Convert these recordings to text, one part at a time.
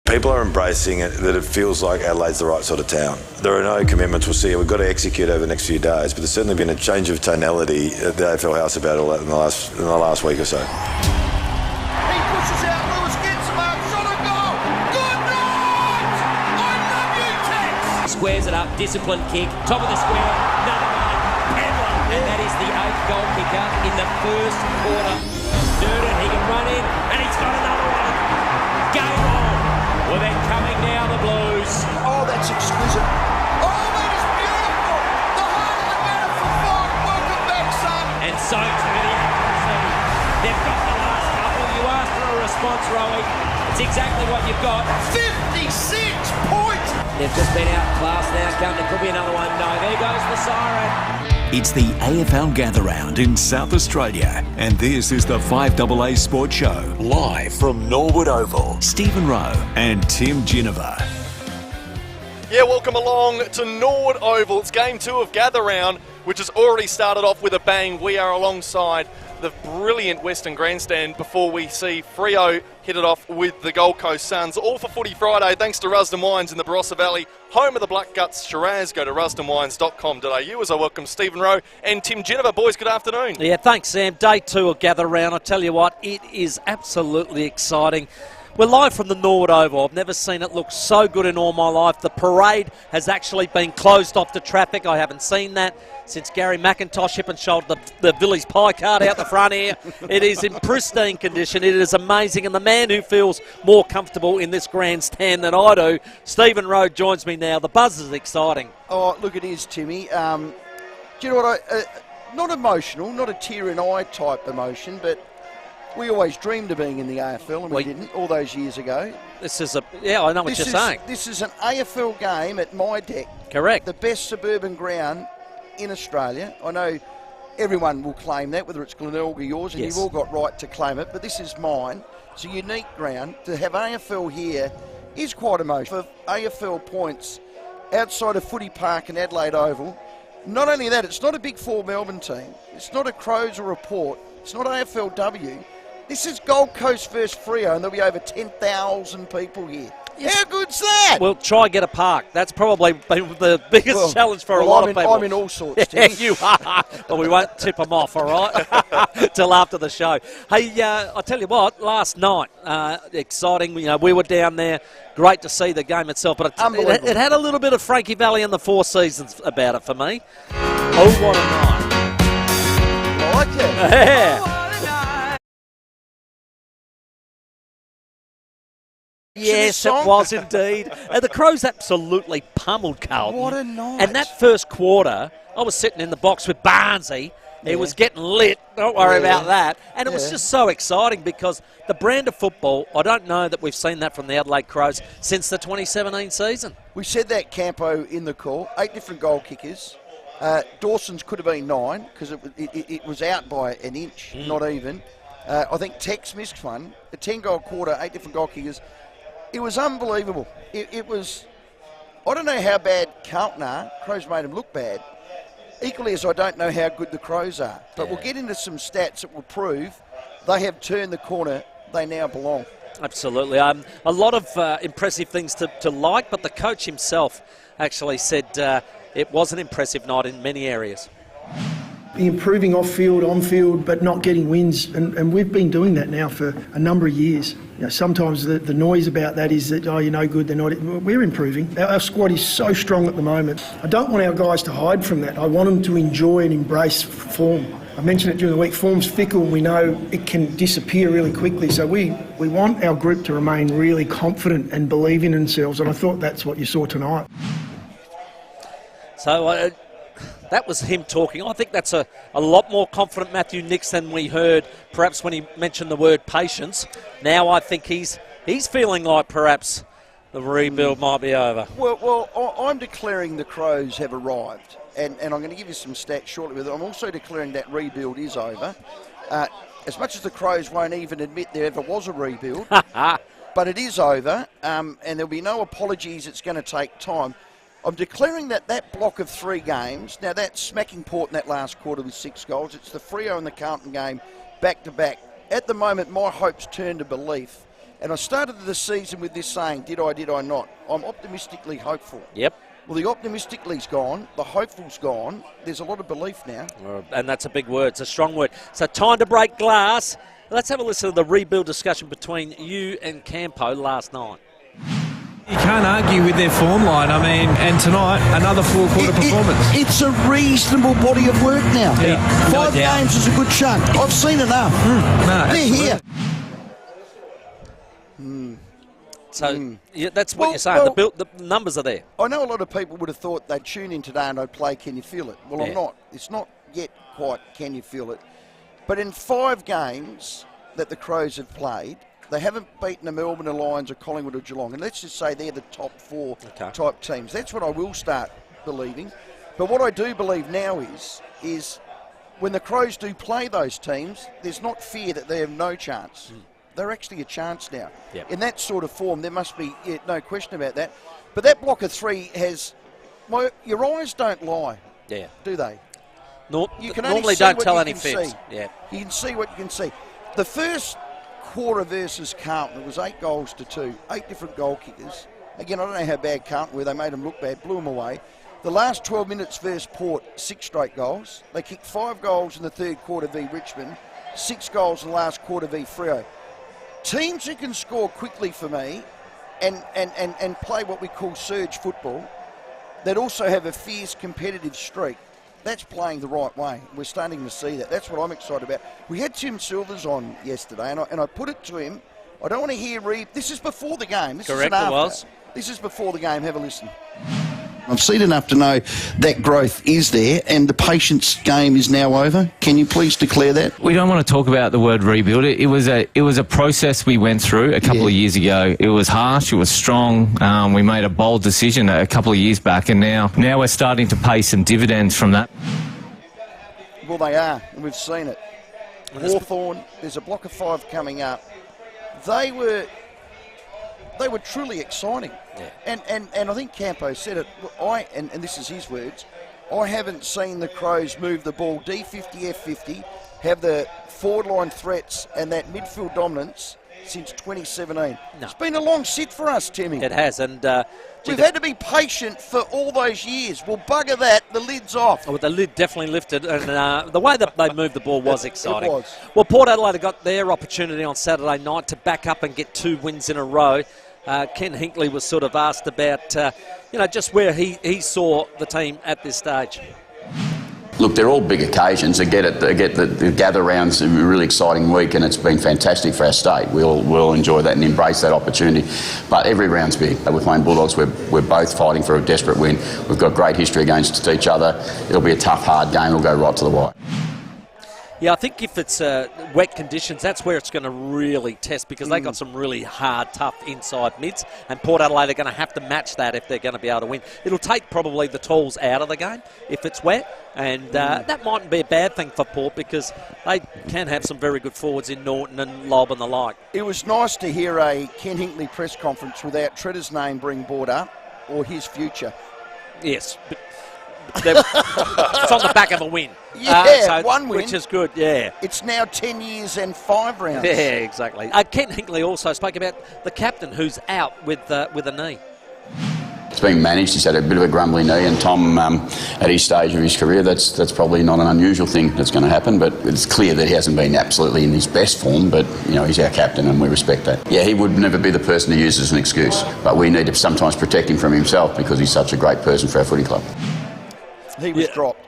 People are embracing it, that it feels like Adelaide's the right sort of town. There are no commitments. We'll see. We've got to execute over the next few days, but there's certainly been a change of tonality at the AFL House about all that in the last week or so. He pushes out, Lewis gets him out, shot a goal! Good night! I love you, Tex! Squares it up, disciplined kick, top of the square, another one, Pedler, and that is the 8th goal kicker in the first quarter. Durden, he can run in, and he's got another one. Game on! Well, they're coming now, the Blues. Oh, that's exquisite. Oh, that is beautiful! The heart of the matter for Fog. Welcome back, son. And so to the accuracy. They've got the last couple. You asked for a response, Rowey. It's exactly what you've got. 56 points! They've just been outclassed now. There could be another one. No, there goes the siren. It's the AFL Gather Round in South Australia, and this is the FIVEAA Sports Show, live from Norwood Oval. Stephen Rowe and Tim Ginniver. Yeah, welcome along to Norwood Oval. It's game 2 of Gather Round, which has already started off with a bang. We are alongside the brilliant Western Grandstand before we see FIVEAA hit it off with the Gold Coast Suns. All for Footy Friday, thanks to Rusden Wines in the Barossa Valley, home of the Black Guts Shiraz. Go to rusdenwines.com.au as I welcome Stephen Rowe and Tim Ginniver. Boys, good afternoon. Yeah, thanks, Sam. Day 2 of Gather Round. I tell you what, it is absolutely exciting. We're live from the Norwood Oval. I've never seen it look so good in all my life. The parade has actually been closed off to traffic. I haven't seen that since Gary McIntosh hip and shouldered the Village Pie card out the front here. It is in pristine condition. It is amazing. And the man who feels more comfortable in this grandstand than I do, Stephen Rowe, joins me now. The buzz is exciting. Oh, look, it is, Timmy. Do you know what? Not emotional, not a tear in eye type emotion, but we always dreamed of being in the AFL, and we didn't all those years ago. This is I know what you're saying. This is an AFL game at my deck. Correct. The best suburban ground in Australia. I know everyone will claim that, whether it's Glenelg or yours, and Yes. you've all got right to claim it, but this is mine. It's a unique ground. To have AFL here is quite emotional. For AFL points outside of Footy Park and Adelaide Oval, not only that, it's not a Big Four Melbourne team. It's not a Crows or a Port. It's not AFLW. This is Gold Coast versus FIVEAA, and there'll be over 10,000 people here. Yes. How good's that? Well, try get a park. That's probably been the biggest challenge for a lot of people. I'm in all sorts, Yeah, Timmy. you are. Well, we won't tip them off, all right, till after the show. Hey, I tell you what, last night, exciting. You know, we were down there. Great to see the game itself, but it had a little bit of Frankie Valley and the Four Seasons about it for me. Oh, what a night. I like that. Yeah. Yes, it was indeed. And the Crows absolutely pummeled Carlton. What a night. And that first quarter, I was sitting in the box with Barnesy. He was getting lit. Don't worry about that. And it was just so exciting because the brand of football, I don't know that we've seen that from the Adelaide Crows since the 2017 season. We said that, Campo, in the call. 8 different goal kickers. Dawson's could have been 9 because it was out by an inch, not even. I think Tex missed one. A 10-goal quarter, 8 different goal kickers. It was unbelievable. It was, I don't know how bad Carlton are. Crows made them look bad. Equally as I don't know how good the Crows are. But we'll get into some stats that will prove they have turned the corner. They now belong. Absolutely. A lot of impressive things to like, but the coach himself actually said it was an impressive night in many areas. Improving off-field, on-field, but not getting wins. And we've been doing that now for a number of years. You know, sometimes the noise about that is that, oh, you're no good, they're not. We're improving. Our squad is so strong at the moment. I don't want our guys to hide from that. I want them to enjoy and embrace form. I mentioned it during the week, form's fickle. We know it can disappear really quickly. So we want our group to remain really confident and believe in themselves. And I thought that's what you saw tonight. So that was him talking. I think that's a lot more confident Matthew Nicks than we heard perhaps when he mentioned the word patience. Now I think he's feeling like perhaps the rebuild might be over. Well, I'm declaring the Crows have arrived. And I'm going to give you some stats shortly with it. I'm also declaring that rebuild is over. As much as the Crows won't even admit there ever was a rebuild, but it is over, and there'll be no apologies. It's going to take time. I'm declaring that block of 3 games, now that's smacking Port in that last quarter with 6 goals. It's the FIVEAA and the Carlton game back-to-back. At the moment, my hopes turn to belief And I started the season with this saying, did I not? I'm optimistically hopeful. Yep. Well, the optimistically's gone, the hopeful's gone. There's a lot of belief now. And that's a big word. It's a strong word. So time to break glass. Let's have a listen to the rebuild discussion between you and Campo last night. You can't argue with their form line. I mean, and tonight, another four-quarter performance. It's a reasonable body of work now. Yeah, no 5 doubt. games is a good chunk. I've seen enough. They're here. So yeah, that's what you're saying. The numbers are there. I know a lot of people would have thought they'd tune in today and I'd play Can You Feel It? Well, I'm not. It's not yet quite Can You Feel It? But in 5 games that the Crows have played, they haven't beaten the Melbourne Lions or Collingwood or Geelong. And let's just say they're the top 4 type teams. That's what I will start believing. But what I do believe now is when the Crows do play those teams, there's not fear that they have no chance. They're actually a chance now. Yep. In that sort of form, there must be no question about that. But that block of 3 has... your eyes don't lie, do they? You can normally only see don't what tell you any can fibs. see. Yeah. You can see what you can see. The first quarter versus Carlton, it was 8 goals to 2, 8 different goal kickers. Again, I don't know how bad Carlton were. They made them look bad, blew them away. The last 12 minutes versus Port, 6 straight goals. They kicked 5 goals in the third quarter v Richmond, 6 goals in the last quarter v Freo. Teams who can score quickly for me and play what we call surge football, that also have a fierce competitive streak, that's playing the right way. We're starting to see that. That's what I'm excited about. We had Tim Silvers on yesterday, and I put it to him. I don't want to hear this is before the game. This Correct, isn't after. it was. This is before the game. Have a listen. I've seen enough to know that growth is there, and the patience game is now over. Can you please declare that? We don't want to talk about the word rebuild. It was a process we went through a couple of years ago. It was harsh. It was strong. We made a bold decision a couple of years back, and now we're starting to pay some dividends from that. Well, they are, and we've seen it. Hawthorn, there's a block of 5 coming up. They were truly exciting. Yeah. And I think Campo said it. And this is his words, I haven't seen the Crows move the ball D50, F50, have the forward line threats and that midfield dominance since 2017. No. It's been a long sit for us, Timmy. It has, and we've had to be patient for all those years. Well, bugger that, the lid's off. Oh, the lid definitely lifted, and the way that they moved the ball was exciting. It was. Well, Port Adelaide got their opportunity on Saturday night to back up and get 2 wins in a row. Ken Hinkley was sort of asked about, just where he saw the team at this stage. Look, they're all big occasions. They get the gather rounds a really exciting week, and it's been fantastic for our state. We'll enjoy that and embrace that opportunity. But every round's big. We're playing Bulldogs. We're both fighting for a desperate win. We've got great history against each other. It'll be a tough, hard game. We'll go right to the wire. Yeah, I think if it's wet conditions, that's where it's going to really test, because they got some really hard, tough inside mids, and Port Adelaide are going to have to match that if they're going to be able to win. It'll take probably the tools out of the game if it's wet, and that mightn't be a bad thing for Port, because they can have some very good forwards in Norton and Lobb and the like. It was nice to hear a Ken Hinkley press conference without Tredre's name being brought up or his future. Yes, but it's on the back of a win. Yeah, 1 win. Which is good, yeah. It's now 10 years and 5 rounds. Yeah, exactly. Ken Hinkley also spoke about the captain who's out with a knee. It's being managed. He's had a bit of a grumbly knee, and Tom, at his stage of his career, that's probably not an unusual thing that's going to happen, but it's clear that he hasn't been absolutely in his best form, but, he's our captain and we respect that. Yeah, he would never be the person to use as an excuse, but we need to sometimes protect him from himself because he's such a great person for our footy club. He was dropped.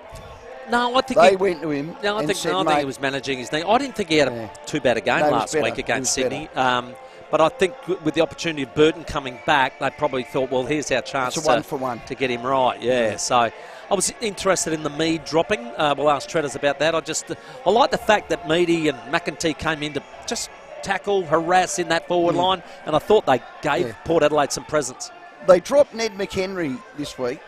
No, I think they went to him. No, I think he was managing his knee. I didn't think he had too bad a game last week against Sydney. But I think with the opportunity of Burton coming back, they probably thought, well, here's our chance to get him right. Yeah, so I was interested in the Mead dropping. We'll ask Tredre about that. I like the fact that Meady and McEntee came in to just tackle, harass in that forward line, and I thought they gave Port Adelaide some presence. They dropped Ned McHenry this week,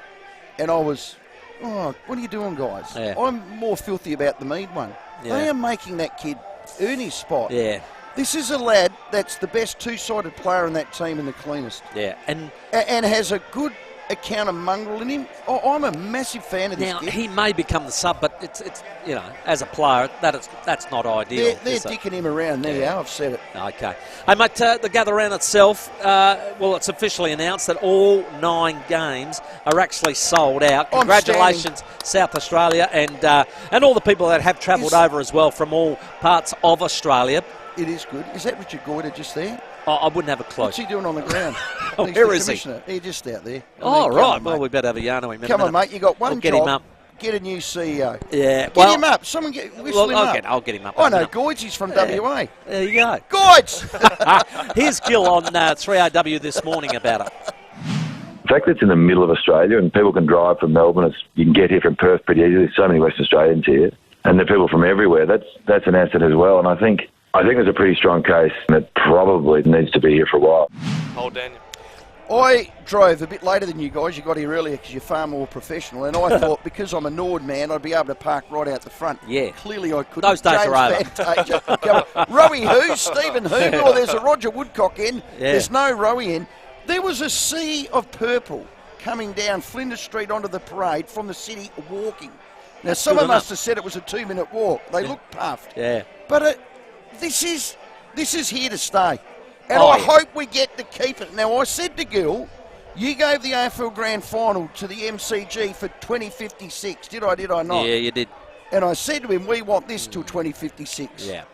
and I was... Oh, what are you doing, guys? Yeah. I'm more filthy about the Mead one. Yeah. They are making that kid earn his spot. Yeah. This is a lad that's the best 2-sided player in that team and the cleanest. Yeah. And has a good a counter mongrel in him. I'm a massive fan of this Now, kid. he may become the sub, but it's as a player, that's not ideal. They're dicking him around there. Yeah. I've said it. Okay. Hey, mate, the gather round itself, it's officially announced that all 9 games are actually sold out. Congratulations, South Australia, and all the people that have travelled over as well from all parts of Australia. It is good. Is that Richard Goyder just there? Oh, I wouldn't have a clue. What's he doing on the ground? Where is he? He's just out there. Right. Well, we better have a yarn on him. Come on, mate. You got one Get job. him up. Get a new CEO. Yeah. Get him up. Someone whistle him up. I'll get him up. I know Goyds. He's from WA. There you go. Goyds! Here's Gil on 3AW this morning about it. The fact that it's in the middle of Australia and people can drive from Melbourne, you can get here from Perth pretty easily. There's so many West Australians here, and the people from everywhere. That's an asset as well. And I think there's a pretty strong case that probably needs to be here for a while. Hold Daniel. I drove a bit later than you guys. You got here earlier because you're far more professional. And I thought because I'm a Nord man, I'd be able to park right out the front. Yeah. Clearly I couldn't. Those days are over. Rowey who? Stephen who? Oh, there's a Roger Woodcock in. Yeah. There's no Rowey in. There was a sea of purple coming down Flinders Street onto the parade from the city walking. Now, someone must have said it was a 2-minute walk. They look puffed. Yeah. But this is here to stay. And I hope we get to keep it. Now, I said to Gil, you gave the AFL Grand Final to the MCG for 2056. Did I not? Yeah, you did. And I said to him, we want this till 2056. Yeah.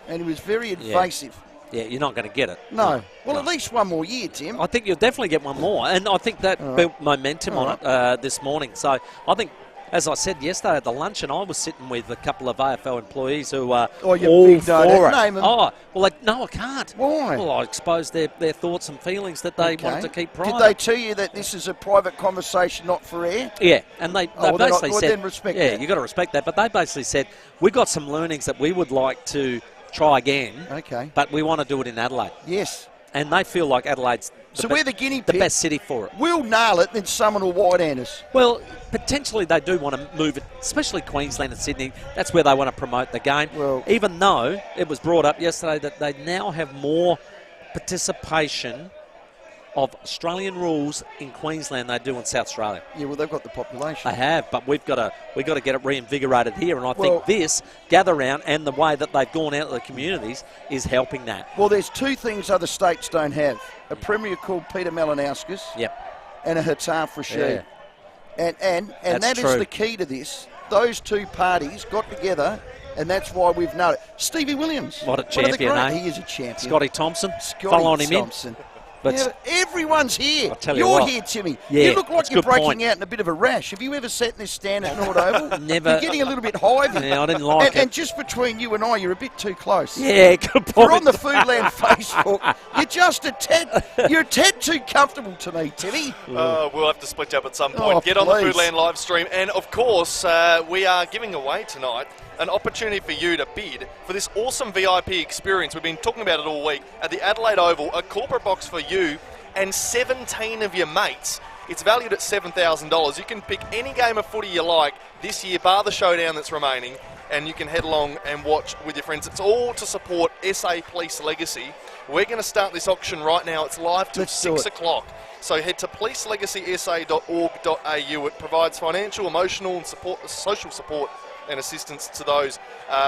And he was very evasive. Yeah, you're not going to get it. No. Well, at least one more year, Tim. I think you'll definitely get one more. And I think that built momentum on it this morning. So I think, as I said yesterday at the luncheon, I was sitting with a couple of AFL employees who are all for it. Name them. No, I can't. Why? Well, I exposed their thoughts and feelings that they wanted to keep private. Did they tell you that this is a private conversation, not for air? Yeah, and they basically said, then respect that. you've got to respect that. But they basically said, we've got some learnings that we would like to try again. Okay. But we want to do it in Adelaide. Yes. And they feel like Adelaide's we're the guinea pig. The best city for it. We'll nail it, then someone will wide-hand us. Well, potentially they do want to move it, especially Queensland and Sydney. That's where they want to promote the game. Well, even though it was brought up yesterday that they now have more participation of Australian rules in Queensland they do in South Australia. Yeah, well, they've got the population. They have, but we've got to get it reinvigorated here, and I think this gather round and the way that they've gone out to the communities is helping that. Well, there's 2 things other states don't have: a premier called Peter Malinauskas, and a Hataf Rashid. And that is the key to this. Those 2 parties got together, and that's why we've known it. Stevie Williams, what a champion, eh? He is a champion. Scotty Thompson, following him in. But everyone's here. You're here, Timmy. Yeah, you look like you're breaking out in a bit of a rash. Have you ever sat in this stand at Norwood Oval? Never. You're getting a little bit hivey. Yeah, I didn't like it. And just between you and I, you're a bit too close. Yeah, good point. You're on the Foodland Facebook. You're just you're a tad too comfortable to me, Timmy. We'll have to split up at some point. Get on the Foodland live stream. And, of course, we are giving away tonight an opportunity for you to bid for this awesome VIP experience. We've been talking about it all week at the Adelaide Oval, a corporate box for you and 17 of your mates. It's valued at $7,000. You can pick any game of footy you like this year, bar the showdown that's remaining, and you can head along and watch with your friends. It's all to support SA Police Legacy. We're going to start this auction right now. It's live till 6 o'clock. So head to policelegacysa.org.au. It provides financial, emotional and social support and assistance to those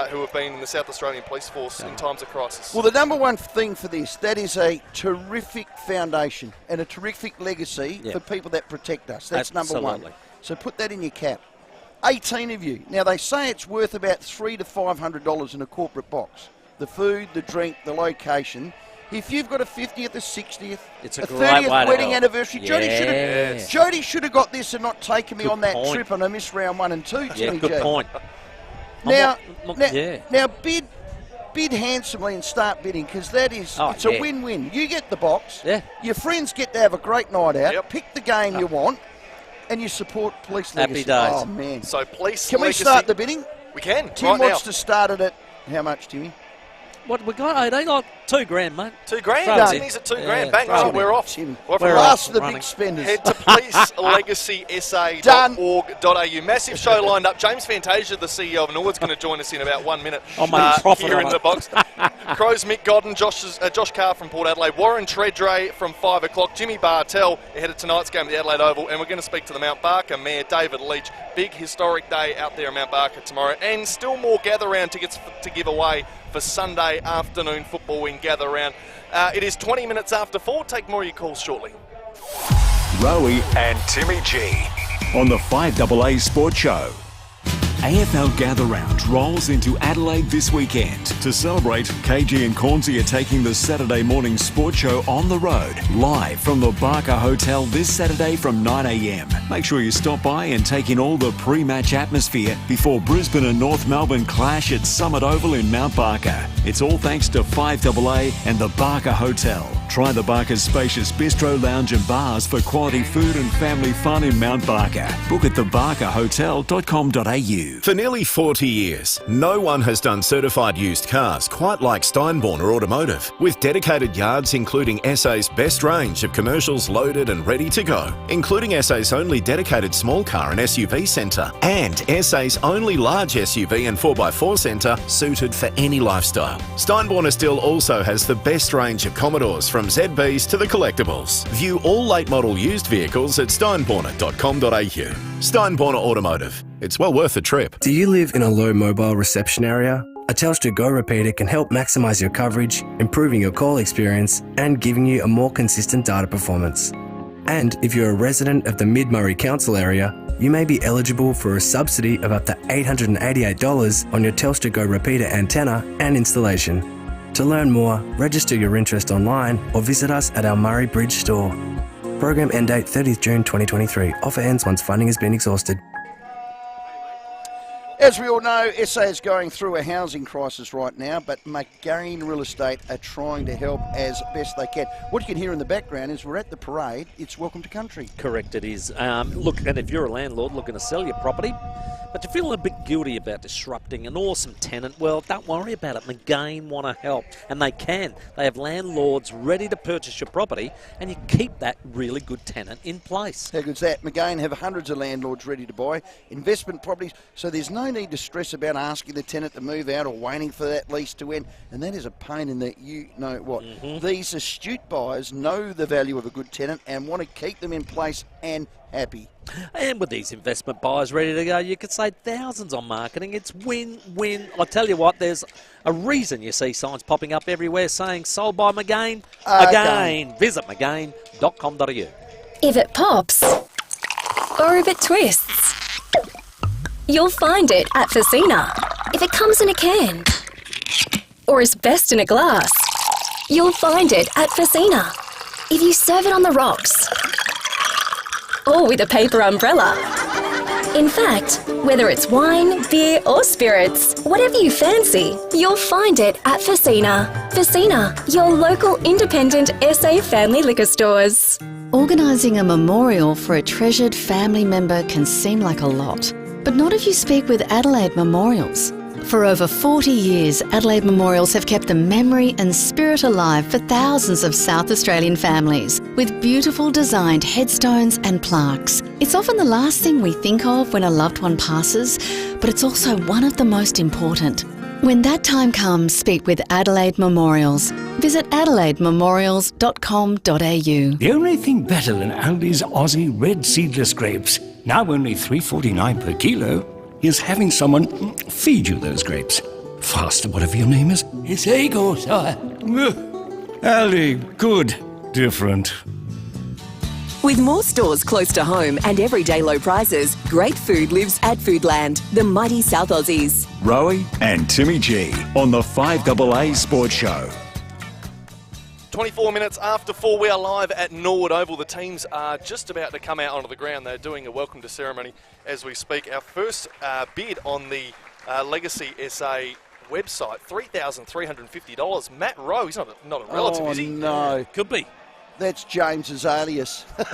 who have been in the South Australian Police Force in times of crisis. Well, the number one thing for this, that is a terrific foundation and a terrific legacy for people that protect us. That's number one. So put that in your cap. 18 of you. Now, they say it's worth about $300 to $500 in a corporate box. The food, the drink, the location. If you've got a 50th, a 60th, it's a great 30th wedding anniversary, yes. Jody should have got this and not taken me on that trip and I missed round 1 and 2. Yeah, good point. Now, bid handsomely and start bidding because that is it's a win-win. You get the box. Yeah. Your friends get to have a great night out. Yep. Pick the game you want, and you support Police Legacy. Happy days. Oh man! So Police. Can we start the bidding? We can. Tim wants to start it at how much, Timmy? What we got? 18. $2,000, mate. $2,000. Timmy's at $2,000. Bang on, we're off. Tim, We're we're off. last of the big spenders. Head to policelegacysa.org.au. Massive show lined up. James Fantasia, the CEO of Norwood's going to join us in about 1 minute. Oh, mate, profit here on in it. the box. Crows, Mick Godden, Josh Carr from Port Adelaide, Warren Tredre from 5 o'clock, Jimmy Bartel ahead of tonight's game at the Adelaide Oval, and we're going to speak to the Mount Barker Mayor, David Leach. Big historic day out there in Mount Barker tomorrow, and still more gather round tickets to give away for Sunday afternoon football in gather round. It is 20 minutes after 4. Take more of your calls shortly. Rowey and Timmy G on the 5AA Sports Show. AFL Gather Round rolls into Adelaide this weekend. To celebrate, KG and Cornsey are taking the Saturday morning sports show on the road, live from the Barker Hotel this Saturday from 9 a.m. Make sure you stop by and take in all the pre-match atmosphere before Brisbane and North Melbourne clash at Summit Oval in Mount Barker. It's all thanks to 5AA and the Barker Hotel. Try the Barker's spacious bistro, lounge and bars for quality food and family fun in Mount Barker. Book at thebarkerhotel.com.au. For nearly 40 years, no one has done certified used cars quite like Steinborner Automotive, with dedicated yards including SA's best range of commercials loaded and ready to go, including SA's only dedicated small car and SUV centre, and SA's only large SUV and 4x4 centre suited for any lifestyle. Steinborner still also has the best range of Commodores, from ZBs to the collectibles. View all late model used vehicles at steinborner.com.au. Steinborner Automotive. It's well worth a trip. Do you live in a low mobile reception area? A Telstra Go repeater can help maximise your coverage, improving your call experience and giving you a more consistent data performance. And if you're a resident of the Mid-Murray Council area, you may be eligible for a subsidy of up to $888 on your Telstra Go repeater antenna and installation. To learn more, register your interest online or visit us at our Murray Bridge store. Program end date 30th June 2023. Offer ends once funding has been exhausted. As we all know, SA is going through a housing crisis right now, but McGarry Real Estate are trying to help as best they can. What you can hear in the background is we're at the parade. It's Welcome to Country. Correct, it is. Look, and if you're a landlord looking to sell your property, but you're feeling a bit guilty about disrupting an awesome tenant, well, don't worry about it. McGain want to help, and they can. They have landlords ready to purchase your property, and you keep that really good tenant in place. How good's that? McGain have hundreds of landlords ready to buy investment properties, so there's no need to stress about asking the tenant to move out or waiting for that lease to end, and that is a pain in the you-know-what. These astute buyers know the value of a good tenant and want to keep them in place and happy. And with these investment buyers ready to go, you could save thousands on marketing. It's win-win. I tell you what, there's a reason you see signs popping up everywhere saying sold by McGain. Again. Visit McGain.com.au. If it pops, or if it twists, you'll find it at FIVEAA. If it comes in a can, or is best in a glass, you'll find it at FIVEAA. If you serve it on the rocks, or with a paper umbrella. In fact, whether it's wine, beer or spirits, whatever you fancy, you'll find it at FIVEAA. FIVEAA, your local independent SA family liquor stores. Organising a memorial for a treasured family member can seem like a lot, but not if you speak with Adelaide Memorials. For over 40 years, Adelaide Memorials have kept the memory and spirit alive for thousands of South Australian families, with beautiful designed headstones and plaques. It's often the last thing we think of when a loved one passes, but it's also one of the most important. When that time comes, speak with Adelaide Memorials. Visit adelaidememorials.com.au. The only thing better than Aldi's Aussie red seedless grapes, now only $3.49 per kilo, is having someone feed you those grapes. Faster, whatever your name is. It's Ego, sire. Aldi, good, different. With more stores close to home and everyday low prices, great food lives at Foodland, the mighty South Aussies. Rowey and Timmy G on the 5AA Sports Show. 24 minutes after 4, we are live at Norwood Oval. The teams are just about to come out onto the ground. They're doing a welcome to ceremony as we speak. Our first bid on the Legacy SA website, $3,350. Matt Rowe, he's not a relative, is he? No. Could be. That's James's alias. Good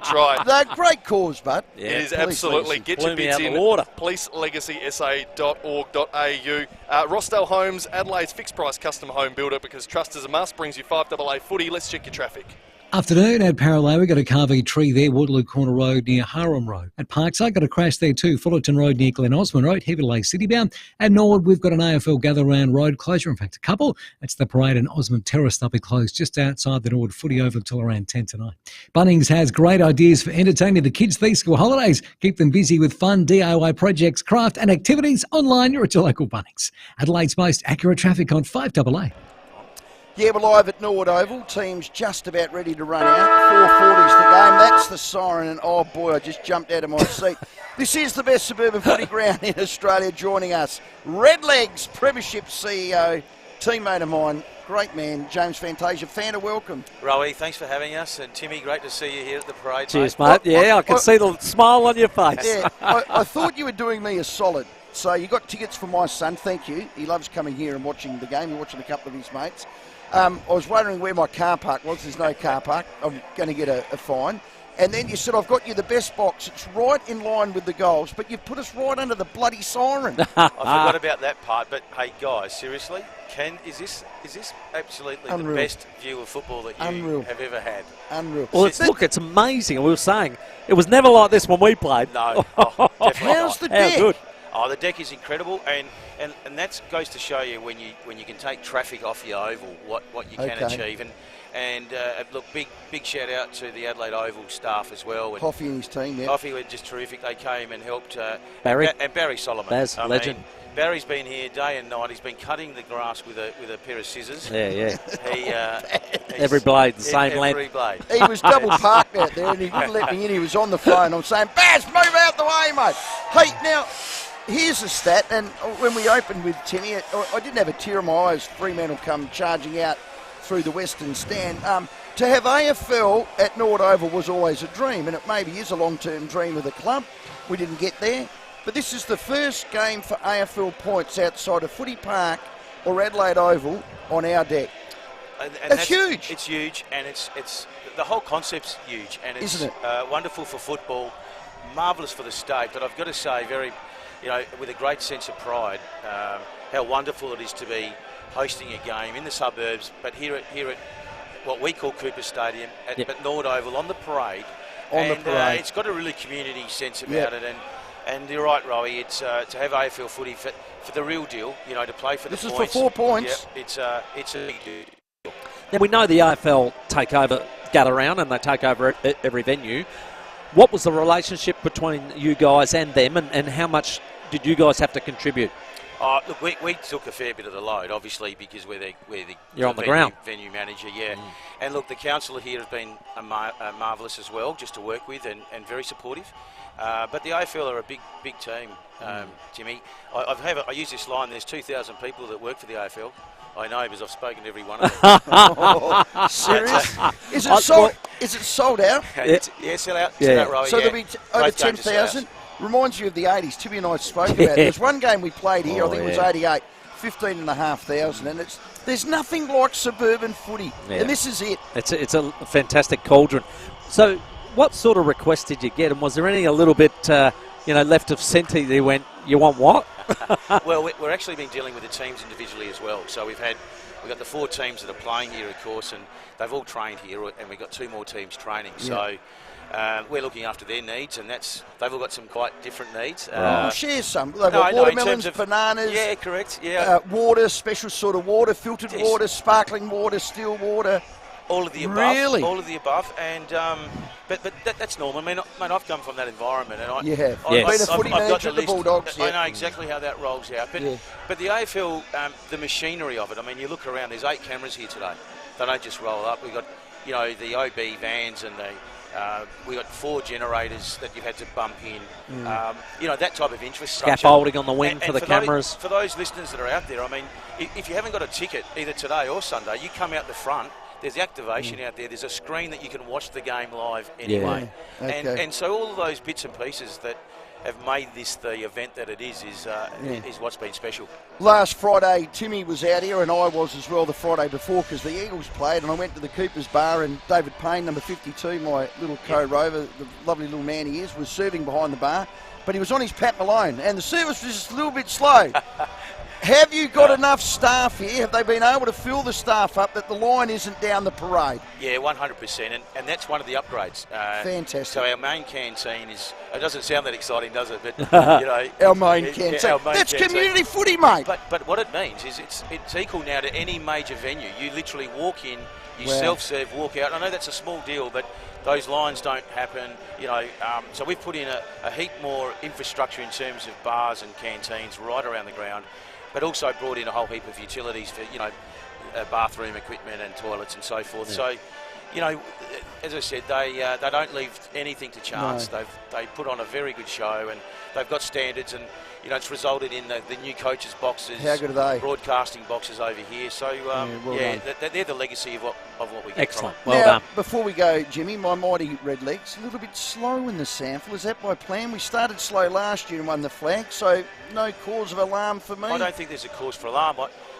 try. No, great cause, but it is absolutely. Get your bids in. PoliceLegacySA.org.au. Rossdale Homes, Adelaide's fixed price custom home builder, because trust is a must. Brings you 5AA footy. Let's check your traffic. Afternoon at Parallel, we've got a carvey tree there, Waterloo Corner Road near Harum Road. At Parkside, got a crash there too, Fullerton Road near Glen Osmond Road, Heavy Delay Citybound. At Norwood, we've got an AFL Gather Round road closure, in fact a couple. It's the Parade and Osmond Terrace, they'll be closed just outside the Norwood Footy Oval until around 10 tonight. Bunnings has great ideas for entertaining the kids these school holidays. Keep them busy with fun DIY projects, craft and activities online. You're at your local Bunnings. Adelaide's most accurate traffic on 5AA. Yeah, we're live at Norwood Oval. Team's just about ready to run out. 4:40's the game. That's the siren, and oh boy, I just jumped out of my seat. This is the best suburban footy ground in Australia. Joining us, Redlegs Premiership CEO, teammate of mine, great man, James Fantasia. Fanta, welcome. Rowey, thanks for having us, and Timmy, great to see you here at the parade. Cheers, mate. Yeah, I can see the smile on your face. Yeah, I thought you were doing me a solid. So you got tickets for my son, thank you. He loves coming here and watching the game. He's watching a couple of his mates. I was wondering where my car park was. There's no car park. I'm going to get a fine. And then you said, I've got you the best box. It's right in line with the goals, but you've put us right under the bloody siren. I forgot about that part, but hey, guys, seriously, is this absolutely Unreal. the best view of football that you have ever had? Unreal. Well, it's amazing. We were saying it was never like this when we played. No, definitely How's not. the deck? How good? Oh, the deck is incredible, and that goes to show you when you can take traffic off your oval, what you can achieve. And look, big shout out to the Adelaide Oval staff as well. And Coffee and his team, yeah. Coffee were just terrific. They came and helped. Barry and Barry Solomon, legend. Barry's been here day and night. He's been cutting the grass with a pair of scissors. Yeah. He Every blade the same length. Every blade. He was double parked out there, and he wouldn't let me in. He was on the phone. I'm saying, Baz, move out the way, mate. Hey, now, here's a stat, and when we opened with Timmy, I didn't have a tear in my eyes. Fremantle come charging out through the western stand. To have AFL at Norwood Oval was always a dream, and it maybe is a long-term dream of the club. We didn't get there. But this is the first game for AFL points outside of Footy Park or Adelaide Oval on our deck. And that's huge. It's huge, and it's the whole concept's huge, and it's Isn't it? Wonderful for football, marvellous for the state. But I've got to say, with a great sense of pride, how wonderful it is to be hosting a game in the suburbs, but here at what we call Cooper Stadium at Norwood Oval on the parade. It's got a really community sense about it, and you're right, Rowey. It's to have AFL footy for the real deal. To play for the points. This is for 4 points. Yeah, it's a big deal. Now, we know the AFL take over, gather round, and they take over every venue. What was the relationship between you guys and them, and how much did you guys have to contribute? Look, we took a fair bit of the load, obviously, because we're the You're on the ground. Venue manager, yeah. And look, the councillor here has been marvellous as well, just to work with and very supportive. But the AFL are a big team, Timmy. I use this line, there's 2,000 people that work for the AFL. I know, because I've spoken to every one of them. Serious? Is it sold out? Sell out, Rowey. So there'll be over 10,000? Reminds you of the 80s. Timmy and I spoke about it. There's one game we played here, I think it was 88, 15,500, and there's nothing like suburban footy, and this is it. It's a fantastic cauldron. So what sort of request did you get, and was there any a little bit left of centre they went, you want what? Well, we're actually been dealing with the teams individually as well. So we've got the 4 teams that are playing here, of course, and they've all trained here, and we've got 2 more teams training. So we're looking after their needs, and they've all got some quite different needs. Share some. They've got watermelons, bananas. Yeah, correct. Yeah. Water, special sort of water, filtered water, sparkling water, still water. All of the above. Really? All of the above, and but that's normal. I mean, I've come from that environment, and I've been a footy manager at the Bulldogs. I know exactly how that rolls out. But the AFL, the machinery of it. I mean, you look around. There's 8 cameras here today. They don't just roll up. We've got the OB vans, and we got 4 generators that you've had to bump in. That type of infrastructure. Scaffolding on the wing for the cameras. For those listeners that are out there, I mean, if you haven't got a ticket either today or Sunday, you come out the front. There's the activation out there. There's a screen that you can watch the game live anyway. Okay. And so all of those bits and pieces that have made this the event that it is what's been special. Last Friday, Timmy was out here, and I was as well the Friday before, because the Eagles played, and I went to the Cooper's Bar, and David Payne, number 52, my little co-rover, the lovely little man he is, was serving behind the bar, but he was on his Pat Malone, and the service was just a little bit slow. Have you got enough staff here? Have they been able to fill the staff up that the line isn't down the parade? Yeah, 100%, and that's one of the upgrades. Fantastic. So our main canteen is, it doesn't sound that exciting, does it? But, you know, our main canteen. Our main that's canteen. Community footy, mate. But what it means is it's equal now to any major venue. You literally walk in, you self-serve, walk out. I know that's a small deal, but those lines don't happen, you know. So we've put in a heap more infrastructure in terms of bars and canteens right around the ground, but also brought in a whole heap of utilities for, you know, bathroom equipment and toilets and so forth. Yeah. So, you know, as I said, they don't leave anything to chance. No. They put on a very good show, and they've got standards, and, you know, it's resulted in the new coaches' boxes. How good are they? Broadcasting boxes over here. So, they're the legacy of what we get. Excellent. From. Well done. Before we go, Jimmy, my mighty Redlegs, a little bit slow in the sample. Is that by plan? We started slow last year and won the flag, so no cause of alarm for me. I don't think there's a cause for alarm.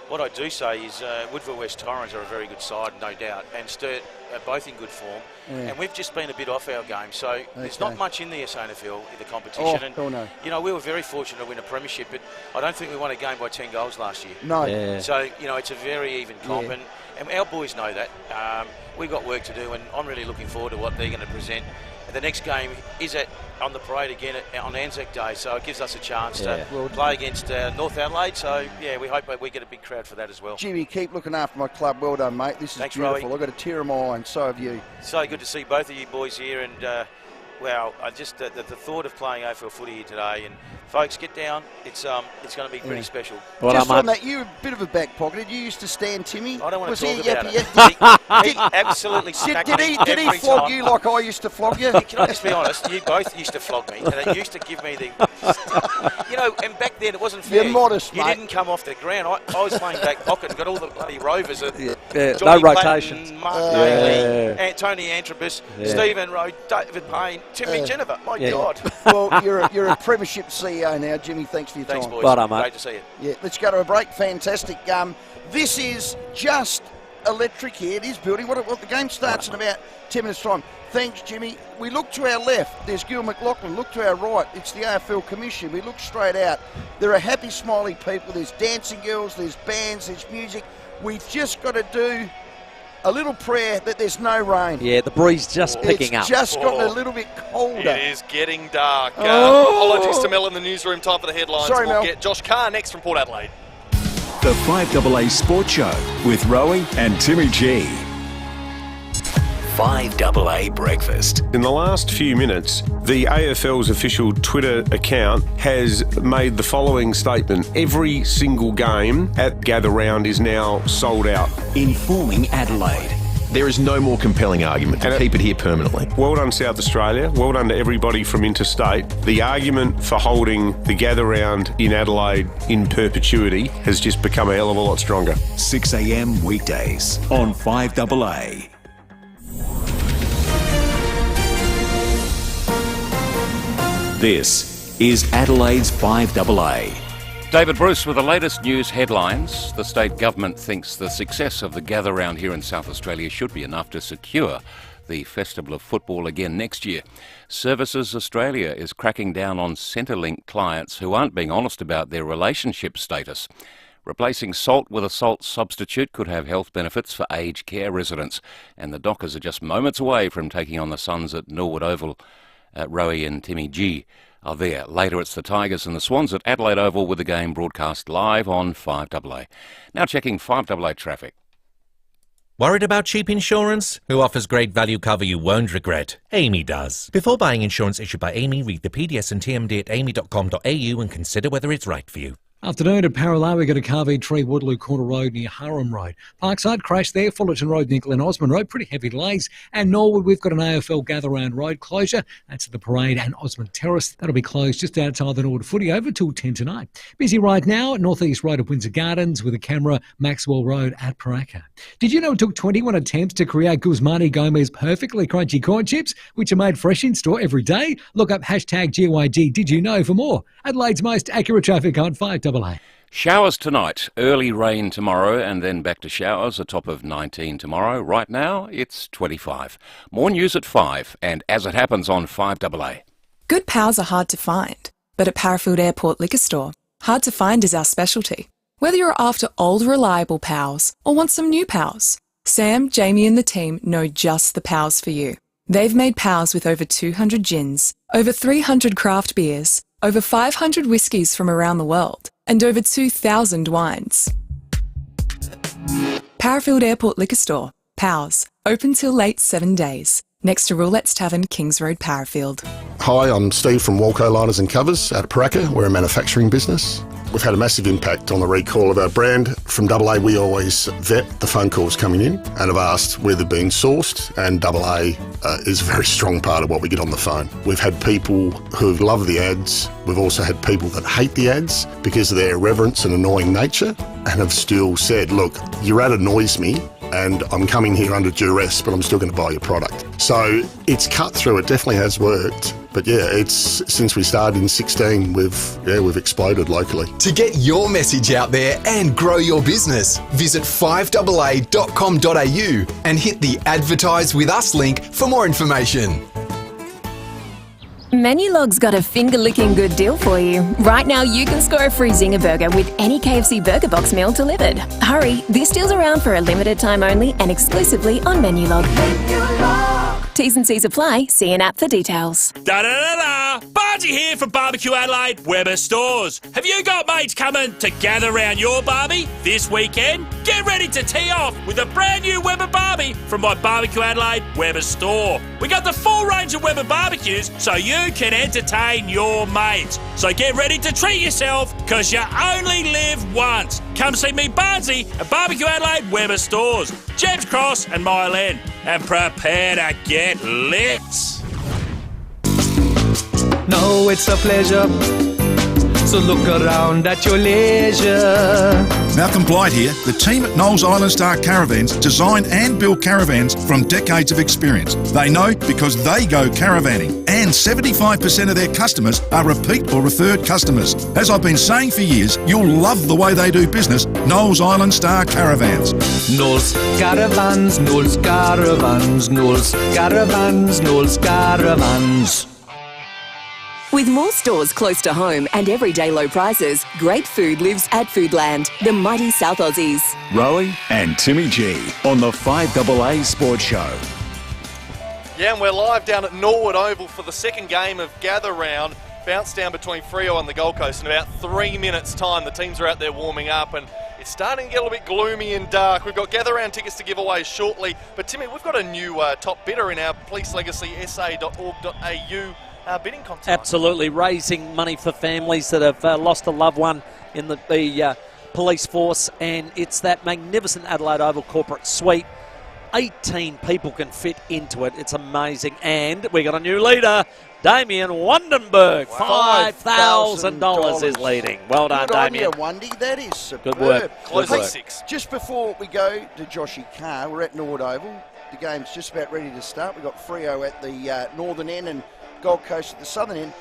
What I do say is Woodville West Torrens are a very good side, no doubt, and Sturt are both in good form. Yeah. And we've just been a bit off our game, so there's not much in the SANFL in the competition. You know, we were very fortunate to win a premiership, but I don't think we won a game by 10 goals last year. No. Yeah. So, you know, it's a very even comp, and our boys know that. We've got work to do, and I'm really looking forward to what they're going to present. The next game is on the parade again on Anzac Day, so it gives us a chance to play against North Adelaide. So, yeah, we hope we get a big crowd for that as well. Jimmy, keep looking after my club. Well done, mate. This is beautiful. Rowey. I've got a tear in my eye, and so have you. So good to see both of you boys here, and wow, I just the thought of playing AFL footy here today, and folks, get down. It's going to be pretty special. Well, just on that, you're a bit of a back pocketed. You used to stand Timmy. I don't want to talk about it. He absolutely did he flog you like I used to flog you? Can I just be honest? You both used to flog me, and it used to give me the, you know. And back then it wasn't fair. You're modest, you mate. didn't come off the ground. I was playing back pocket and got all the bloody Rovers. No rotations. Mark Daly, Tony Antrobus, Stephen Rowe, David Payne, Timmy Jennifer. My God. Well, you're a premiership CEO now, Jimmy. Thanks for your time. Thanks, boys. Well done, mate. Great to see you. Yeah, let's go to a break. Fantastic. This is just electric here. It is building. What the game starts in about 10 minutes' time. Thanks, Jimmy. We look to our left. There's Gil McLaughlin. Look to our right. It's the AFL Commission. We look straight out. There are happy, smiley people. There's dancing girls. There's bands. There's music. We've just got to do a little prayer that there's no rain. Yeah, the breeze just picking up. It's just gotten a little bit colder. It is getting dark. Apologies to Mel in the newsroom. Time for the headlines. Sorry, we'll Mel. get Josh Carr next from Port Adelaide. The 5AA Sports Show with Rowey and Timmy G. 5AA Breakfast. In the last few minutes, the AFL's official Twitter account has made the following statement. Every single game at Gather Round is now sold out. Informing Adelaide. There is no more compelling argument to keep it here permanently. Well done, South Australia. Well done to everybody from interstate. The argument for holding the Gather Round in Adelaide in perpetuity has just become a hell of a lot stronger. 6 a.m. weekdays on 5AA. This is Adelaide's 5AA. David Bruce with the latest news headlines. The state government thinks the success of the Gather Round here in South Australia should be enough to secure the Festival of Football again next year. Services Australia is cracking down on Centrelink clients who aren't being honest about their relationship status. Replacing salt with a salt substitute could have health benefits for aged care residents, and the Dockers are just moments away from taking on the Suns at Norwood Oval. Rowey and Timmy G are there. Later it's the Tigers and the Swans at Adelaide Oval with the game broadcast live on 5AA. Now checking 5AA traffic. Worried about cheap insurance? Who offers great value cover you won't regret? Amy does. Before buying insurance issued by Amy, read the PDS and TMD at amy.com.au and consider whether it's right for you. Afternoon at Parallel, we got a Tredre, Waterloo Corner Road near Harum Road. Parkside, crash there. Fullerton Road near Glen Osmond Road, pretty heavy delays. And Norwood, we've got an AFL Gather Round Road closure. That's at the Parade and Osmond Terrace. That'll be closed just outside the Norwood Footy over till 10 tonight. Busy right now at North East Road at Windsor Gardens with a camera, Maxwell Road at FIVEAA. Did you know it took 21 attempts to create Guzmani Gomez perfectly crunchy corn chips, which are made fresh in store every day? Look up hashtag GYG Did You Know for more. Adelaide's most accurate traffic on 5AA. Showers tonight, early rain tomorrow, and then back to showers, a top of 19 tomorrow. Right now, it's 25. More news at 5, and as it happens on 5AA. Good pals are hard to find, but at Parafield Airport Liquor Store, hard to find is our specialty. Whether you're after old reliable pals or want some new pals, Sam, Jamie and the team know just the pals for you. They've made pals with over 200 gins, over 300 craft beers, over 500 whiskies from around the world, and over 2,000 wines. Parafield Airport Liquor Store. Pals. Open till late 7 days. Next to Roulette's Tavern, Kings Road, Parafield. Hi, I'm Steve from Walco Liners and Covers at FIVEAA. We're a manufacturing business. We've had a massive impact on the recall of our brand. From AA, we always vet the phone calls coming in and have asked where they're being sourced, and AA is a very strong part of what we get on the phone. We've had people who love the ads. We've also had people that hate the ads because of their irreverence and annoying nature and have still said, look, your ad annoys me and I'm coming here under duress, but I'm still going to buy your product. So it's cut through. It definitely has worked. But yeah, it's since we started in 16, we've exploded locally. To get your message out there and grow your business, visit 5AA.com.au and hit the Advertise With Us link for more information. Menulog's got a finger-licking good deal for you. Right now, you can score a free Zinger burger with any KFC Burger Box meal delivered. Hurry, this deal's around for a limited time only and exclusively on Menulog. T's and C's apply. See an app for details. Da-da-da-da! Barty here from Barbecue Adelaide, Weber Stores. Have you got mates coming to gather around your barbie this weekend? Get ready to tee off with a brand new Weber Barbie from my Barbecue Adelaide Weber Store. We got the full range of Weber barbecues so you can entertain your mates. So get ready to treat yourself because you only live once. Come see me, Barnsley, at Barbecue Adelaide Weber Stores, James Cross and Mile End, and prepare to get lit. No, it's a pleasure, so look around at your leisure. Malcolm Blight here. The team at Knowles Island Star Caravans design and build caravans from decades of experience. They know because they go caravanning, and 75% of their customers are repeat or referred customers. As I've been saying for years, you'll love the way they do business. Knowles Island Star Caravans. Knowles Caravans, Knowles Caravans, Knowles Caravans, Knowles Caravans. With more stores close to home and everyday low prices, great food lives at Foodland, the mighty South Aussies. Rowey and Timmy G on the 5AA Sports Show. Yeah, and we're live down at Norwood Oval for the second game of Gather Round. Bounce down between FIVEAA and the Gold Coast in about 3 minutes' time. The teams are out there warming up and it's starting to get a little bit gloomy and dark. We've got Gather Round tickets to give away shortly. But Timmy, we've got a new top bidder in our policelegacysa.org.au bidding contest. Absolutely, raising money for families that have lost a loved one in the police force, and it's that magnificent Adelaide Oval corporate suite. 18 people can fit into it. It's amazing, and we got a new leader. Damien Wandenberg, $5,000 is leading. Well done, Damien. Good on you, Wundy. That is superb. Good work. Close at 6. Just before we go to Joshy Carr, we're at Norwood Oval. The game's just about ready to start. We've got FIVEAA at the northern end and Gold Coast at the southern end.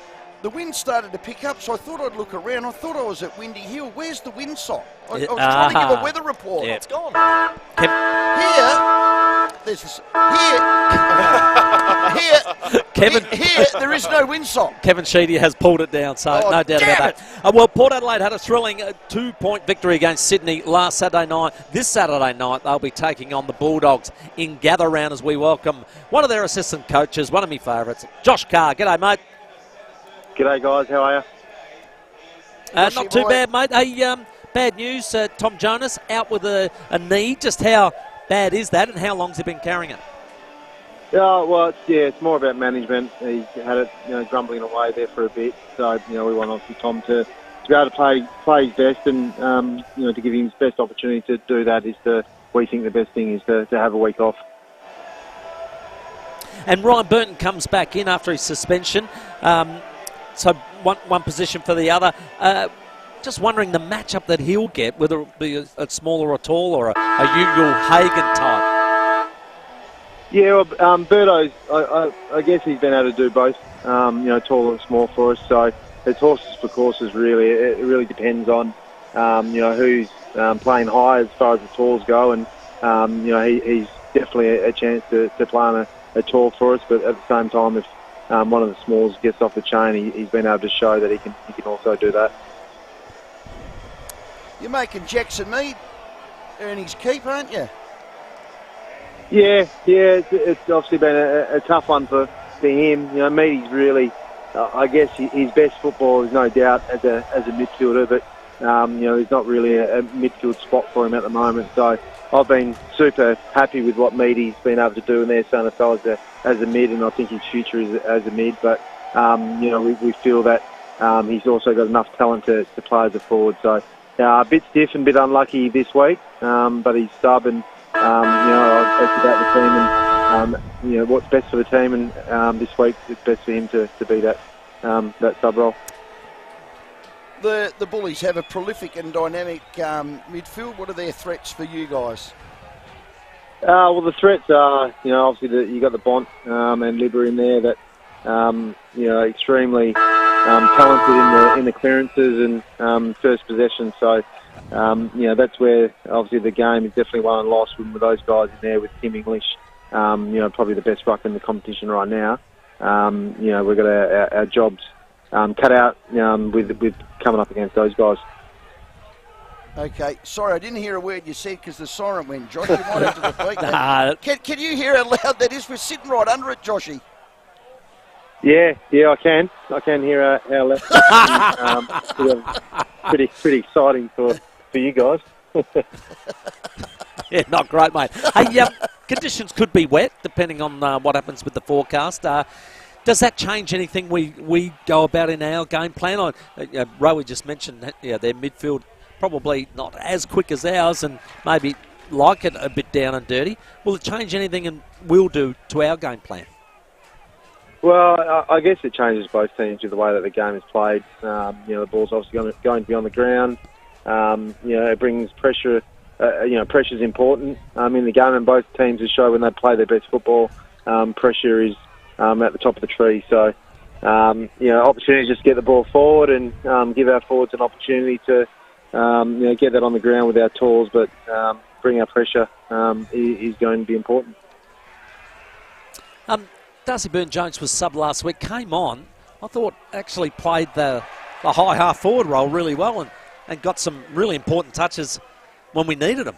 The wind started to pick up, so I thought I'd look around. I thought I was at Windy Hill. Where's the windsock? I was trying to give a weather report. Yeah. It's gone. Here, there is no windsock. Kevin Sheedy has pulled it down, so no doubt about that. Well, Port Adelaide had a thrilling 2-point victory against Sydney last Saturday night. This Saturday night, they'll be taking on the Bulldogs in Gather Round as we welcome one of their assistant coaches, one of my favourites, Josh Carr. G'day, mate. G'day, guys. How are you? Not too bad, mate. Hey, bad news. Tom Jonas out with a knee. Just how bad is that, and how long's he been carrying it? Yeah, well, it's more about management. He had it, grumbling away there for a bit. So, we want obviously Tom to be able to play his best, and to give him his best opportunity to do that we think the best thing is to have a week off. And Ryan Burton comes back in after his suspension, so one position for the other. Just wondering the matchup that he'll get, whether it be a smaller or tall or a Ugal Hagen type. Yeah, well, Berto's, I guess he's been able to do both, tall and small for us. So it's horses for courses, really. It really depends on, who's playing high as far as the talls go. And, he's definitely a chance to play on a tall for us. But at the same time, if one of the smalls gets off the chain, he's been able to show that he can also do that. You're making Jackson Mead earn his keep, aren't you? Yeah, it's obviously been a tough one for him. Meady's really, I guess his best football is no doubt as a midfielder, but there's not really a midfield spot for him at the moment. So I've been super happy with what Meady's been able to do in there, Son of Fell as a mid, and I think his future is as a mid. But we feel that he's also got enough talent to play as a forward. So a bit stiff and a bit unlucky this week, but he's sub and. It's about the team and what's best for the team, and this week it's best for him to be that sub role. The Bullies have a prolific and dynamic midfield. What are their threats for you guys? Well, the threats are obviously you got the Bont and Libber in there that extremely talented in the clearances and first possession. So. That's where obviously the game is definitely won and lost with those guys in there with Tim English, probably the best ruck in the competition right now. We've got our jobs cut out with coming up against those guys. Okay, sorry, I didn't hear a word you said because the siren went, Josh. You might have to repeat that. Can you hear how loud that is? We're sitting right under it, Joshy. Yeah, I can. I can hear how loud. Pretty exciting for you guys. Yeah, not great, mate. Hey, conditions could be wet, depending on what happens with the forecast. Does that change anything we go about in our game plan? Rowey just mentioned that, their midfield probably not as quick as ours and maybe like it a bit down and dirty. Will it change anything and will do to our game plan? Well, I guess it changes both teams with the way that the game is played. The ball's obviously going to be on the ground. It brings pressure. Pressure's important in the game, and both teams have shown when they play their best football, pressure is at the top of the tree. So, opportunity just to get the ball forward and give our forwards an opportunity to, get that on the ground with our talls, but bring our pressure is going to be important. Darcy Byrne-Jones was sub last week, came on, I thought actually played the high half-forward role really well and got some really important touches when we needed him.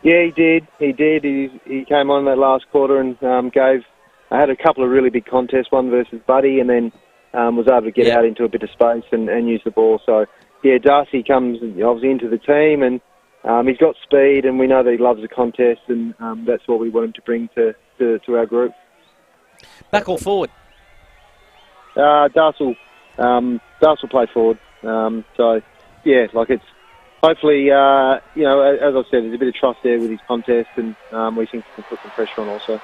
Yeah, he did. He came on that last quarter and had a couple of really big contests, one versus Buddy, and then was able to get out into a bit of space and use the ball. So, Darcy comes obviously into the team and he's got speed, and we know that he loves the contest, and that's what we want him to bring to our group. Back or forward? Darcy will play forward. It's hopefully, as I said, there's a bit of trust there with his contest, and we think we can put some pressure on also.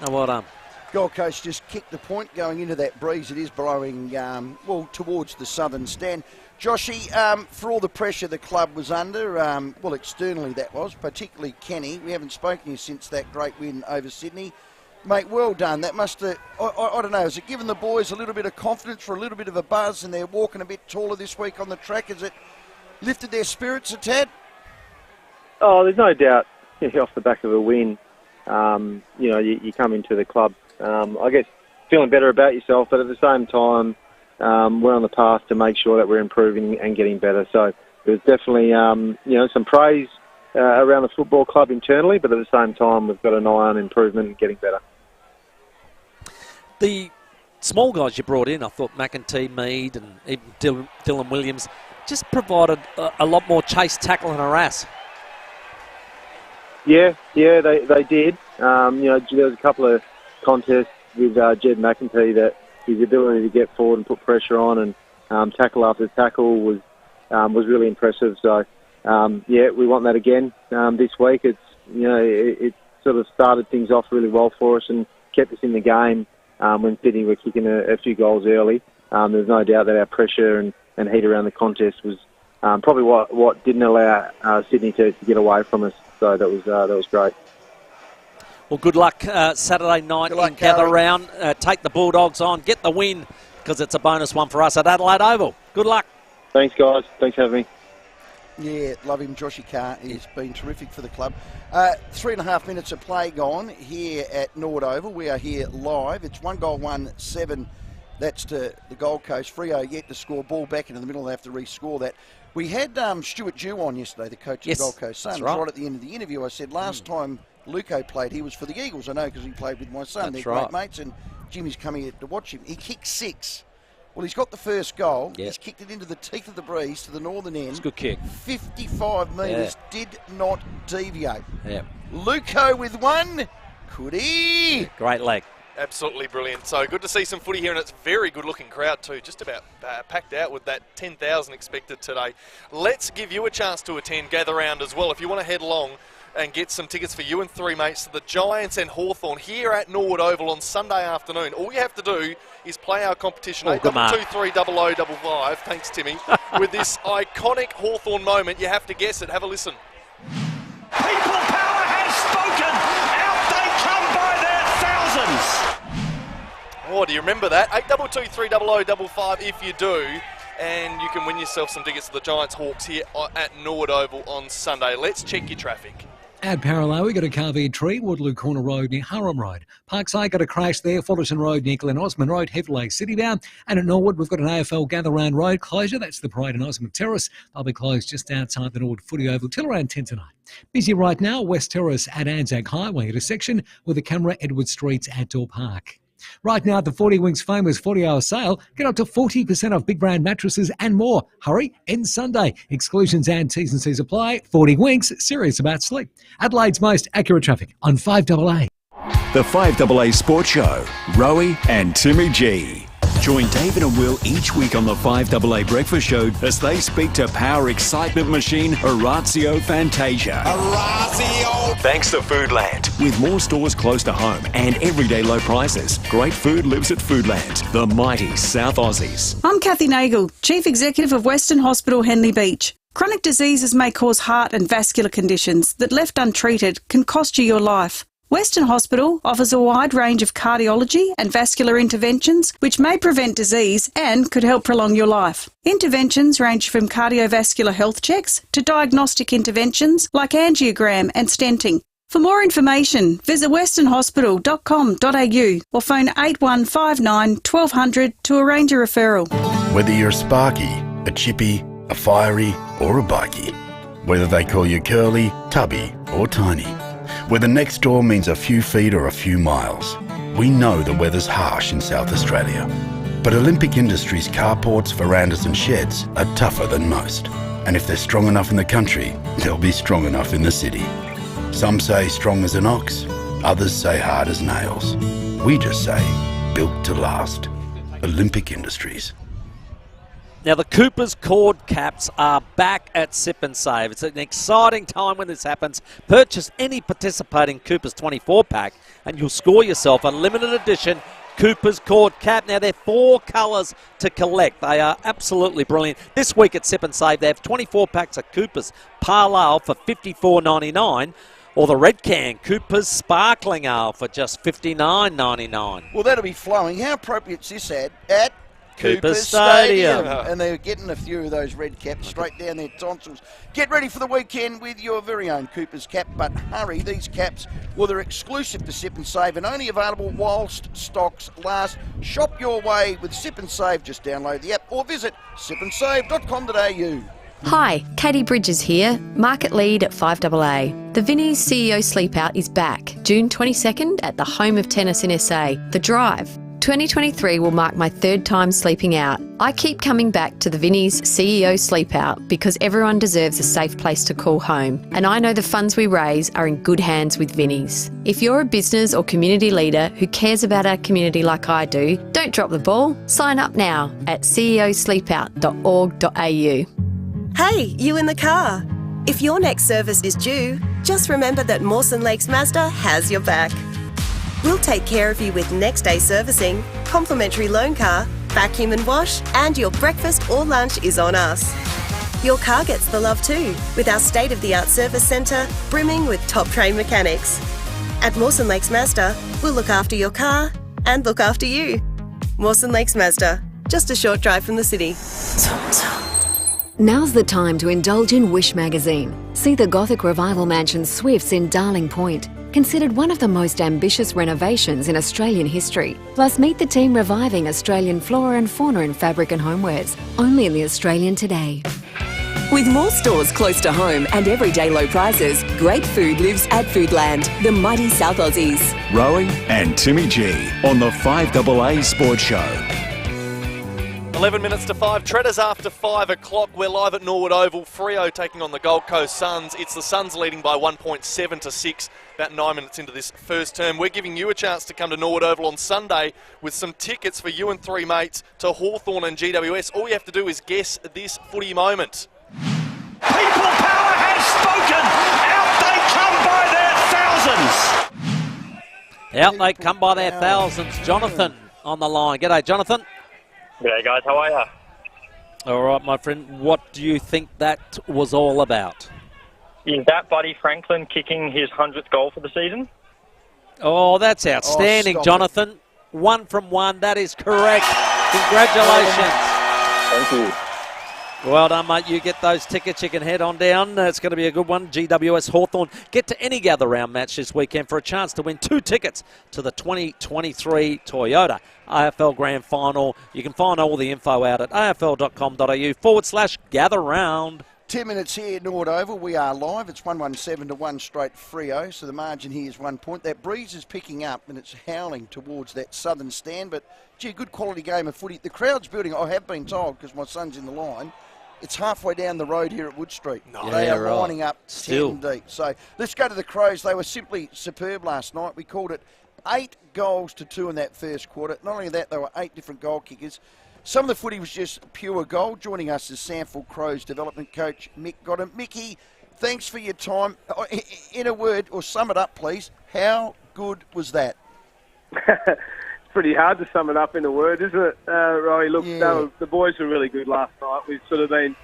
Oh, well done. Gold Coast just kicked the point going into that breeze. It is blowing, towards the southern stand. Joshy, for all the pressure the club was under, externally that was, particularly Kenny. We haven't spoken to you since that great win over Sydney. Mate, well done. That must have, I don't know, has it given the boys a little bit of confidence for a little bit of a buzz, and they're walking a bit taller this week on the track? Has it lifted their spirits a tad? Oh, there's no doubt off the back of a win. You come into the club, I guess, feeling better about yourself, but at the same time, we're on the path to make sure that we're improving and getting better. So there's definitely, some praise around the football club internally, but at the same time, we've got an eye on improvement and getting better. The small guys you brought in, I thought McEntee, Mead and even Dylan Williams, just provided a lot more chase, tackle and harass. Yeah, they did. There was a couple of contests with Jed McEntee that his ability to get forward and put pressure on, and tackle after tackle was really impressive. So, we want that again this week. It sort of started things off really well for us and kept us in the game when Sydney were kicking a few goals early. There's no doubt that our pressure and heat around the contest was probably what didn't allow Sydney to get away from us. So that was great. Well, good luck Saturday night in Gather Round. Take the Bulldogs on, get the win, because it's a bonus one for us at Adelaide Oval. Good luck. Thanks, guys. Thanks for having me. Yeah, love him. Joshy Carr has been terrific for the club. 3.5 minutes of play gone here at Norwood Oval. We are here live. It's 1-1-7. That's to the Gold Coast. FIVEAA yet to score. Ball back into the middle. They have to rescore that. We had Stuart Dew on yesterday, the coach of the Gold Coast Suns. Right at the end of the interview, I said last time Luco played, he was for the Eagles. I know because he played with my son. They're great mates, and Jimmy's coming here to watch him. He kicked 6. Well, he's got the first goal. He's kicked it into the teeth of the breeze to the northern end. It's a good kick. 55 metres, did not deviate. Yeah. Luco with one. Could he? Great leg. Absolutely brilliant. So good to see some footy here, and it's a very good-looking crowd too. Just about packed out with that 10,000 expected today. Let's give you a chance to attend Gather Round as well. If you want to head along and get some tickets for you and 3 mates to the Giants and Hawthorn here at Norwood Oval on Sunday afternoon. All you have to do is play our competition 82230055. Thanks, Timmy. With this iconic Hawthorn moment, you have to guess it. Have a listen. People power has spoken. Out they come by their thousands. Oh, do you remember that? 82230055 if you do. And you can win yourself some tickets to the Giants Hawks here at Norwood Oval on Sunday. Let's check your traffic. At Parallel, we got a car via Tree, Waterloo Corner Road near Harum Road. Parkside got a crash there, Fullerton Road near Glen Osmond Road, Heavily City bound. And at Norwood, we've got an AFL Gather Round Road closure. That's the Parade and Osmond Terrace. They'll be closed just outside the Norwood Footy Oval till around 10 tonight. Busy right now, West Terrace at Anzac Highway intersection with the camera Edward Street's Outdoor Park. Right now, at the 40 Winks famous 40-hour sale, get up to 40% off big brand mattresses and more. Hurry, ends Sunday. Exclusions and T's and C's apply. 40 Winks, serious about sleep. Adelaide's most accurate traffic on 5AA. The 5AA Sports Show, Rowey and Timmy G. Join David and Will each week on the 5AA Breakfast Show as they speak to power excitement machine Orazio Fantasia. Orazio! Thanks to Foodland. With more stores close to home and everyday low prices, great food lives at Foodland, the mighty South Aussies. I'm Kathy Nagel, Chief Executive of Western Hospital Henley Beach. Chronic diseases may cause heart and vascular conditions that, left untreated, can cost you your life. Western Hospital offers a wide range of cardiology and vascular interventions which may prevent disease and could help prolong your life. Interventions range from cardiovascular health checks to diagnostic interventions like angiogram and stenting. For more information, visit westernhospital.com.au or phone 8159 1200 to arrange a referral. Whether you're a sparky, a chippy, a fiery or a bikey, whether they call you curly, tubby or tiny, whether next door means a few feet or a few miles, we know the weather's harsh in South Australia. But Olympic Industries carports, verandas and sheds are tougher than most. And if they're strong enough in the country, they'll be strong enough in the city. Some say strong as an ox, others say hard as nails. We just say built to last. Olympic Industries. Now, the Cooper's cord caps are back at Sip and Save. It's an exciting time when this happens. Purchase any participating Cooper's 24-pack and you'll score yourself a limited edition Cooper's cord cap. Now, they're 4 colours to collect. They are absolutely brilliant. This week at Sip and Save, they have 24 packs of Cooper's Pale Ale for $54.99. Or the red can, Cooper's Sparkling Ale for just $59.99. Well, that'll be flowing. How appropriate is this ad? At Cooper Stadium. And they're getting a few of those red caps straight down their tonsils. Get ready for the weekend with your very own Cooper's cap, but hurry, these caps, well, they're exclusive to Sip and Save and only available whilst stocks last. Shop your way with Sip and Save. Just download the app or visit sipandsave.com.au. Hi, Katie Bridges here, Market Lead at 5AA. The Vinnie's CEO Sleepout is back, June 22nd at the home of tennis in SA, The Drive. 2023 will mark my third time sleeping out. I keep coming back to the Vinnie's CEO Sleep Out because everyone deserves a safe place to call home, and I know the funds we raise are in good hands with Vinnie's. If you're a business or community leader who cares about our community like I do, don't drop the ball. Sign up now at ceosleepout.org.au. Hey, you in the car. If your next service is due, just remember that Mawson Lakes Mazda has your back. We'll take care of you with next day servicing, complimentary loan car, vacuum and wash, and your breakfast or lunch is on us. Your car gets the love too, with our state-of-the-art service centre brimming with top-trained mechanics. At Mawson Lakes Mazda, we'll look after your car and look after you. Mawson Lakes Mazda, just a short drive from the city. Now's the time to indulge in Wish magazine. See the Gothic Revival Mansion Swifts in Darling Point, considered one of the most ambitious renovations in Australian history. Plus, meet the team reviving Australian flora and fauna in fabric and homewares, only in the Australian today. With more stores close to home and everyday low prices, great food lives at Foodland, the mighty South Aussies. Rowey and Timmy G on the 5AA Sports Show. 11 minutes to 5. Tredre's after 5 o'clock. We're live at Norwood Oval. FIVEAA taking on the Gold Coast Suns. It's the Suns leading by 1.7 to 6, about 9 minutes into this first term. We're giving you a chance to come to Norwood Oval on Sunday with some tickets for you and three mates to Hawthorn and GWS. All you have to do is guess this footy moment. People power has spoken. Out they come by their thousands. Out they come by their thousands. Jonathan on the line. G'day, Jonathan. G'day, guys. How are you? All right, my friend. What do you think that was all about? Is that Buddy Franklin kicking his 100th goal for the season? Oh, that's outstanding, Jonathan. 1 from 1. That is correct. Congratulations. Thank you. Well done, mate. You get those tickets. You can head on down. It's going to be a good one. GWS Hawthorn. Get to any gather round match this weekend for a chance to win 2 tickets to the 2023 Toyota AFL Grand Final. You can find all the info out at afl.com.au/gather round. 10 minutes here at Norwood Oval. We are live. It's 117 to 1 straight FIVEAA, so the margin here is 1 point. That breeze is picking up and it's howling towards that southern stand, but gee, good quality game of footy. The crowd's building. I have been told, because my son's in the line, it's halfway down the road here at Wood Street. They are lining up 10 deep. So let's go to the Crows. They were simply superb last night. We called it 8 goals to 2 in that first quarter. Not only that, there were 8 different goal kickers. Some of the footy was just pure gold. Joining us is Samford Crows development coach Mick Godham. Mickey, thanks for your time. In a word, or sum it up, please, how good was that? Pretty hard to sum it up in a word, isn't it, Rowey? Look, the boys were really good last night. We've sort of been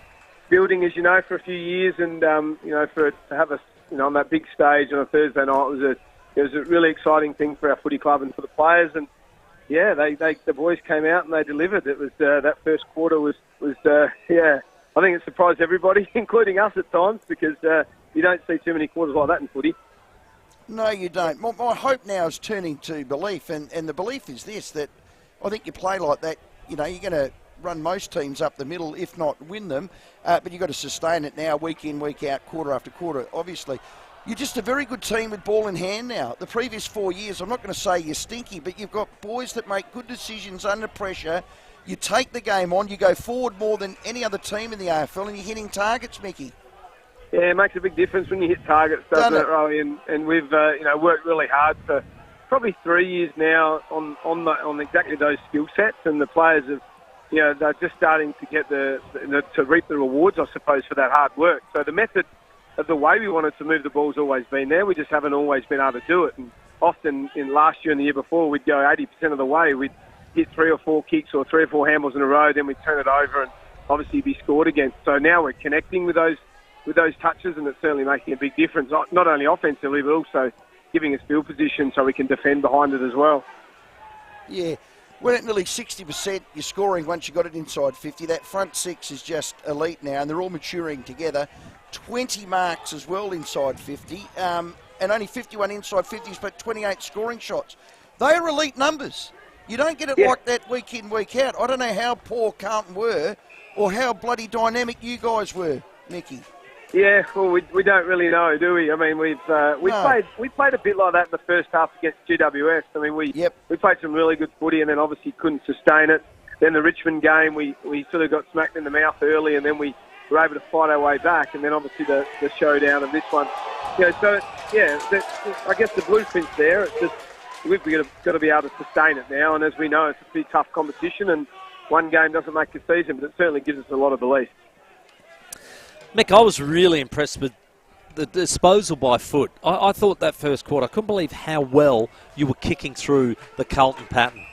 building, as you know, for a few years, and to have us, on that big stage on a Thursday night it was a really exciting thing for our footy club and for the players. And yeah, the boys came out and they delivered. It was that first quarter was I think it surprised everybody, including us at times, because you don't see too many quarters like that in footy. No, you don't. My hope now is turning to belief, and the belief is this, that I think you play like that, you're going to run most teams up the middle, if not win them, but you've got to sustain it now, week in, week out, quarter after quarter, obviously. You're just a very good team with ball in hand now. The previous 4 years, I'm not going to say you're stinky, but you've got boys that make good decisions under pressure. You take the game on, you go forward more than any other team in the AFL, and you're hitting targets, Mickey. Yeah, it makes a big difference when you hit targets, doesn't it, Rowey? And we've worked really hard for probably 3 years now on exactly those skill sets, and the players have, they're just starting to get to reap the rewards, I suppose, for that hard work. So the method of the way we wanted to move the ball's always been there. We just haven't always been able to do it. And often in last year and the year before, we'd go 80% of the way. We'd hit 3 or 4 kicks or 3 or 4 handballs in a row, then we'd turn it over and obviously be scored against. So now we're connecting with those touches, and it's certainly making a big difference, not only offensively, but also giving us field position so we can defend behind it as well. Yeah, we're at nearly 60%. You're scoring once you got it inside 50. That front 6 is just elite now, and they're all maturing together. 20 marks as well inside 50, and only 51 inside 50s, but 28 scoring shots. They are elite numbers. You don't get it like that week in, week out. I don't know how poor Carlton were or how bloody dynamic you guys were, Mickey. Yeah, well, we don't really know, do we? I mean, we played a bit like that in the first half against GWS. I mean, we played some really good footy and then obviously couldn't sustain it. Then the Richmond game, we sort of got smacked in the mouth early, and then we were able to fight our way back. And then obviously the showdown of this one. So I guess the blueprint's there. It's just we've got to be able to sustain it now. And as we know, it's a pretty tough competition, and one game doesn't make a season, but it certainly gives us a lot of belief. Mick, I was really impressed with the disposal by foot. I thought that first quarter, I couldn't believe how well you were kicking through the Carlton pattern.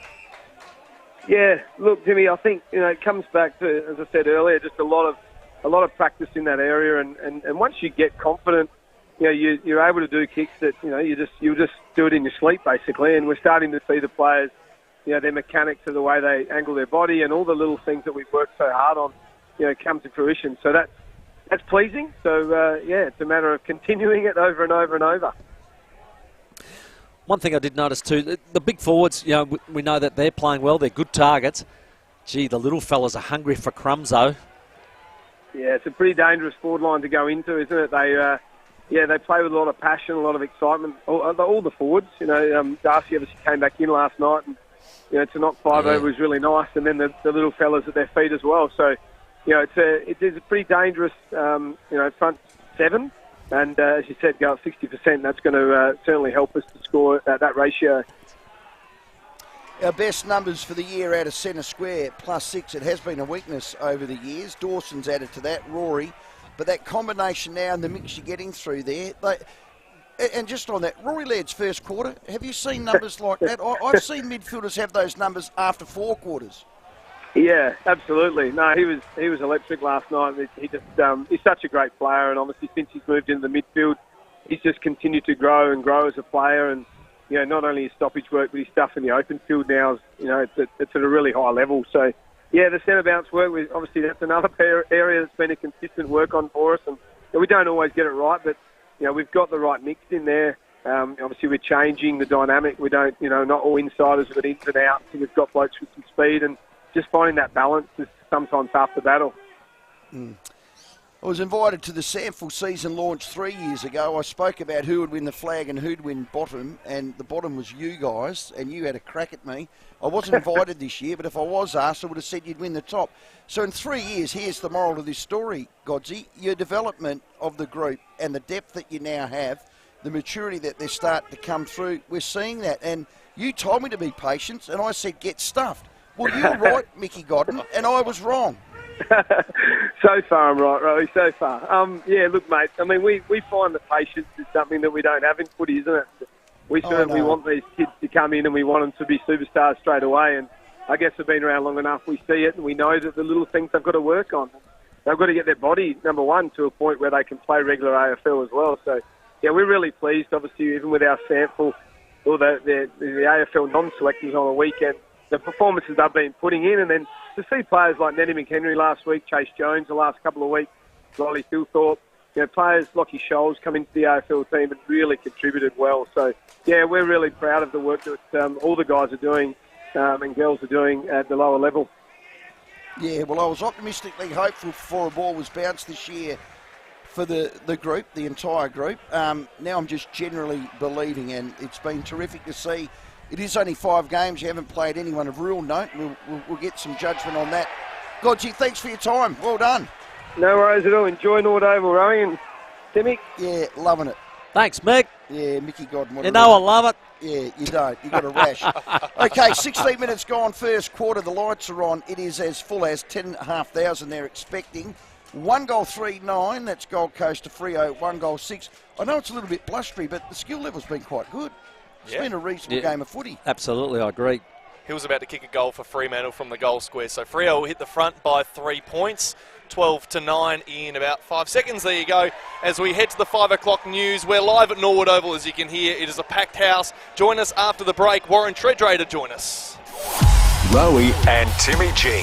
Yeah, look, Timmy, I think it comes back to, as I said earlier, just a lot of practice in that area, and once you get confident, you're able to do kicks that you'll just do it in your sleep basically. And we're starting to see the players, their mechanics of the way they angle their body and all the little things that we've worked so hard on, come to fruition. So that's pleasing. So, it's a matter of continuing it over and over and over. One thing I did notice too, the big forwards, we know that they're playing well. They're good targets. Gee, the little fellas are hungry for crumbs, though. Yeah, it's a pretty dangerous forward line to go into, isn't it? They play with a lot of passion, a lot of excitement. All the forwards, Darcy obviously came back in last night, and to knock 5 over was really nice. And then the little fellas at their feet as well. So, it is a pretty dangerous, front seven. And as you said, go up 60%. That's going to certainly help us to score at that ratio. Our best numbers for the year out of centre square, +6. It has been a weakness over the years. Dawson's added to that, Rowey. But that combination now and the mix you're getting through there. And just on that, Rory Laird's first quarter, have you seen numbers like that? I've seen midfielders have those numbers after 4 quarters. Yeah, absolutely. No, he was electric last night. He just he's such a great player, and obviously since he's moved into the midfield, he's just continued to grow and grow as a player. And not only his stoppage work, but his stuff in the open field now is it's at a really high level. So yeah, the centre bounce work, obviously that's another area that's been a consistent work on for us, and we don't always get it right, but we've got the right mix in there. Obviously we're changing the dynamic. We don't, not all insiders, but ins and outs. And we've got blokes with some speed, and just finding that balance is sometimes half the battle. I was invited to the Sample season launch 3 years ago. I spoke about who would win the flag and who'd win bottom, and the bottom was you guys, and you had a crack at me. I wasn't invited this year, but if I was asked, I would have said you'd win the top. So in 3 years, here's the moral of this story, Godsey. Your development of the group and the depth that you now have, the maturity that they're starting to come through, we're seeing that. And you told me to be patient, and I said get stuffed. Well, you were right, Mickey Godden, and I was wrong. So far I'm right, Rowey, so far. Look, mate, I mean, we find that patience is something that we don't have in footy, isn't it? We certainly want these kids to come in and we want them to be superstars straight away. And I guess we've been around long enough, we see it, and we know that the little things they've got to work on. They've got to get their body, number one, to a point where they can play regular AFL as well. So, yeah, we're really pleased, obviously, even with our sample, or the AFL non-selectors on the weekend, the performances they've been putting in, and then to see players like Nettie McHenry last week, Chase Jones the last couple of weeks, Riley Philthorpe, players Lockie Scholes come into the AFL team and really contributed well. So, yeah, we're really proud of the work that all the guys are doing and girls are doing at the lower level. Yeah, well, I was optimistically hopeful before a ball was bounced this year for the group, the entire group. Now I'm just generally believing, and it's been terrific to see. It is only 5 games. You haven't played anyone of real note. We'll get some judgment on that. Godsey, thanks for your time. Well done. No worries at all. Enjoy Norwood Oval, Rowey and Timmy. Yeah, loving it. Thanks, Mick. Yeah, Mickey Godden. I love it. Yeah, you don't. You got a rash. Okay, 16 minutes gone, first quarter. The lights are on. It is as full as 10,500 they're expecting. 1 goal 3-9. That's Gold Coast to Freo. 1 goal 6. I know it's a little bit blustery, but the skill level's been quite good. It's been a reasonable game of footy. Absolutely, I agree. He was about to kick a goal for Fremantle from the goal square. So Freo will hit the front by 3 points. 12-9 in about 5 seconds. There you go. As we head to the 5 o'clock news, we're live at Norwood Oval, as you can hear. It is a packed house. Join us after the break. Warren Tredre to join us. Rowey and Timmy G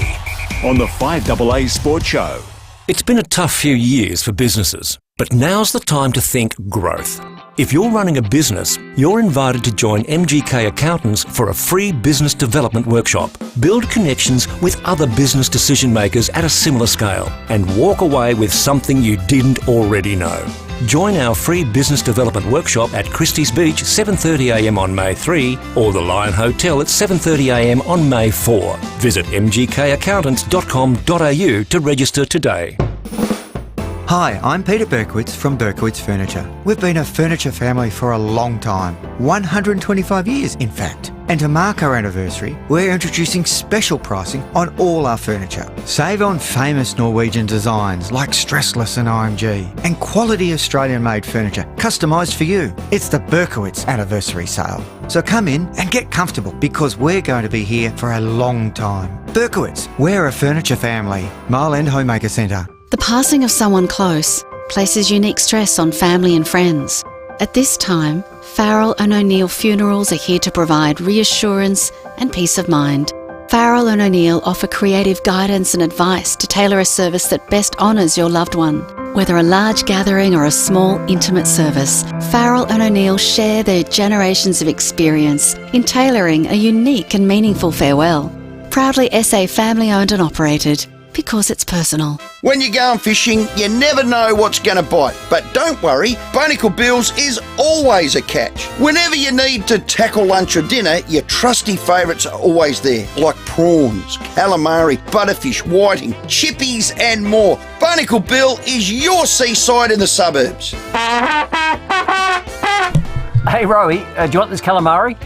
on the FIVEAA Sports Show. It's been a tough few years for businesses, but now's the time to think growth. If you're running a business, you're invited to join MGK Accountants for a free business development workshop. Build connections with other business decision makers at a similar scale and walk away with something you didn't already know. Join our free business development workshop at Christie's Beach 7:30am on May 3 or the Lion Hotel at 7:30am on May 4. Visit mgkaccountants.com.au to register today. Hi, I'm Peter Berkowitz from Berkowitz Furniture. We've been a furniture family for a long time, 125 years in fact. And to mark our anniversary, we're introducing special pricing on all our furniture. Save on famous Norwegian designs like Stressless and IMG, and quality Australian-made furniture customised for you. It's the Berkowitz anniversary sale. So come in and get comfortable because we're going to be here for a long time. Berkowitz, we're a furniture family. Mile End Homemaker Centre. The passing of someone close places unique stress on family and friends. At this time, Farrell and O'Neill Funerals are here to provide reassurance and peace of mind. Farrell and O'Neill offer creative guidance and advice to tailor a service that best honours your loved one. Whether a large gathering or a small, intimate service, Farrell and O'Neill share their generations of experience in tailoring a unique and meaningful farewell. Proudly SA family-owned and operated, because it's personal. When you're going fishing, you never know what's going to bite. But don't worry, Barnacle Bills is always a catch. Whenever you need to tackle lunch or dinner, your trusty favourites are always there, like prawns, calamari, butterfish, whiting, chippies and more. Barnacle Bill is your seaside in the suburbs. Hey Rowey, do you want this calamari?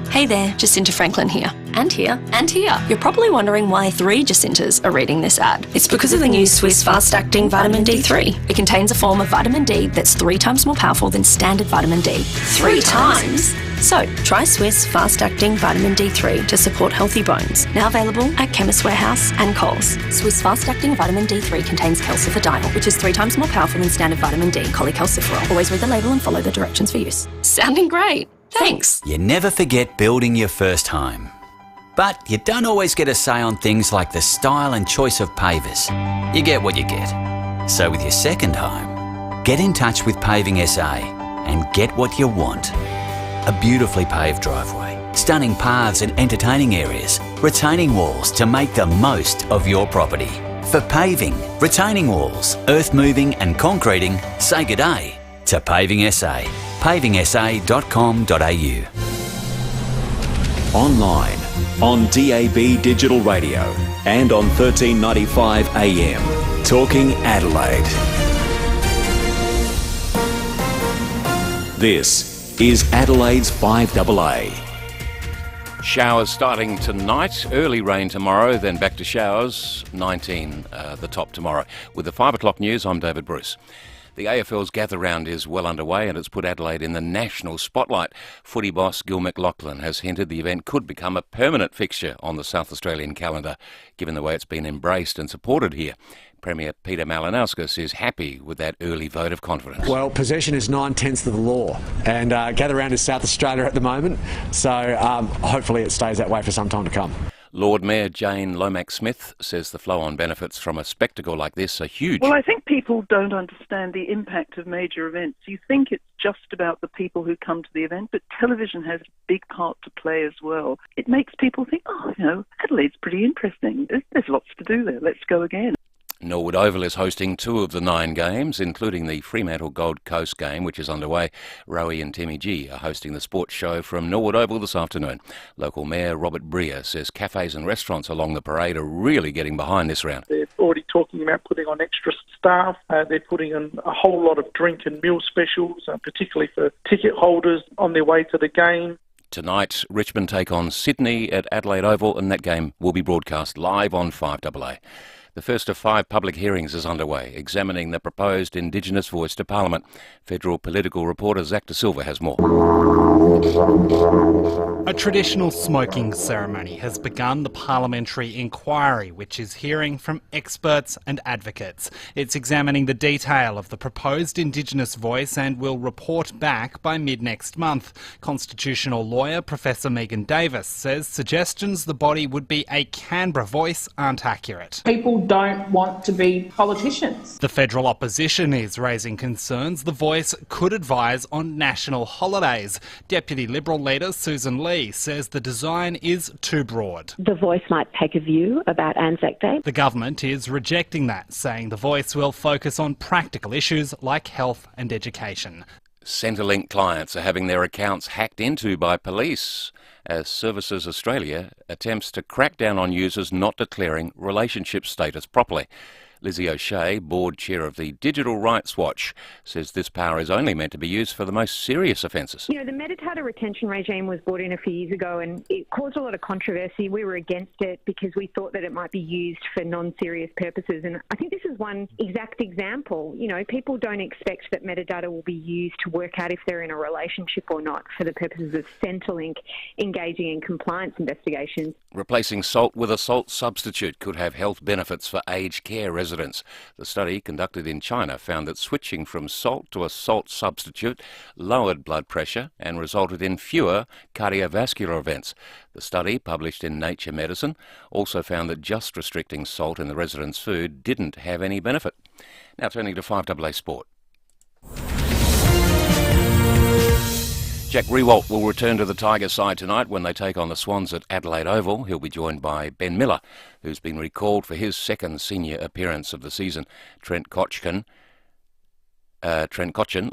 Hey there, Jacinta Franklin here. And here. And here. You're probably wondering why 3 Jacintas are reading this ad. It's because of the new Swiss fast-acting vitamin D3. It contains a form of vitamin D that's 3 times more powerful than standard vitamin D. 3 times? So, try Swiss fast-acting vitamin D3 to support healthy bones. Now available at Chemist Warehouse and Coles. Swiss fast-acting vitamin D3 contains calciferdiol, which is 3 times more powerful than standard vitamin D, cholecalciferol. Always read the label and follow the directions for use. Sounding great. Thanks. You never forget building your first home. But you don't always get a say on things like the style and choice of pavers. You get what you get. So with your second home, get in touch with Paving SA and get what you want. A beautifully paved driveway, stunning paths and entertaining areas, retaining walls to make the most of your property. For paving, retaining walls, earth moving and concreting, say good day to Paving SA. pavingsa.com.au. Online, on DAB Digital Radio and on 1395 AM. Talking Adelaide. This is Adelaide's 5AA. Showers starting tonight, early rain tomorrow, then back to showers, 19 the top tomorrow. With the 5 o'clock news, I'm David Bruce. The AFL's gather round is well underway and it's put Adelaide in the national spotlight. Footy boss Gil McLachlan has hinted the event could become a permanent fixture on the South Australian calendar, given the way it's been embraced and supported here. Premier Peter Malinauskas is happy with that early vote of confidence. Well, possession is 9/10 of the law, and gather round is South Australia at the moment, so hopefully it stays that way for some time to come. Lord Mayor Jane Lomax-Smith says the flow-on benefits from a spectacle like this are huge. Well, I think people don't understand the impact of major events. You think it's just about the people who come to the event, but television has a big part to play as well. It makes people think, Adelaide's pretty interesting. There's lots to do there. Let's go again. Norwood Oval is hosting 2 of the 9 games, including the Fremantle Gold Coast game, which is underway. Rowey and Timmy G are hosting the sports show from Norwood Oval this afternoon. Local Mayor Robert Breer says cafes and restaurants along the parade are really getting behind this round. They're already talking about putting on extra staff. They're putting in a whole lot of drink and meal specials, particularly for ticket holders on their way to the game. Tonight, Richmond take on Sydney at Adelaide Oval, and that game will be broadcast live on 5AA. The first of 5 public hearings is underway, examining the proposed Indigenous voice to Parliament. Federal political reporter Zach De Silva has more. A traditional smoking ceremony has begun the parliamentary inquiry, which is hearing from experts and advocates. It's examining the detail of the proposed Indigenous voice and will report back by mid-next month. Constitutional lawyer Professor Megan Davis says suggestions the body would be a Canberra voice aren't accurate. People don't want to be politicians. The federal opposition is raising concerns the Voice could advise on national holidays. Deputy Liberal leader Susan Lee says the design is too broad. The Voice might take a view about Anzac Day. The government is rejecting that, saying the Voice will focus on practical issues like health and education. Centrelink clients are having their accounts hacked into by police as Services Australia attempts to crack down on users not declaring relationship status properly. Lizzie O'Shea, board chair of the Digital Rights Watch, says this power is only meant to be used for the most serious offences. You know, the metadata retention regime was brought in a few years ago and it caused a lot of controversy. We were against it because we thought that it might be used for non-serious purposes. And I think this is one exact example. You know, people don't expect that metadata will be used to work out if they're in a relationship or not for the purposes of Centrelink engaging in compliance investigations. Replacing salt with a salt substitute could have health benefits for aged care residents. The study conducted in China found that switching from salt to a salt substitute lowered blood pressure and resulted in fewer cardiovascular events. The study, published in Nature Medicine, also found that just restricting salt in the residents' food didn't have any benefit. Now turning to 5AA Sport. Jack Riewoldt will return to the Tiger side tonight when they take on the Swans at Adelaide Oval. He'll be joined by Ben Miller, who's been recalled for his second senior appearance of the season. Trent Cotchin,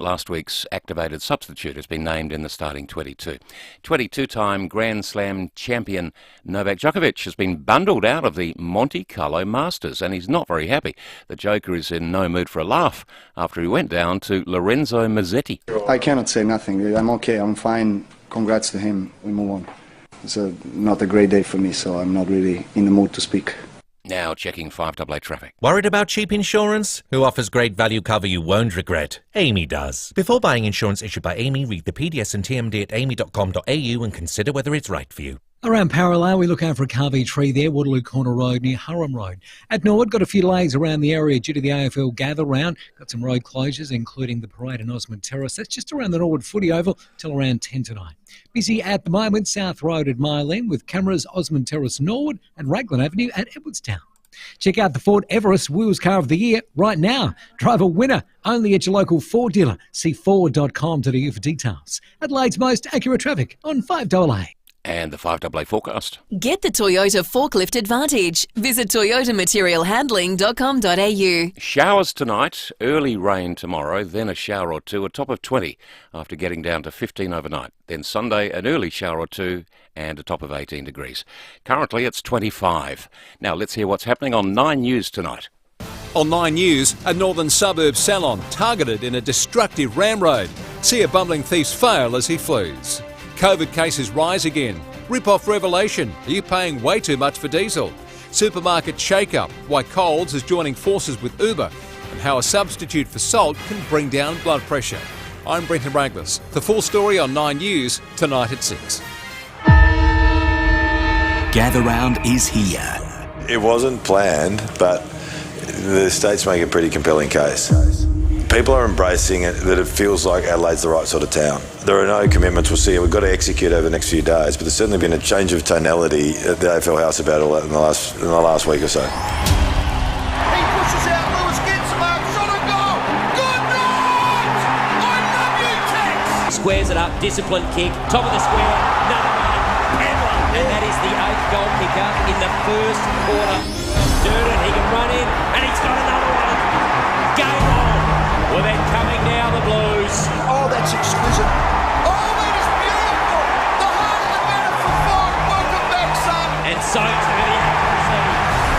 last week's activated substitute, has been named in the starting 22. 22-time Grand Slam champion Novak Djokovic has been bundled out of the Monte Carlo Masters, and he's not very happy. The Joker is in no mood for a laugh after he went down to Lorenzo Mazzetti. I cannot say nothing. I'm okay. I'm fine. Congrats to him. We move on. It's not a great day for me, so I'm not really in the mood to speak. Now checking 5AA traffic. Worried about cheap insurance? Who offers great value cover you won't regret? Amy does. Before buying insurance issued by Amy, read the PDS and TMD at amy.com.au and consider whether it's right for you. Around Parallel, we look out for a carvey tree there, Waterloo Corner Road near Durham Road. At Norwood, got a few delays around the area due to the AFL gather round. Got some road closures, including the parade in Osmond Terrace. That's just around the Norwood Footy Oval till around 10 tonight. Busy at the moment, South Road at Mile End with cameras Osmond Terrace Norwood and Raglan Avenue at Edwardstown. Check out the Ford Everest Wheels Car of the Year right now. Drive a winner only at your local Ford dealer. See Ford.com.au for details. Adelaide's most accurate traffic on 5AA. And the 5AA forecast. Get the Toyota Forklift Advantage. Visit toyotamaterialhandling.com.au. Showers tonight, early rain tomorrow, then a shower or two, a top of 20 after getting down to 15 overnight. Then Sunday, an early shower or two and a top of 18 degrees. Currently it's 25. Now let's hear what's happening on 9 News tonight. On 9 News, a northern suburb salon targeted in a destructive ramrod. See a bumbling thief's fail as he flees. COVID cases rise again. Rip-off revelation. Are you paying way too much for diesel? Supermarket shake-up. Why Coles is joining forces with Uber. And how a substitute for salt can bring down blood pressure. I'm Brenton Braglis. The full story on 9 News tonight at 6. Gather Round is here. It wasn't planned, but the states make a pretty compelling case. People are embracing it, that it feels like Adelaide's the right sort of town. There are no commitments. We'll see. We've got to execute over the next few days, but there's certainly been a change of tonality at the AFL House about all that in the last week or so. He pushes out, Lewis gets him up, shot and goal! Good night! I love you, Tex! Squares it up, disciplined kick, top of the square, another one, and that is the 8th goal kicker in the first quarter. Durden, he can run in, and he's got another one. Game on! Well, they're coming now, the Blues. Oh, that's exquisite. Oh, that is beautiful. The heart of the matter for Ford. Welcome back, son. And so to the accuracy.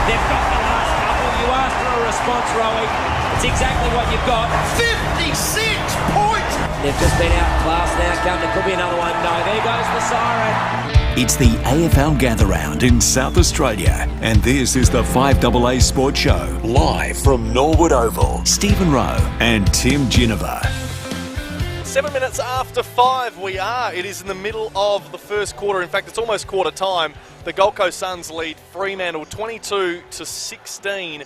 They've got the last couple. You asked for a response, Rowey. It's exactly what you've got. 56 points. They've just been outclassed now. There could be another one. No, there goes the siren. It's the AFL Gather Round in South Australia, and this is the 5AA Sports Show, live from Norwood Oval. Stephen Rowe and Tim Ginniver. 7 minutes after 5 we are. It is in the middle of the first quarter. In fact, it's almost quarter time. The Gold Coast Suns lead Fremantle 22-16.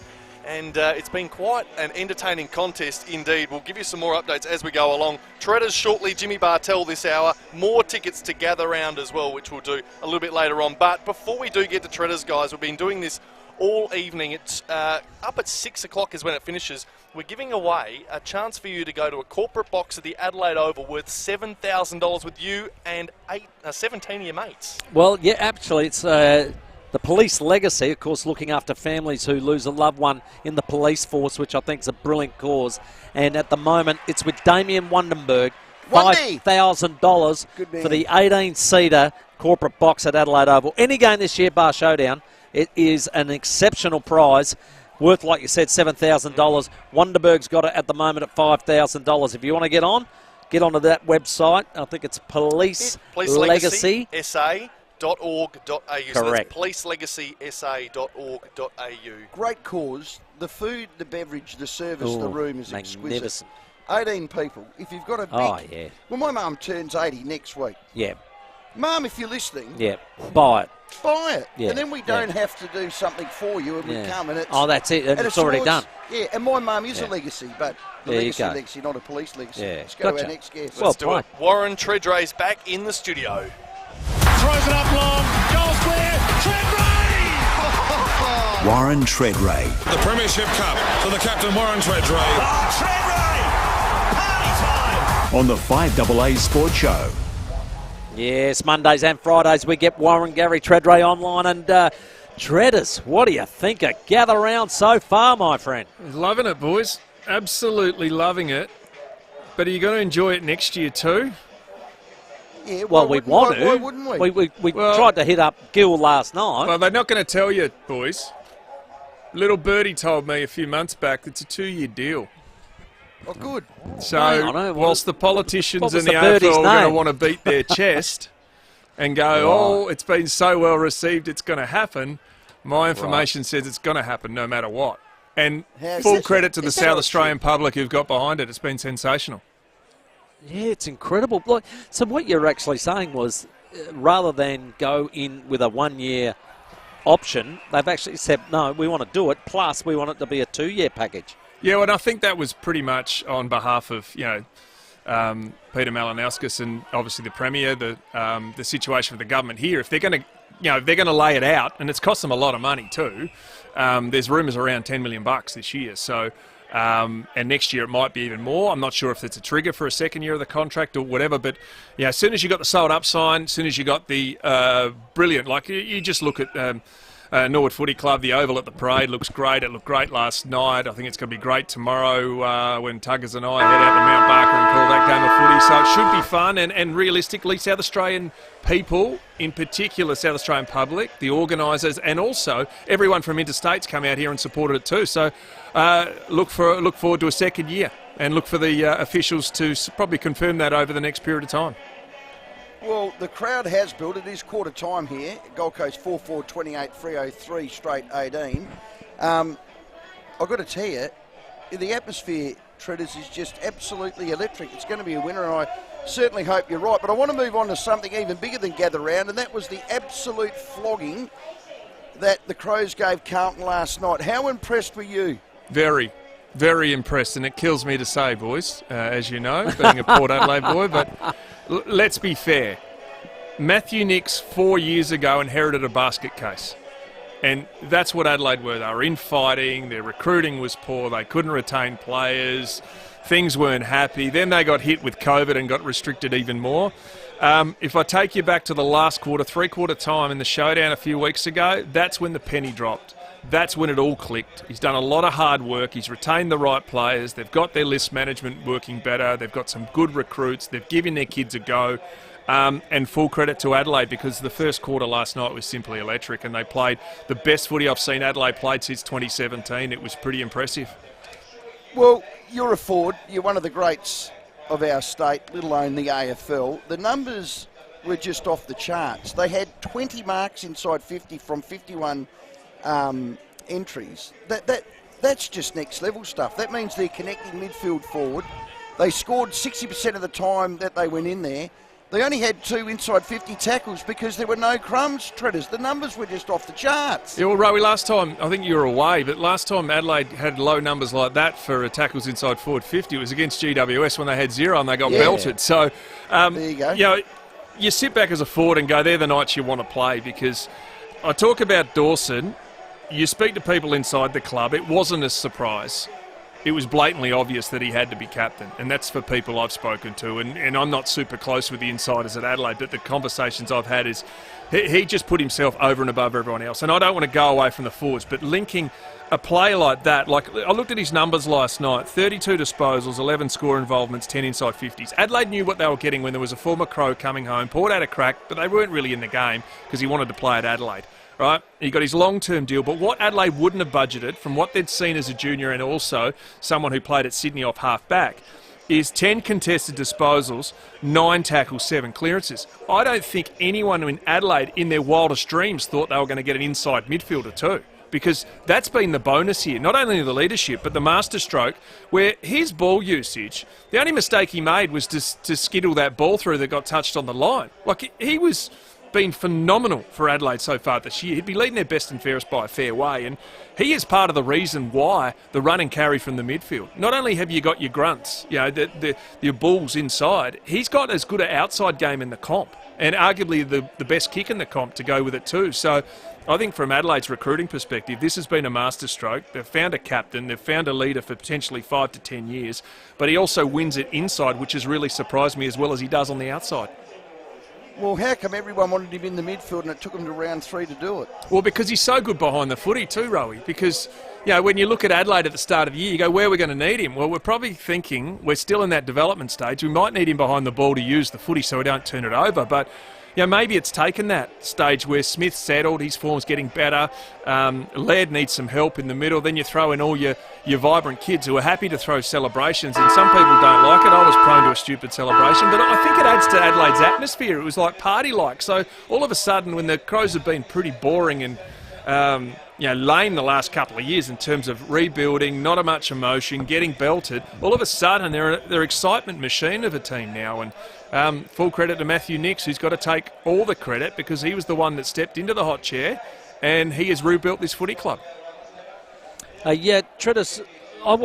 And it's been quite an entertaining contest indeed. We'll give you some more updates as we go along. Tredre's shortly, Jimmy Bartel this hour. More tickets to gather round as well, which we'll do a little bit later on. But before we do get to Tredre's, guys, we've been doing this all evening. It's up at 6 o'clock is when it finishes. We're giving away a chance for you to go to a corporate box at the Adelaide Oval worth $7,000 with you and 17 of your mates. Well, yeah, actually, it's the police legacy, of course, looking after families who lose a loved one in the police force, which I think is a brilliant cause. And at the moment, it's with Damien Wundenberg, $5,000 for the 18-seater corporate box at Adelaide Oval. Any game this year, bar showdown, it is an exceptional prize. Worth, like you said, $7,000. Wunderberg's got it at the moment at $5,000. If you want to get onto that website. I think it's Police Legacy. SA.org.au. Correct. So that's policelegacysA.org.au. Great cause. The food, the beverage, the service, the room is exquisite. 18 people. If you've got a big... Oh, yeah. Well, my mum turns 80 next week. Yeah. Mum, if you're listening... Yeah, buy it. Buy it. Yeah. And then we don't have to do something for you, and we come and it's... Oh, that's it. And it's already done. Yeah, and my mum is a legacy, but the there legacy, not a police legacy. Yeah. Let's go to our next guest. Let's do it. Warren Tredre's back in the studio. Throws it up long. Goal square. Tredre! Warren Tredre. The Premiership Cup to the captain, Warren Tredre. Oh, Tredre! Party time! On the 5AA Sports Show. Yes, Mondays and Fridays we get Warren Gary Tredre online. And Tredders, what do you think of Gather Round so far, my friend? Loving it, boys. Absolutely loving it. But are you going to enjoy it next year too? Yeah, well, we want to. Why wouldn't we? We tried to hit up Gil last night. Well, they're not going to tell you, boys. Little Birdie told me a few months back it's a 2-year deal. Oh, good. So, whilst the politicians in the AFL are going to want to beat their chest and go, it's been so well received, it's going to happen, my information says it's going to happen no matter what. And full credit to the South Australian public who've got behind it. It's been sensational. Yeah, it's incredible. So what you're actually saying was, rather than go in with a 1-year option, they've actually said, no, we want to do it, plus we want it to be a 2-year package. Yeah, well, and I think that was pretty much on behalf of, Peter Malinauskas and obviously the Premier, the situation with the government here. If they're going to, lay it out, and it's cost them a lot of money too. There's rumours around $10 million this year, so. And next year it might be even more. I'm not sure if it's a trigger for a second year of the contract or whatever, but as soon as you got the sold up sign, as soon as you got the brilliant, like you just look at Norwood Footy Club, the Oval at the Parade looks great. It looked great last night. I think it's going to be great tomorrow when Tuggers and I head out to Mount Barker and call that game of footy. So it should be fun, and realistically, South Australian people, in particular South Australian public, the organisers, and also everyone from interstates come out here and supported it too. So look forward to a second year, and look for the officials to probably confirm that over the next period of time. Well, the crowd has built. It is quarter time here. Gold Coast 4-4, 28, Freo 3, straight 18. I've got to tell you, the atmosphere, Tredders, is just absolutely electric. It's going to be a winner, and I certainly hope you're right. But I want to move on to something even bigger than Gather Round, and that was the absolute flogging that the Crows gave Carlton last night. How impressed were you? Very, very impressed, and it kills me to say, boys, as you know, being a Port Adelaide boy, but let's be fair. Matthew Nicks 4 years ago inherited a basket case, and that's what Adelaide were. They were infighting, their recruiting was poor, they couldn't retain players, things weren't happy. Then they got hit with COVID and got restricted even more. If I take you back to the last quarter, three-quarter time in the showdown a few weeks ago, that's when the penny dropped. That's when it all clicked. He's done a lot of hard work. He's retained the right players. They've got their list management working better. They've got some good recruits. They've given their kids a go. And full credit to Adelaide, because the first quarter last night was simply electric, and they played the best footy I've seen Adelaide played since 2017. It was pretty impressive. Well, you're a Ford. You're one of the greats of our state, let alone the AFL. The numbers were just off the charts. They had 20 marks inside 50 from 51 entries. That's just next level stuff. That means they're connecting midfield forward. They scored 60% of the time that they went in there. They only had 2 inside 50 tackles because there were no crumbs, Tredders. The numbers were just off the charts. Yeah, well, Rowey, last time, I think you were away, but last time Adelaide had low numbers like that for tackles inside forward 50, it was against GWS when they had 0 and they got belted. So, there you go. You sit back as a forward and go, they're the nights you want to play, because I talk about Dawson. you speak to people inside the club, it wasn't a surprise. It was blatantly obvious that he had to be captain, and that's for people I've spoken to, and I'm not super close with the insiders at Adelaide, but the conversations I've had is he just put himself over and above everyone else. And I don't want to go away from the forwards, but linking a player like that, like I looked at his numbers last night, 32 disposals, 11 score involvements, 10 inside 50s. Adelaide knew what they were getting when there was a former Crow coming home. Port had a crack, but they weren't really in the game because he wanted to play at Adelaide. Right, he got his long-term deal, but what Adelaide wouldn't have budgeted from what they'd seen as a junior and also someone who played at Sydney off half-back is 10 contested disposals, 9 tackles, 7 clearances. I don't think anyone in Adelaide in their wildest dreams thought they were going to get an inside midfielder too, because that's been the bonus here, not only the leadership but the masterstroke, where his ball usage, the only mistake he made was to skittle that ball through that got touched on the line. Like, he was been phenomenal for Adelaide so far this year. He'd be leading their best and fairest by a fair way, and he is part of the reason why the run and carry from the midfield. Not only have you got your grunts, you know, your bulls inside, he's got as good an outside game in the comp, and arguably the best kick in the comp to go with it too. So I think from Adelaide's recruiting perspective, this has been a masterstroke. They've found a captain, they've found a leader for potentially 5 to 10 years, but he also wins it inside, which has really surprised me, as well as he does on the outside. Well, how come everyone wanted him in the midfield and it took him to round 3 to do it? Well, because he's so good behind the footy too, Rowey. Because, you know, when you look at Adelaide at the start of the year, you go, where are we going to need him? Well, we're probably thinking we're still in that development stage. We might need him behind the ball to use the footy so we don't turn it over. But, you know, maybe it's taken that stage where Smith's settled, his form's getting better, Laird needs some help in the middle, then you throw in all your vibrant kids who are happy to throw celebrations, and some people don't like it. I was prone to a stupid celebration, but I think it adds to Adelaide's atmosphere. It was like party-like. So all of a sudden, when the Crows have been pretty boring and lame the last couple of years in terms of rebuilding, not a much emotion, getting belted, all of a sudden they're an excitement machine of a team now. And full credit to Matthew Nicks, who's got to take all the credit because he was the one that stepped into the hot chair and he has rebuilt this footy club. Tredre, I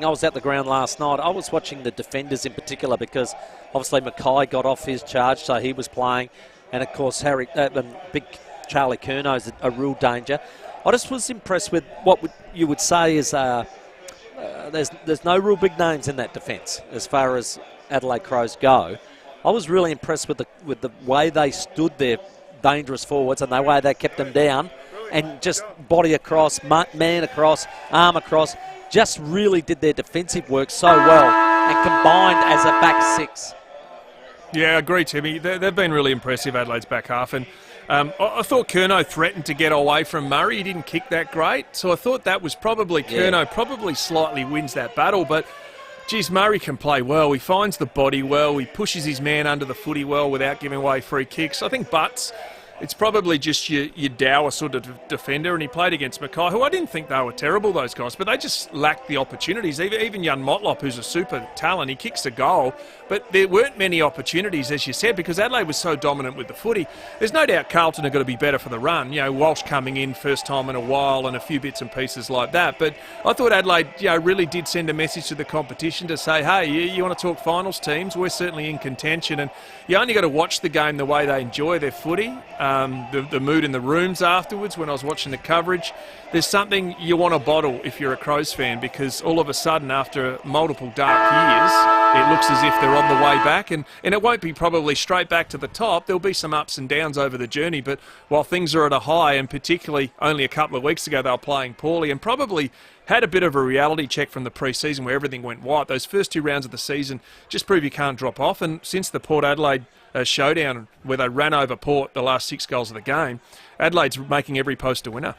was at the ground last night. I was watching the defenders in particular because obviously Mackay got off his charge, so he was playing. And of course, big Charlie Curnow's a real danger. I just was impressed with what you would say is there's no real big names in that defence as far as Adelaide Crows go. I was really impressed with the way they stood their dangerous forwards and the way they kept them down and just body across, man across, arm across, just really did their defensive work so well and combined as a back six. Yeah, I agree, Timmy. They've been really impressive, Adelaide's back half. And I thought Curnow threatened to get away from Murray. He didn't kick that great. So I thought that was probably Curnow probably slightly wins that battle. But, geez, Murray can play well. He finds the body well. He pushes his man under the footy well without giving away free kicks. I think Butts, it's probably just your dour sort of defender, and he played against Mackay, who I didn't think they were terrible, those guys, but they just lacked the opportunities. Even young Motlop, who's a super talent, he kicks a goal, but there weren't many opportunities, as you said, because Adelaide was so dominant with the footy. There's no doubt Carlton are going to be better for the run. You know, Walsh coming in first time in a while and a few bits and pieces like that, but I thought Adelaide, really did send a message to the competition to say, hey, you want to talk finals teams? We're certainly in contention, and you only got to watch the game the way they enjoy their footy. The mood in the rooms afterwards when I was watching the coverage. There's something you want to bottle if you're a Crows fan, because all of a sudden after multiple dark years it looks as if they're on the way back, and it won't be probably straight back to the top. There'll be some ups and downs over the journey, but while things are at a high, and particularly only a couple of weeks ago they were playing poorly and probably had a bit of a reality check from the pre-season where everything went white. Those first 2 rounds of the season just prove you can't drop off, and since the Port Adelaide showdown where they ran over Port the last 6 goals of the game, Adelaide's making every post a winner.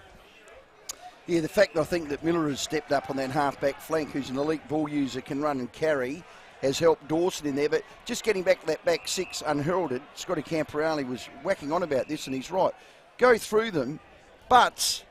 Yeah, the fact I think that Miller has stepped up on that half-back flank, who's an elite ball user, can run and carry, has helped Dawson in there. But just getting back to that back 6 unheralded, Scotty Camporale was whacking on about this, and he's right. Go through them. Butts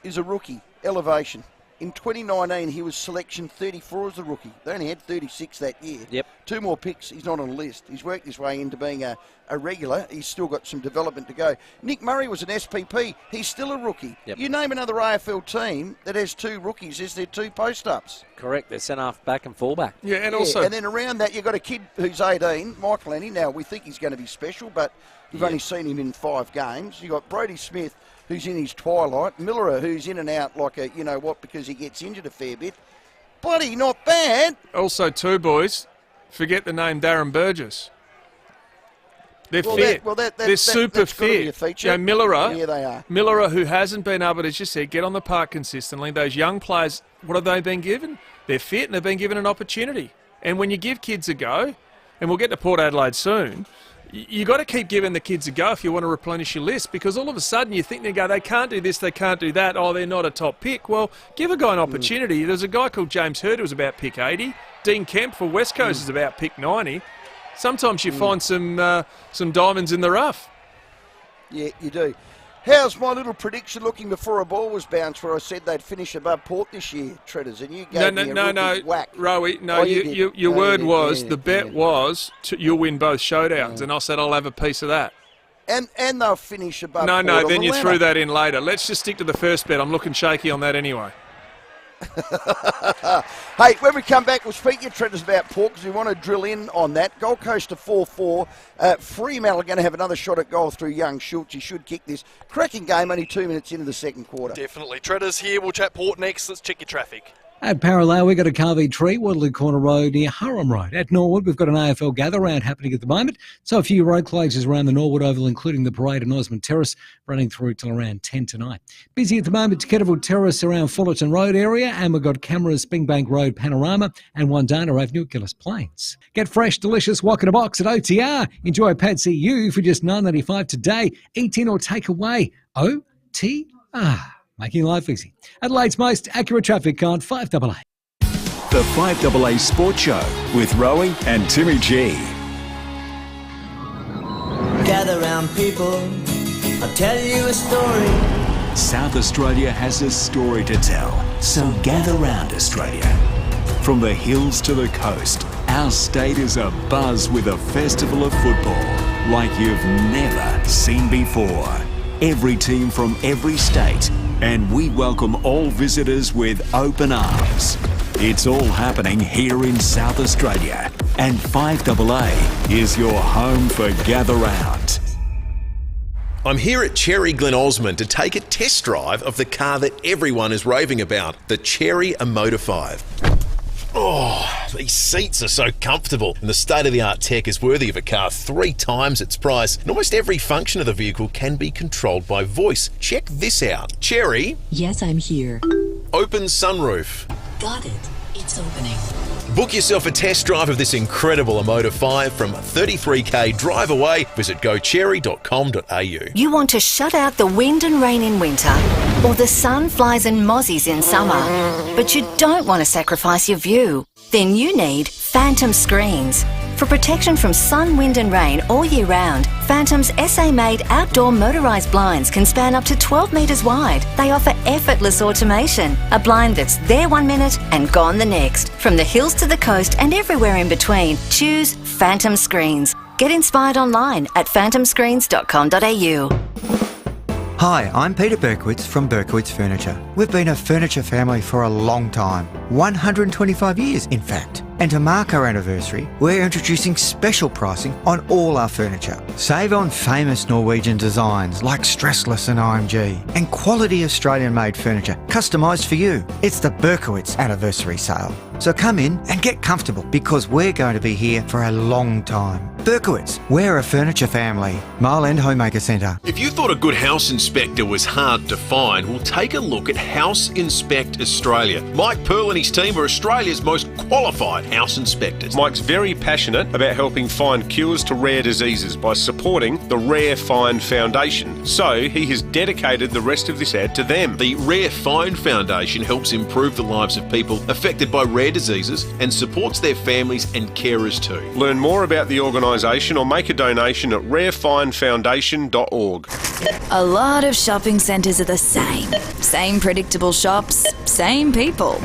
is a rookie, elevation. In 2019, he was selection 34 as a rookie. They only had 36 that year. Yep. 2 more picks, he's not on the list. He's worked his way into being a regular. He's still got some development to go. Nick Murray was an SPP. He's still a rookie. Yep. You name another AFL team that has 2 rookies, is there 2 post-ups? Correct, they're centre-half back and fullback. Yeah, and also... And then around that, you've got a kid who's 18, Michael Lenny. Now, we think he's going to be special, but we've only seen him in 5 games. You've got Brodie Smith, who's in his twilight. Miller, who's in and out like a, you know what, because he gets injured a fair bit. Bloody not bad. Also, too, boys, forget the name Darren Burgess. They're fit. They're super fit. Yeah, Miller, yeah, they are. Miller, who hasn't been able to, as you said, get on the park consistently. Those young players, what have they been given? They're fit and they've been given an opportunity. And when you give kids a go, and we'll get to Port Adelaide soon, you got to keep giving the kids a go if you want to replenish your list, because all of a sudden you think they can't do this, they can't do that, oh, they're not a top pick. Well, give a guy an opportunity. There's a guy called James Hurd who was about pick 80. Dean Kemp for West Coast is about pick 90. Sometimes you find some diamonds in the rough. Yeah, you do. How's my little prediction looking before a ball was bounced where I said they'd finish above Port this year, Tredders, and you gave me a whack. Rowey, no, your word was, the bet was you'll win both showdowns, and I said I'll have a piece of that. And they'll finish above Port. No, then you threw that in later. Let's just stick to the first bet. I'm looking shaky on that anyway. Hey, when we come back, we'll speak to you, Tredders, about Port, because we want to drill in on that. Gold Coast to 4-4. Fremantle are going to have another shot at goal through young Schultz. He should kick this. Cracking game, only 2 minutes into the second quarter. Definitely. Tredders here. We'll chat Port next. Let's check your traffic. At Parallel, we've got a Carvey Tree, Waterloo Corner Road near Durham Road. At Norwood, we've got an AFL gather-round happening at the moment. So a few road closures around the Norwood Oval, including the parade and Osmond Terrace, running through till around 10 tonight. Busy at the moment, Kettleville Terrace around Fullerton Road area, and we've got cameras, Springbank Road, Panorama, and Wandana Avenue, Gillis Plains. Get fresh, delicious wok in a box at OTR. Enjoy a Pad CU for just $9.95 today. Eat in or take away. OTR. Making life easy. Adelaide's most accurate traffic on 5AA. The 5AA Sports Show with Rowey and Timmy G. Gather round, people. I'll tell you a story. South Australia has a story to tell, so gather round, Australia. From the hills to the coast, our state is abuzz with a festival of football like you've never seen before. Every team from every state, and we welcome all visitors with open arms. It's all happening here in South Australia, and 5AA is your home for Gather Round. I'm here at Cherry Glen Osmond to take a test drive of the car that everyone is raving about, the Cherry Motor 5. Oh, these seats are so comfortable, and the state-of-the-art tech is worthy of a car 3 times its price. And almost every function of the vehicle can be controlled by voice. Check this out. Cherry. Yes, I'm here. Open sunroof. Got it. It's opening. Book yourself a test drive of this incredible Motor 5 from 33k drive away. Visit gocherry.com.au. You want to shut out the wind and rain in winter, or the sun, flies and mozzies in summer, but you don't want to sacrifice your view? Then you need Phantom Screens. For protection from sun, wind and rain all year round, Phantom's SA-made outdoor motorised blinds can span up to 12 metres wide. They offer effortless automation, a blind that's there 1 minute and gone the next. From the hills to the coast and everywhere in between, choose Phantom Screens. Get inspired online at phantomscreens.com.au. Hi, I'm Peter Berkowitz from Berkowitz Furniture. We've been a furniture family for a long time, 125 years in fact. And to mark our anniversary, we're introducing special pricing on all our furniture. Save on famous Norwegian designs like Stressless and IMG, and quality Australian-made furniture customised for you. It's the Berkowitz anniversary sale. So come in and get comfortable because we're going to be here for a long time. Berkowitz, we're a furniture family. Mile End Homemaker Centre. If you thought a good house inspector was hard to find, well, take a look at House Inspect Australia. Mike Pearl and his team are Australia's most qualified house inspectors. Mike's very passionate about helping find cures to rare diseases by supporting the Rare Find Foundation. So he has dedicated the rest of this ad to them. The Rare Find Foundation helps improve the lives of people affected by rare diseases and supports their families and carers too. Learn more about the organisation or make a donation at rarefindfoundation.org. A lot of shopping centres are the same. Same predictable shops, same people.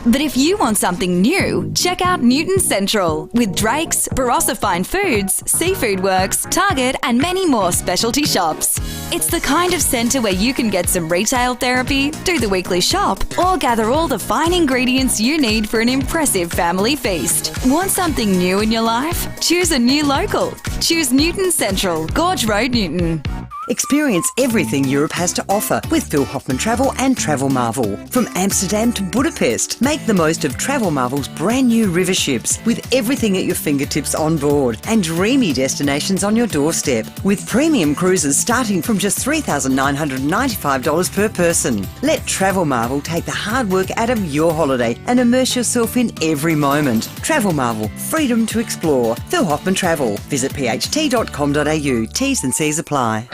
But if you want something new, check out Newton Central with Drake's, Barossa Fine Foods, Seafood Works, Target and many more specialty shops. It's the kind of centre where you can get some retail therapy, do the weekly shop, or gather all the fine ingredients you need for an impressive family feast. Want something new in your life? Choose a new local. Choose Newton Central, Gorge Road, Newton. Experience everything Europe has to offer with Phil Hoffman Travel and Travel Marvel. From Amsterdam to Budapest, make the most of Travel Marvel's brand new river ships with everything at your fingertips on board and dreamy destinations on your doorstep. With premium cruises starting from just $3,995 per person. Let Travel Marvel take the hard work out of your holiday and immerse yourself in every moment. Travel Marvel, freedom to explore. Phil Hoffman Travel. Visit pht.com.au. T's and C's apply.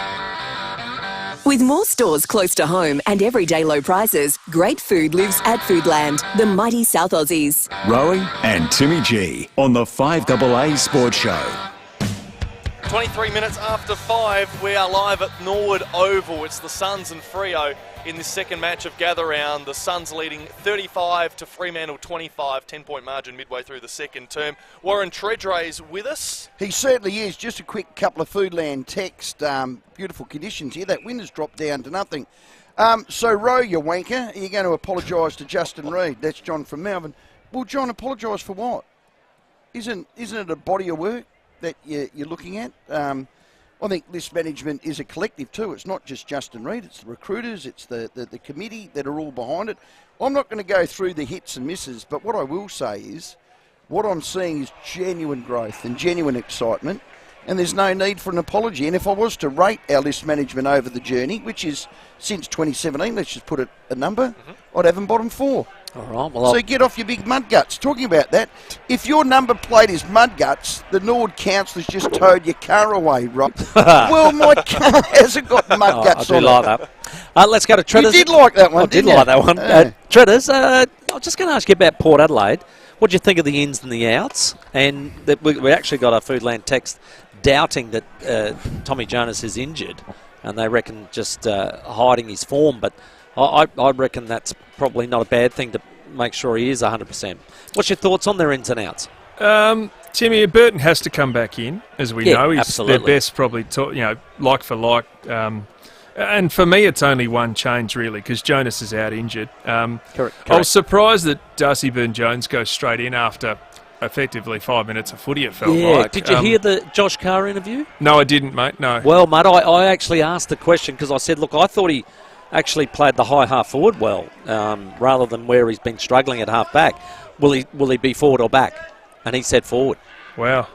With more stores close to home and everyday low prices, great food lives at Foodland, the mighty South Aussies. Rowey and Timmy G on the 5AA Sports Show. 23 minutes after 5, we are live at Norwood Oval. It's the Suns and Freo in this second match of Gather Round. The Suns leading 35 to Fremantle 25, 10-point margin midway through the second term. Warren Tredre is with us. He certainly is. Just a quick couple of Foodland text. Beautiful conditions here. That wind has dropped down to nothing. So, Row, you wanker, are you going to apologise to Justin Reid? That's John from Melbourne. Well, John, apologise for what? Isn't it a body of work that you're looking at? I think list management is a collective too. It's not just Justin Reid, it's the recruiters, it's the committee that are all behind it. I'm not going to go through the hits and misses, but what I will say is what I'm seeing is genuine growth and genuine excitement, and there's no need for an apology. And if I was to rate our list management over the journey, which is since 2017, let's just put it a number, I'd have them bottom 4. All right, well, so get off your big mud guts. Talking about that, if your number plate is mud guts, the Norwood Council's just towed your car away, Rob. Well, my car hasn't got mud guts on it. I do like that. Let's go to Tredre's. You did like that one, I did didn't like you? that one. Tredre's, I was just going to ask you about Port Adelaide. What do you think of the ins and the outs? And that we actually got a Foodland text doubting that Tommy Jonas is injured, and they reckon just hiding his form. But I reckon that's probably not a bad thing to make sure he is 100%. What's your thoughts on their ins and outs? Timmy, Burton has to come back in, as we know. He's absolutely. their best, probably, like for like. And for me, it's only one change, really, because Jonas is out injured. Correct. I was surprised that Darcy Byrne-Jones goes straight in after effectively 5 minutes of footy, it felt like. Did you hear the Josh Carr interview? No, I didn't, mate, no. Well, mate, I actually asked the question because I said, look, I thought he actually played the high half forward well, rather than where he's been struggling at half back. Will he be forward or back? And he said forward. Wow.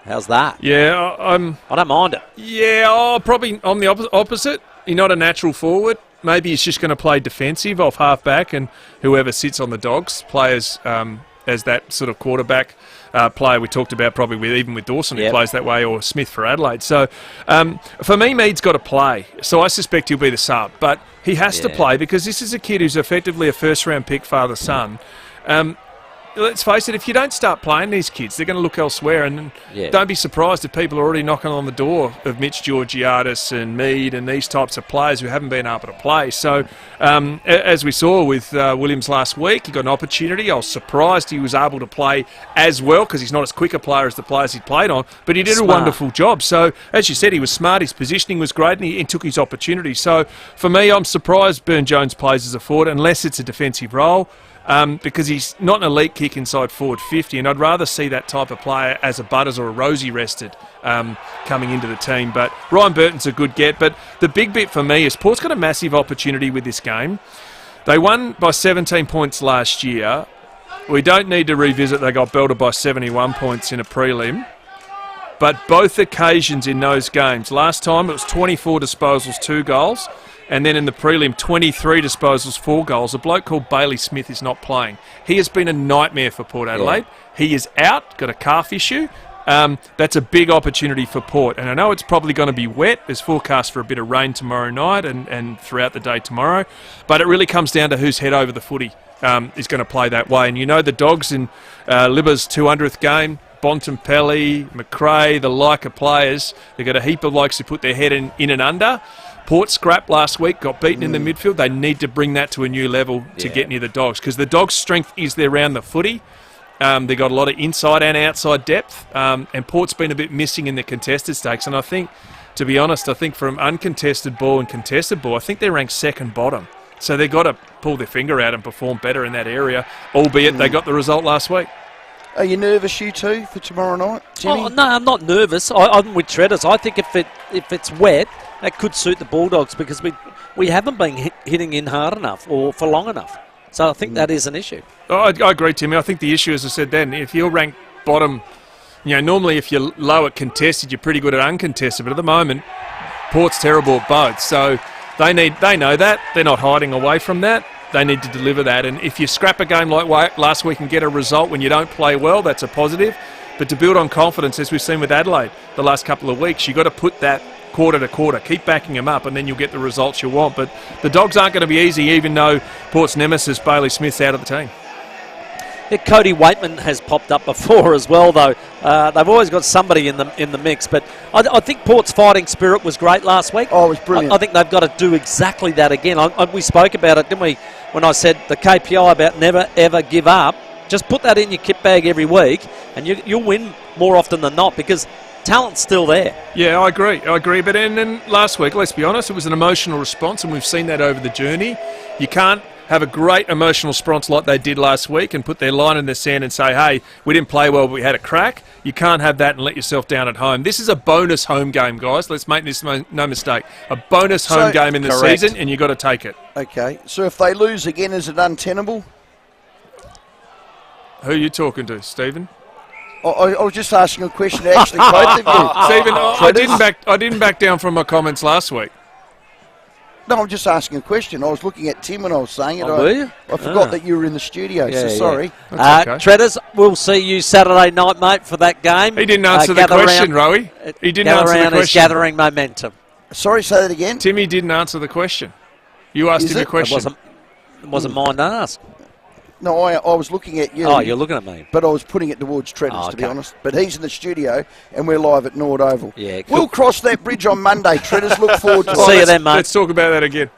How's that? Yeah, I don't mind it. Yeah, probably I'm the opposite. You're not a natural forward. Maybe he's just going to play defensive off half back, and whoever sits on the Dogs players as that sort of quarterback player we talked about, probably even with Dawson, who plays that way, or Smith for Adelaide. So for me, Mead's got to play. So I suspect he'll be the sub, but he has to play because this is a kid who's effectively a first-round pick, father-son. Let's face it, if you don't start playing these kids, they're going to look elsewhere, and don't be surprised if people are already knocking on the door of Mitch Georgiadis and Mead and these types of players who haven't been able to play. So, as we saw with Williams last week, he got an opportunity. I was surprised he was able to play as well because he's not as quick a player as the players he played on, but he did a wonderful job. So, as you said, he was smart, his positioning was great, and he took his opportunity. So, for me, I'm surprised Byrne-Jones plays as a forward unless it's a defensive role. Because he's not an elite kick inside forward 50, and I'd rather see that type of player as a Butters or a Rosie rested coming into the team. But Ryan Burton's a good get. But the big bit for me is Port's got a massive opportunity with this game. They won by 17 points last year. We don't need to revisit they got belted by 71 points in a prelim. But both occasions in those games, last time it was 24 disposals, 2 goals. And then in the prelim, 23 disposals, 4 goals. A bloke called Bailey Smith is not playing. He has been a nightmare for Port Adelaide. He is out, got a calf issue. That's a big opportunity for Port. And I know it's probably going to be wet. There's forecast for a bit of rain tomorrow night and throughout the day tomorrow. But it really comes down to who's head over the footy is going to play that way. And you know the Dogs in Libba's 200th game, Bontempelli, McRae, the like of players, they've got a heap of blokes who put their head in and under. Port scrapped last week, got beaten in the midfield. They need to bring that to a new level to get near the Dogs because the Dogs' strength is their round the footy. They've got a lot of inside and outside depth, and Port's been a bit missing in the contested stakes. And I think, to be honest, from uncontested ball and contested ball, I think they're ranked second bottom. So they've got to pull their finger out and perform better in that area, albeit they got the result last week. Are you nervous, you two, for tomorrow night, Timmy? Oh, no, I'm not nervous. I'm with Tredre. I think if it's wet, that could suit the Bulldogs because we haven't been hitting in hard enough or for long enough. So I think that is an issue. I agree, Timmy. I think the issue, as I said then, if you're ranked bottom, normally if you're low at contested, you're pretty good at uncontested. But at the moment, Port's terrible at both. So they know that. They're not hiding away from that. They need to deliver that. And if you scrap a game like last week and get a result when you don't play well, that's a positive. But to build on confidence, as we've seen with Adelaide the last couple of weeks, you've got to put that quarter to quarter. Keep backing them up and then you'll get the results you want. But the Dogs aren't going to be easy, even though Port's nemesis, Bailey Smith's out of the team. Yeah, Cody Waitman has popped up before as well, though. They've always got somebody in the mix. But I think Port's fighting spirit was great last week. Oh, it was brilliant. I think they've got to do exactly that again. We spoke about it, didn't we, when I said the KPI about never, ever give up. Just put that in your kit bag every week and you'll win more often than not because talent's still there. Yeah, I agree. But then last week, let's be honest, it was an emotional response, and we've seen that over the journey. You can't have a great emotional response like they did last week and put their line in the sand and say, hey, we didn't play well, but we had a crack. You can't have that and let yourself down at home. This is a bonus home game, guys. Let's make this no mistake. A bonus home game in the season, and you've got to take it. Okay, so if they lose again, is it untenable? Who are you talking to, Stephen? I was just asking a question to actually both of you. Stephen, I didn't back down from my comments last week. No, I'm just asking a question. I was looking at Tim when I was saying it. Were you? I forgot that you were in the studio, so sorry. Tredders, we'll see you Saturday night, mate, for that game. He didn't answer the question, Rowey. He didn't answer the question. Is gathering momentum. Sorry, say that again. Timmy didn't answer the question. You asked him a question. It wasn't mine to ask. No, I was looking at you. Oh, you're looking at me. But I was putting it towards Tredre's, to be honest. But he's in the studio, and we're live at Norwood Oval. Yeah, cool. We'll cross that bridge on Monday, Tredre's. Look forward to it. See you then, mate. Let's talk about that again.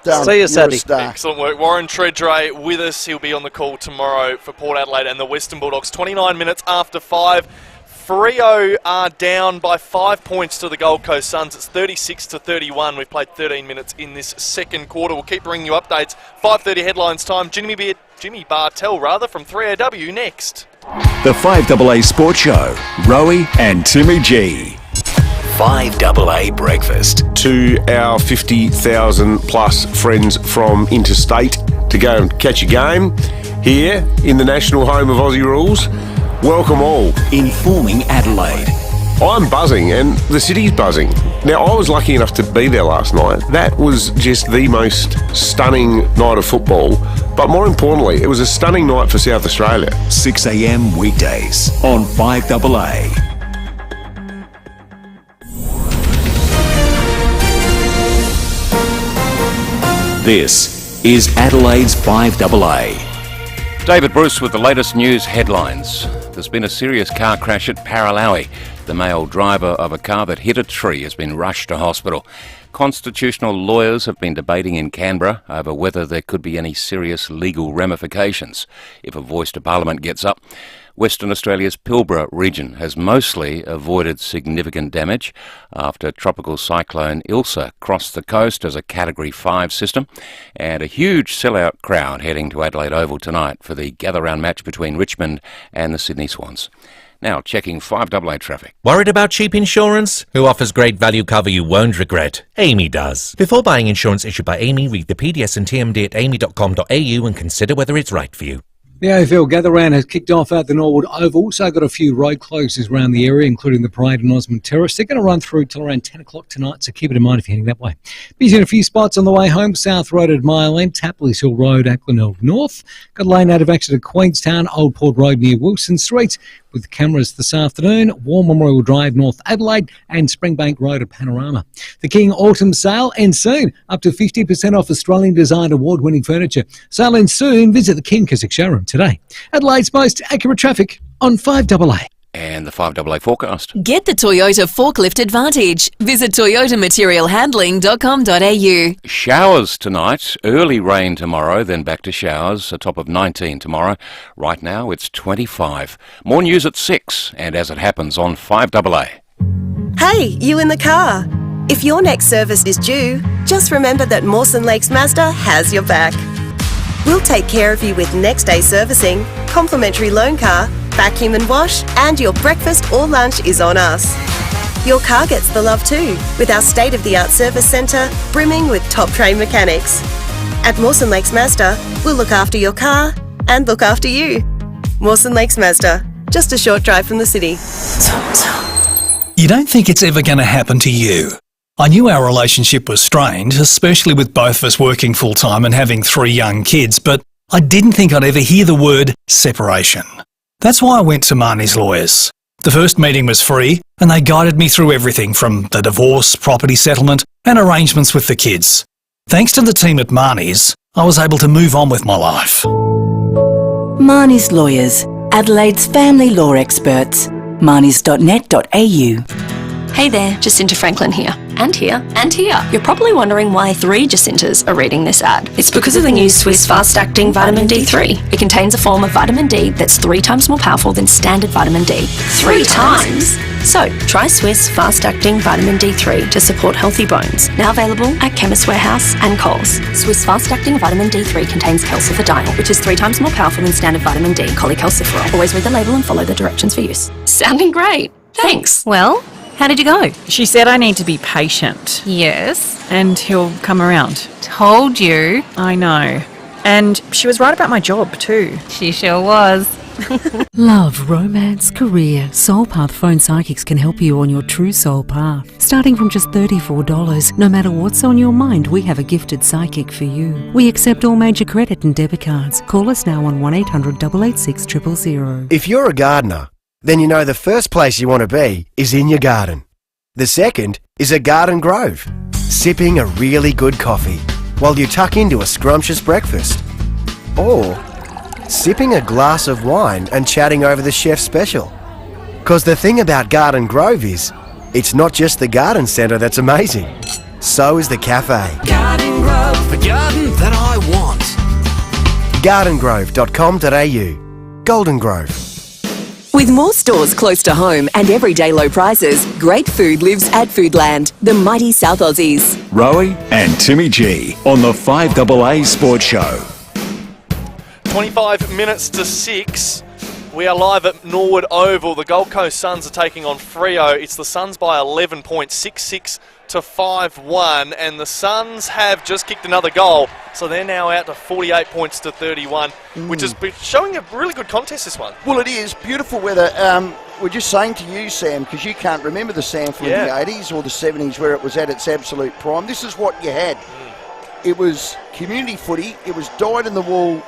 Done. See you Saturday. Excellent work. Warren Tredre with us. He'll be on the call tomorrow for Port Adelaide and the Western Bulldogs. 29 minutes after 5. FIVEAA are down by 5 points to the Gold Coast Suns. It's 36-31. We've played 13 minutes in this second quarter. We'll keep bringing you updates. 5:30 headlines time. Jimmy Bartel from 3AW next. The 5AA Sports Show. Rowey and Timmy G. 5AA Breakfast. To our 50,000 plus friends from interstate to go and catch a game here in the national home of Aussie Rules. Welcome all. Informing Adelaide. I'm buzzing and the city's buzzing. Now, I was lucky enough to be there last night. That was just the most stunning night of football. But more importantly, it was a stunning night for South Australia. 6 a.m. weekdays on 5AA. This is Adelaide's 5AA. David Bruce with the latest news headlines. There's been a serious car crash at Rowey. The male driver of a car that hit a tree has been rushed to hospital. Constitutional lawyers have been debating in Canberra over whether there could be any serious legal ramifications if a voice to Parliament gets up. Western Australia's Pilbara region has mostly avoided significant damage after tropical cyclone Ilsa crossed the coast as a Category 5 system, and a huge sellout crowd heading to Adelaide Oval tonight for the gather-round match between Richmond and the Sydney Swans. Now checking 5AA traffic. Worried about cheap insurance? Who offers great value cover you won't regret? Amy does. Before buying insurance issued by Amy, read the PDS and TMD at amy.com.au and consider whether it's right for you. The AFL gather-round has kicked off at the Norwood Oval. Also got a few road closures around the area, including the Parade and Osmond Terrace. They're going to run through till around 10 o'clock tonight, so keep it in mind if you're heading that way. Busy in a few spots on the way home. South Road at Mile End, Tapley's Hill Road, Ackland North. Got a lane out of action at Queenstown, Old Port Road near Wilson Street, with cameras this afternoon. War Memorial Drive, North Adelaide, and Springbank Road at Panorama. The King Autumn Sale ends soon. Up to 50% off Australian designed award-winning furniture. Sale ends soon. Visit the King Keswick showroom today. Adelaide's most accurate traffic on 5AA. And the 5AA forecast. Get the Toyota Forklift Advantage. Visit toyotamaterialhandling.com.au. Showers tonight, early rain tomorrow, then back to showers, a top of 19 tomorrow. Right now it's 25. More news at 6, and as it happens on 5AA. Hey, you in the car. If your next service is due, just remember that Mawson Lakes Mazda has your back. We'll take care of you with next day servicing, complimentary loan car, vacuum and wash, and your breakfast or lunch is on us. Your car gets the love too, with our state-of-the-art service centre brimming with top-trained mechanics. At Mawson Lakes Mazda, we'll look after your car and look after you. Mawson Lakes Mazda, just a short drive from the city. You don't think it's ever going to happen to you. I knew our relationship was strained, especially with both of us working full-time and having 3 young kids, but I didn't think I'd ever hear the word separation. That's why I went to Marnie's lawyers. The first meeting was free, and they guided me through everything from the divorce, property settlement, and arrangements with the kids. Thanks to the team at Marnie's, I was able to move on with my life. Marnie's Lawyers, Adelaide's family law experts. marnies.net.au. Hey there, Jacinta Franklin here. And here. And here. You're probably wondering why 3 Jacintas are reading this ad. It's because of the new Swiss fast-acting vitamin D3. It contains a form of vitamin D that's 3 times more powerful than standard vitamin D. 3 times? So, try Swiss fast-acting vitamin D3 to support healthy bones. Now available at Chemist Warehouse and Coles. Swiss fast-acting vitamin D3 contains calciferdiol, which is 3 times more powerful than standard vitamin D. Cholecalciferol. Always read the label and follow the directions for use. Sounding great. Thanks. Well, how did you go? She said I need to be patient. Yes. And he'll come around. Told you. I know. And she was right about my job too. She sure was. Love, romance, career. Soul Path Phone Psychics can help you on your true soul path. Starting from just $34, no matter what's on your mind, we have a gifted psychic for you. We accept all major credit and debit cards. Call us now on 1-800-886 000. If you're a gardener, then you know the first place you want to be is in your garden. The second is a garden grove, sipping a really good coffee while you tuck into a scrumptious breakfast. Or sipping a glass of wine and chatting over the chef's special. 'Cause the thing about Garden Grove is, it's not just the garden centre that's amazing. So is the cafe. Garden Grove, the garden that I want. gardengrove.com.au. Golden Grove. With more stores close to home and everyday low prices, great food lives at Foodland, the mighty South Aussies. Rowey and Timmy G on the 5AA Sports Show. 25 minutes to 6. We are live at Norwood Oval. The Gold Coast Suns are taking on Freo. It's the Suns by 11 points, 6-6 to 5-1, and the Suns have just kicked another goal, so they're now out to 48 points to 31, which is showing a really good contest, this one. Well, it is. Beautiful weather. We're just saying to you, Sam, because you can't remember the Samford in the 80s or the 70s where it was at its absolute prime. This is what you had. It was community footy. It was dyed-in-the-wall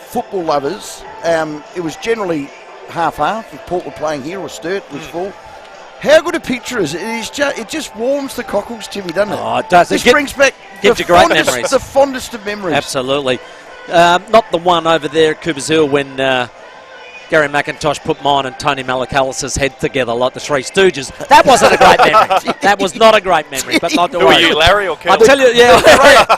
football lovers. It was generally half-half. If Port were playing here or Sturt was full. How good a picture is it? It just warms the cockles, Timmy, doesn't it? Oh, it does. This brings back the fondest of memories. Absolutely. Not the one over there at Cooper's Hill when Gary McIntosh put mine and Tony Malacalis's head together like the Three Stooges. That wasn't a great memory. That was not a great memory, but not to worry. Who were you, Larry or Kel? I tell you,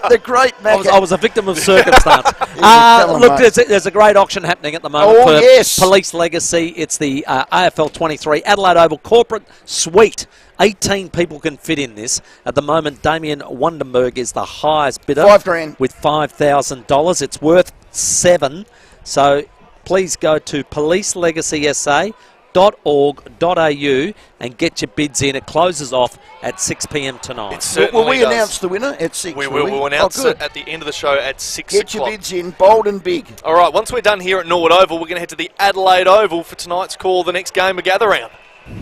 the great Mac. I was a victim of circumstance. Look, there's a great auction happening at the moment for Police Legacy. It's the AFL 23 Adelaide Oval Corporate Suite. 18 people can fit in this. At the moment, Damien Wundenberg is the highest bidder. $5,000. With $5,000. It's worth $7,000. So please go to policelegacysA.org.au and get your bids in. It closes off at 6 p.m. tonight. Will we announce the winner at 6? We will. We'll announce it at the end of the show at 6 o'clock. Get your bids in, bold and big. All right, once we're done here at Norwood Oval, we're going to head to the Adelaide Oval for tonight's call, the next game of Gather Round.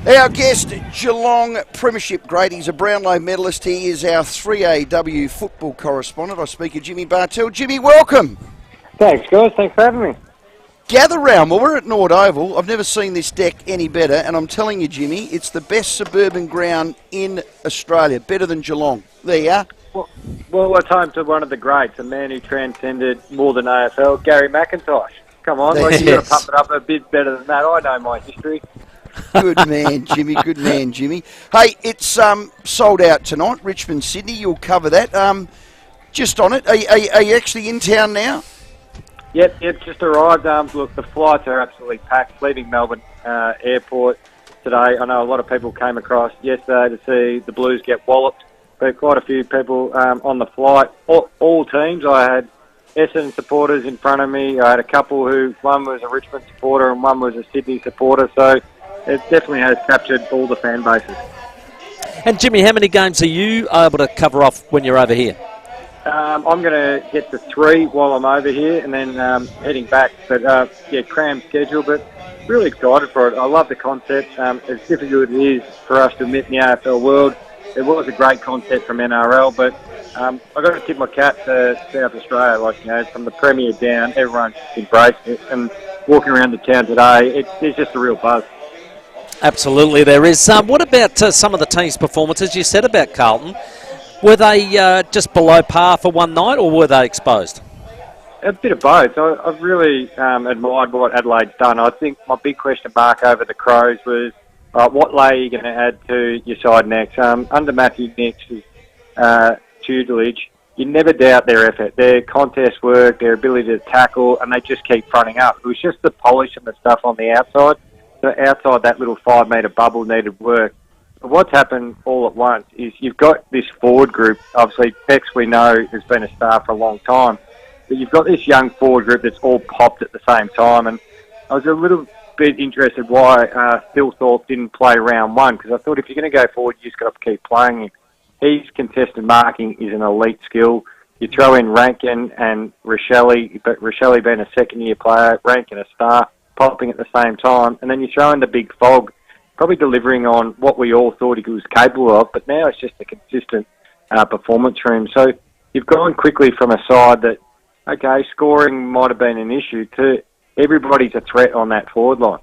Our guest, Geelong Premiership great. He's a Brownlow medalist. He is our 3AW football correspondent. I speak of Jimmy Bartel. Jimmy, welcome. Thanks, guys. Thanks for having me. Gather round. Well, we're at Norwood Oval. I've never seen this deck any better, and I'm telling you, Jimmy, it's the best suburban ground in Australia, better than Geelong. There you are. Well, it's home to one of the greats, a man who transcended more than AFL, Gary McIntosh. Come on, like you've got to pump it up a bit better than that. I know my history. Good man, Jimmy. Good man, Jimmy. Hey, it's sold out tonight, Richmond, Sydney. You'll cover that. Just on it, are you actually in town now? Yep, just arrived. Look, the flights are absolutely packed. Leaving Melbourne Airport today. I know a lot of people came across yesterday to see the Blues get walloped, but quite a few people on the flight. All teams. I had Essendon supporters in front of me. I had a couple who, one was a Richmond supporter and one was a Sydney supporter. So it definitely has captured all the fan bases. And Jimmy, how many games are you able to cover off when you're over here? I'm going to get to 3 while I'm over here and then heading back. But, crammed schedule, but really excited for it. I love the concept. As difficult as it is for us to admit in the AFL world, it was a great concept from NRL, but I've got to tip my cap to South Australia. From the Premier down, everyone's embraced it. And walking around the town today, it's just a real buzz. Absolutely, there is. What about some of the team's performances? You said about Carlton. Were they just below par for one night, or were they exposed? A bit of both. I've really admired what Adelaide's done. I think my big question mark over the Crows was, what layer are you going to add to your side next? Under Matthew Nix's tutelage, you never doubt their effort, their contest work, their ability to tackle, and they just keep fronting up. It was just the polish and the stuff on the outside. So outside that little 5-metre bubble needed work. But what's happened all at once is you've got this forward group. Obviously, Bex, we know, has been a star for a long time. But you've got this young forward group that's all popped at the same time. And I was a little bit interested why Thilthorpe didn't play round one, because I thought if you're going to go forward, you just got to keep playing him. His contested marking is an elite skill. You throw in Rankin and Rochelle, but Rochelle being a second-year player, Rankin a star, popping at the same time, and then you throw in the big Fog, probably delivering on what we all thought he was capable of, but now it's just a consistent performance for him. So you've gone quickly from a side that, okay, scoring might have been an issue, to everybody's a threat on that forward line.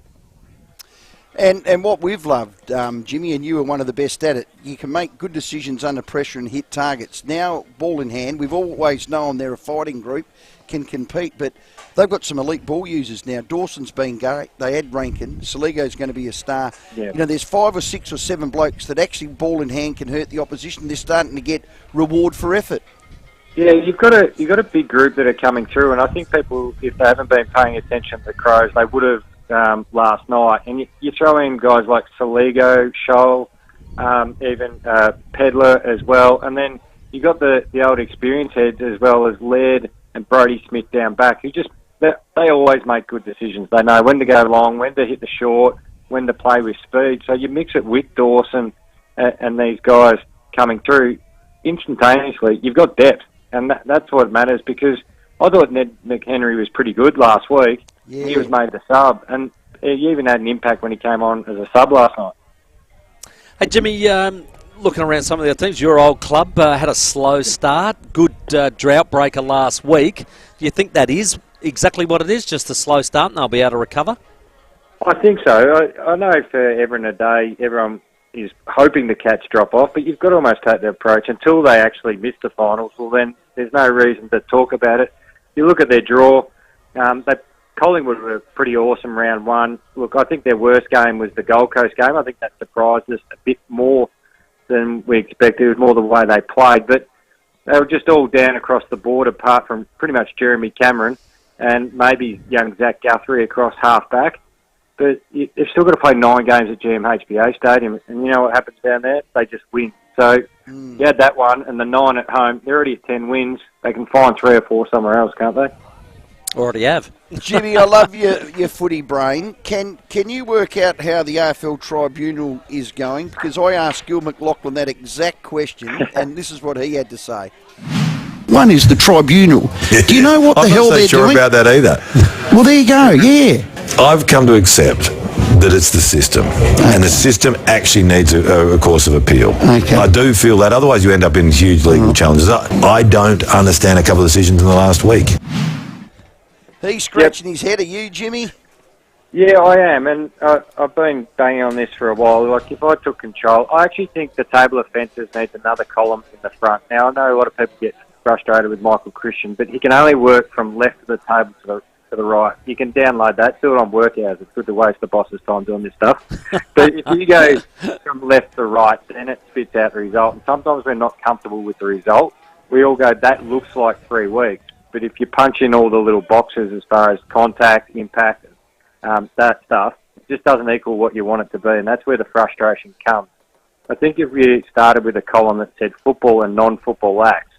And what we've loved, Jimmy, and you are one of the best at it, you can make good decisions under pressure and hit targets. Now, ball in hand, we've always known they're a fighting group, can compete, but they've got some elite ball users now. Dawson's been great. They had Rankin. Saligo's going to be a star. Yeah. There's 5 or 6 or 7 blokes that actually ball in hand can hurt the opposition. They're starting to get reward for effort. Yeah, you've got a big group that are coming through, and I think people, if they haven't been paying attention to the Crows, they would have last night. And you throw in guys like Saligo, Scholl, even Pedler as well, and then you got the old experience heads as well as Laird and Brodie Smith down back, who just, they always make good decisions. They know when to go long, when to hit the short, when to play with speed. So you mix it with Dawson and these guys coming through instantaneously. You've got depth, and that's what matters, because I thought Ned McHenry was pretty good last week. Yeah. He was made the sub, and he even had an impact when he came on as a sub last night. Hey, Jimmy, looking around some of the other teams, your old club had a slow start, good drought breaker last week. Do you think that is exactly what it is, just a slow start, and they'll be able to recover? I think so. I know for ever and a day, everyone is hoping the Cats drop off, but you've got to almost take the approach until they actually miss the finals. Well, then there's no reason to talk about it. You look at their draw, Collingwood were pretty awesome round one. Look, I think their worst game was the Gold Coast game. I think that surprised us a bit more than we expected. It was more the way they played, but they were just all down across the board, apart from pretty much Jeremy Cameron and maybe young Zach Guthrie across half-back. But they've still got to play 9 games at GMHBA Stadium, and you know what happens down there? They just win. So you had that one, and the 9 at home, they're already at 10 wins. They can find 3 or 4 somewhere else, can't they? Already have. Jimmy, I love your footy brain. Can you work out how the AFL Tribunal is going? Because I asked Gil McLaughlin that exact question, and this is what he had to say. One is the Tribunal. Do you know what the hell they're doing? I'm not so sure about that either. Well, there you go, yeah. I've come to accept that it's the system, and the system actually needs a course of appeal. Okay. I do feel that, otherwise you end up in huge legal challenges. I don't understand a couple of decisions in the last week. He's scratching his head. Are you, Jimmy? Yeah, I am, and I've been banging on this for a while. Like, if I took control, I actually think the table of fences needs another column in the front. Now, I know a lot of people get frustrated with Michael Christian, but he can only work from left of the table to the right. You can download that, do it on work hours. It's good to waste the boss's time doing this stuff. But if you go from left to right, then it spits out the result. And sometimes we're not comfortable with the result. We all go, that looks like 3 weeks. But if you punch in all the little boxes as far as contact, impact, that stuff, it just doesn't equal what you want it to be. And that's where the frustration comes. I think if we started with a column that said football and non-football acts,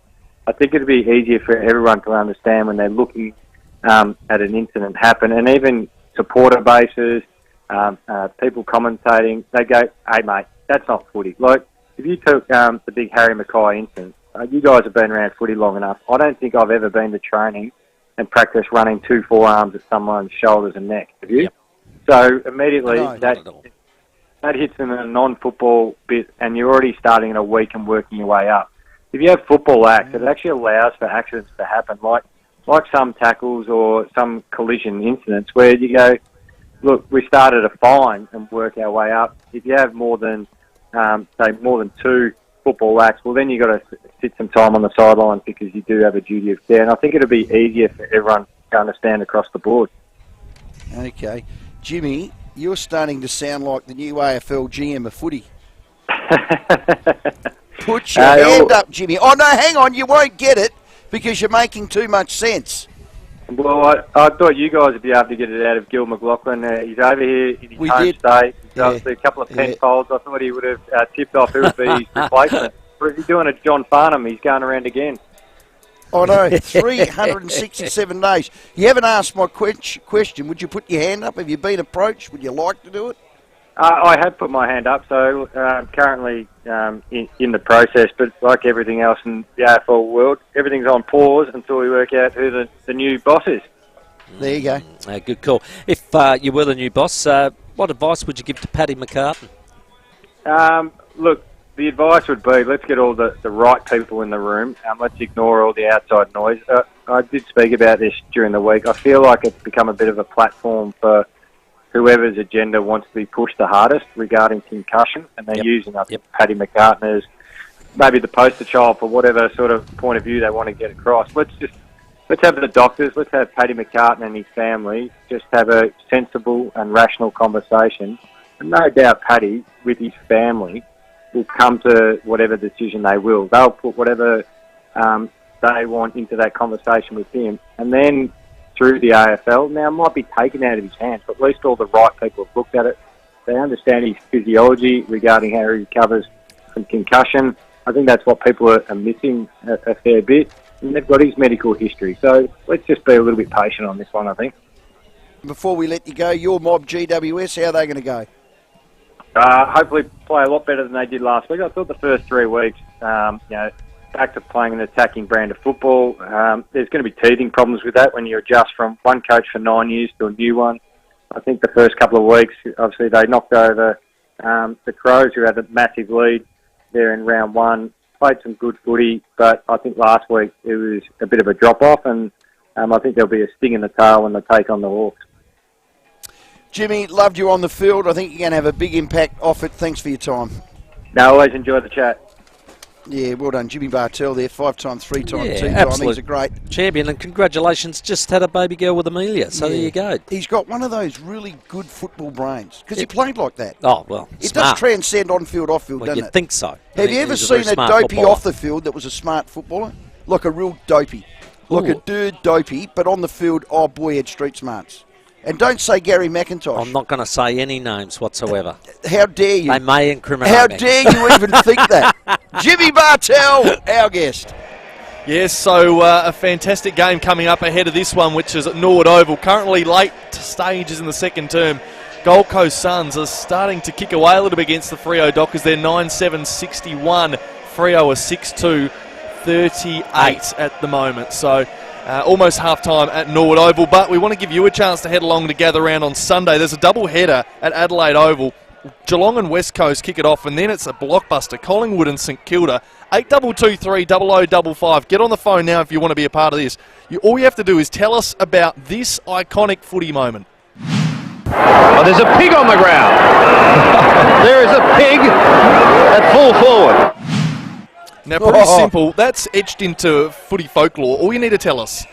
I think it'd be easier for everyone to understand when they're looking at an incident happen, and even supporter bases, people commentating, they go, hey mate, that's not footy. Like, if you took the big Harry Mackay incident, you guys have been around footy long enough. I don't think I've ever been to training and practice running 2 forearms at someone's shoulders and neck. Have you? Yep. So immediately that hits in a non-football bit, and you're already starting in a week and working your way up. If you have football acts, it actually allows for accidents to happen, like some tackles or some collision incidents where you go, look, we start at a fine and work our way up. If you have more than 2 football acts, well, then you've got to sit some time on the sidelines because you do have a duty of care. And I think it'll be easier for everyone to understand across the board. Okay. Jimmy, you're starting to sound like the new AFL GM of footy. Put your hand up, Jimmy. Oh, no, hang on. You won't get it because you're making too much sense. Well, I thought you guys would be able to get it out of Gil McLaughlin. He's over here in his home state. He's got a couple of Penfolds. I thought he would have tipped off who would be his replacement. But if you're doing a John Farnham, he's going around again. Oh, no, 367 days. You haven't asked my question. Would you put your hand up? Have you been approached? Would you like to do it? I have put my hand up, so currently in the process, but like everything else in the AFL world, everything's on pause until we work out who the new boss is. There you go. Good call. If you were the new boss, what advice would you give to Paddy McCartan? Look, the advice would be, let's get all the right people in the room. Let's ignore all the outside noise. I did speak about this during the week. I feel like it's become a bit of a platform for whoever's agenda wants to be pushed the hardest regarding concussion, and they're using Paddy McCartan as maybe the poster child for whatever sort of point of view they want to get across. Let's have the doctors, let's have Paddy McCartan and his family just have a sensible and rational conversation. And no doubt Paddy, with his family, will come to whatever decision they will. They'll put whatever they want into that conversation with him, and then through the AFL. Now, it might be taken out of his hands, but at least all the right people have looked at it. They understand his physiology regarding how he recovers from concussion. I think that's what people are missing a fair bit. And they've got his medical history. So let's just be a little bit patient on this one, I think. Before we let you go, your mob GWS, how are they going to go? Hopefully play a lot better than they did last week. I thought the first 3 weeks, back to playing an attacking brand of football. There's going to be teething problems with that when you adjust from one coach for 9 years to a new one. I think the first couple of weeks, obviously, they knocked over the Crows, who had a massive lead there in round 1, played some good footy, but I think last week it was a bit of a drop-off, and I think there'll be a sting in the tail when they take on the Hawks. Jimmy, loved you on the field. I think you're going to have a big impact off it. Thanks for your time. No, always enjoy the chat. Yeah, well done. Jimmy Bartel there, 5-time, 3-time, 2-time. Absolute He's a great champion, and congratulations, just had a baby girl with Amelia, so there you go. He's got one of those really good football brains, because he played like that. Oh, well, it smart. does transcend on-field, off-field, doesn't it? You'd think so. Have you ever seen a dopey off the field that was a smart footballer? Like a real dopey. Like a dude dopey, but on the field, oh boy, had street smarts. And don't say Gary McIntosh. I'm not going to say any names whatsoever. How dare you? They may incriminate How me. dare you even think that? Jimmy Bartel, our guest. Yes, so a fantastic game coming up ahead of this one, which is at Norwood Oval. Currently late stages in the second term. Gold Coast Suns are starting to kick away a little bit against the Freo Dockers. They're 9-7-61. Freo are 6-2-38 at the moment. So almost half-time at Norwood Oval, but we want to give you a chance to head along to gather round on Sunday. There's a double header at Adelaide Oval. Geelong and West Coast kick it off, and then it's a blockbuster, Collingwood and St Kilda. 8223 0055. Get on the phone now if you want to be a part of this. All you have to do is tell us about this iconic footy moment. Oh, there's a pig on the ground. There is a pig at full forward. Now, pretty simple. That's etched into footy folklore. All you need to tell us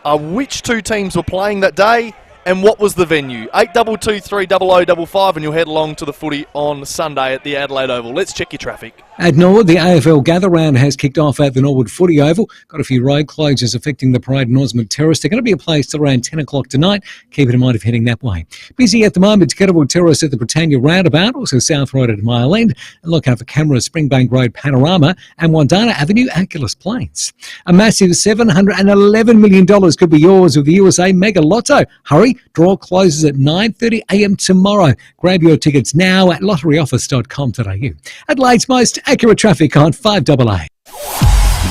are which two teams were playing that day and what was the venue. 8223 0055, and you'll head along to the footy on Sunday at the Adelaide Oval. Let's check your traffic. At Norwood, the AFL Gather Round has kicked off at the Norwood Footy Oval. Got a few road closures affecting the Parade and Osmond Terrace. They're going to be in place till around 10 o'clock tonight. Keep it in mind if heading that way. Busy at the moment, Kettlewell Terrace at the Britannia Roundabout, also South Road at Mile End. And look out for cameras, Springbank Road Panorama and Wandana Avenue, Anculus Plains. A massive $711 million could be yours with the USA Mega Lotto. Hurry, draw closes at 9:30am tomorrow. Grab your tickets now at lotteryoffice.com.au. Adelaide's most accurate traffic on 5AA.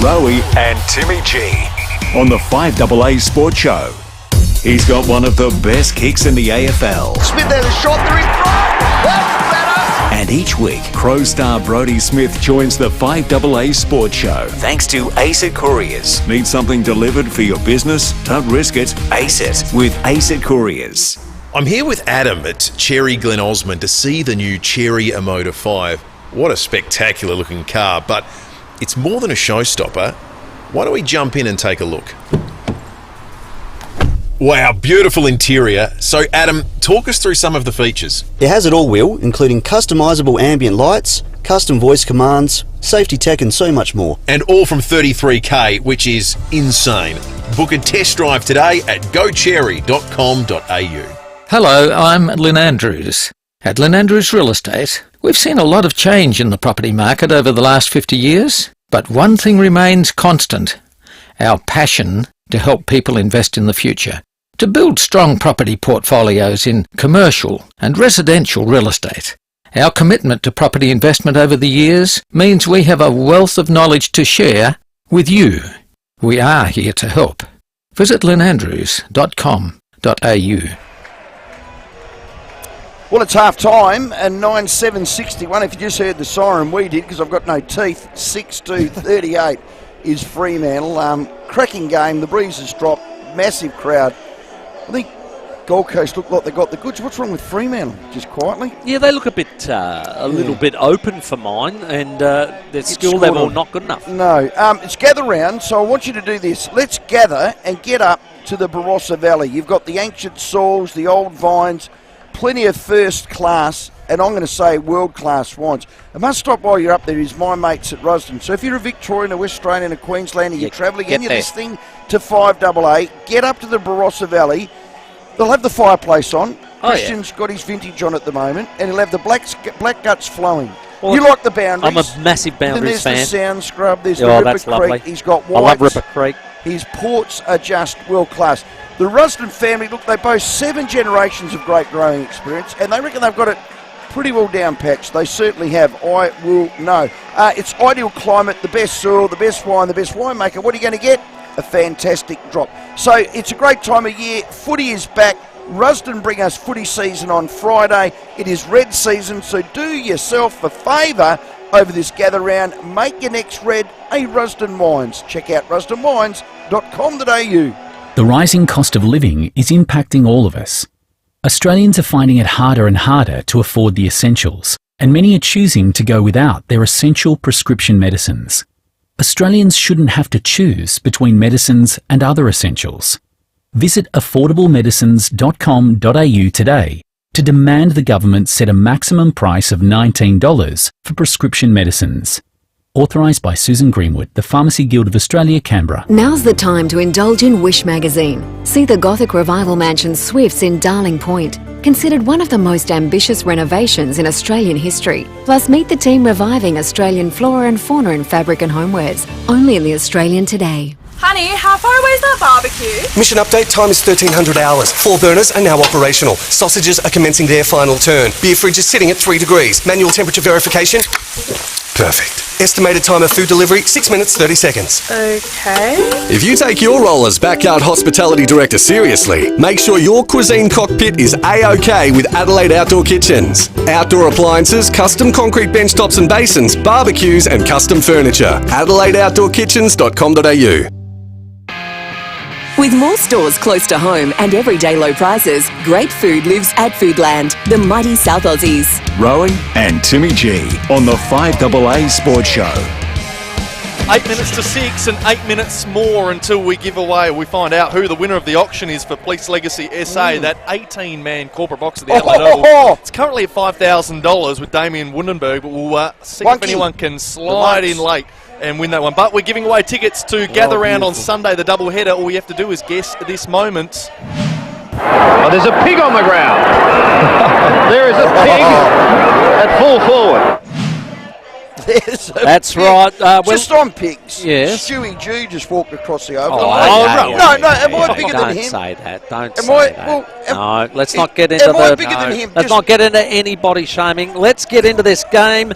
Rowey and Timmy G on the 5AA Sports Show. He's got one of the best kicks in the AFL. Smith there, the shot, there is That's better! And each week, Crow star Brodie Smith joins the 5AA Sports Show. Thanks to ACET Couriers. Need something delivered for your business? Don't risk it. ACET with ACET Couriers. I'm here with Adam at Cherry Glen Osmond to see the new Cherry Emoda 5. What a spectacular looking car, but it's more than a showstopper. Why don't we jump in and take a look? Wow, beautiful interior. So Adam, talk us through some of the features. It has it all, Will, including customisable ambient lights, custom voice commands, safety tech and so much more. And all from $33,000, which is insane. Book a test drive today at gocherry.com.au. Hello, I'm Lynn Andrews. At Lynn Andrews Real Estate, we've seen a lot of change in the property market over the last 50 years, but one thing remains constant: our passion to help people invest in the future, to build strong property portfolios in commercial and residential real estate. Our commitment to property investment over the years means we have a wealth of knowledge to share with you. We are here to help. Visit lynnandrews.com.au. Well, it's half time and 9:07:61. If you just heard the siren, we did because I've got no teeth. 6-2-38 is Fremantle. Cracking game. The breeze has dropped. Massive crowd. I think Gold Coast look like they got the goods. What's wrong with Fremantle? Just quietly. Yeah, they look a little bit open for mine, and their skill level not good enough. No, it's gather round. So I want you to do this. Let's gather and get up to the Barossa Valley. You've got the ancient saws, the old vines. Plenty of first class, and I'm going to say world class wines. I must stop while you're up there is my mates at Rusden. So if you're a Victorian, a West Australian, a Queenslander, you're travelling and you're listening to 5AA, get up to the Barossa Valley. They'll have the fireplace on. Christian's got his vintage on at the moment, and he'll have the black guts flowing. Well, you like the boundaries. I'm a massive boundaries fan. There's the Sound Scrub, there's the Ripper Creek. Lovely. He's got whites. I love Ripper Creek. His ports are just world class. The Rusden family, look, they boast 7 generations of great growing experience, and they reckon they've got it pretty well down patched. They certainly have. I will know. It's ideal climate, the best soil, the best wine, the best winemaker. What are you going to get? A fantastic drop. So it's a great time of year. Footy is back. Rusden bring us footy season on Friday. It is red season, so do yourself a favour over this gather round. Make your next red a Rusden Wines. Check out rusdenwines.com.au. The rising cost of living is impacting all of us. Australians are finding it harder and harder to afford the essentials, and many are choosing to go without their essential prescription medicines. Australians shouldn't have to choose between medicines and other essentials. Visit affordablemedicines.com.au today to demand the government set a maximum price of $19 for prescription medicines. Authorised by Susan Greenwood, the Pharmacy Guild of Australia, Canberra. Now's the time to indulge in Wish magazine. See the Gothic Revival Mansion Swifts in Darling Point, considered one of the most ambitious renovations in Australian history. Plus, meet the team reviving Australian flora and fauna in fabric and homewares. Only in the Australian today. Honey, how far away is that barbecue? Mission update, time is 1300 hours. 4 burners are now operational. Sausages are commencing their final turn. Beer fridge is sitting at 3 degrees. Manual temperature verification. Perfect. Estimated time of food delivery, 6 minutes, 30 seconds. Okay. If you take your role as Backyard Hospitality Director seriously, make sure your cuisine cockpit is A-OK with Adelaide Outdoor Kitchens. Outdoor appliances, custom concrete benchtops and basins, barbecues and custom furniture. AdelaideOutdoorKitchens.com.au. With more stores close to home and everyday low prices, great food lives at Foodland, the mighty South Aussies. Rowey and Timmy G on the 5AA Sports Show. 8 minutes to 6 and 8 minutes more until we find out who the winner of the auction is for Police Legacy SA, that 18-man corporate box at the Adelaide Oval. It's currently at $5,000 with Damien Wundenberg, but we'll see if anyone can slide in late and win that one. But we're giving away tickets to Gather Round on Sunday, the double header. All you have to do is guess this moment. Oh, there's a pig on the ground. There is a pig at full forward. That's right. Just on pigs. Yes. Stewie G just walked across the oval. No, am I bigger than him? Don't say that. Don't Am say I- that. well, No, let's not get into am I bigger than him? Let's not get into any body shaming. Let's get into this game.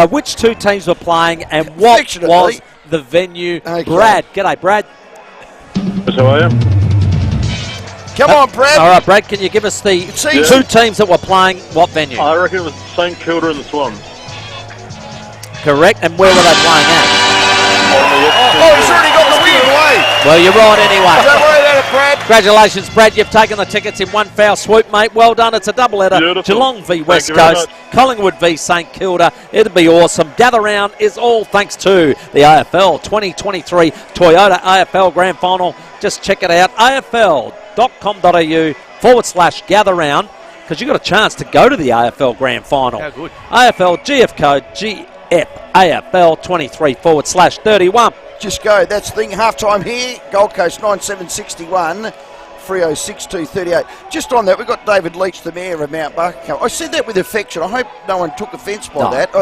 Which two teams were playing and what was the venue? Okay. Brad. G'day, Brad. How are you? Come on, Brad. All right, Brad, can you give us the two teams that were playing what venue? I reckon it was St Kilda and the Swans. Correct. And where were they playing at? He's already got the win. Well, you're right anyway. Don't worry about it, Brad. Congratulations, Brad. You've taken the tickets in one foul swoop, mate. Well done. It's a double-header. Beautiful. Geelong v West you very Coast, much. Collingwood v St Kilda. It'll be awesome. Gather Round is all thanks to the AFL 2023 Toyota AFL Grand Final. Just check it out, afl.com.au/gather round, because you've got a chance to go to the AFL Grand Final. How good. AFL GF code GFAFL 23/31. Just go. That's the thing. Half-time here. Gold Coast 9-7-61. Freo 6-2-38. Just on that, we've got David Leach, the Mayor of Mount Barker. I said that with affection. I hope no one took offence by that.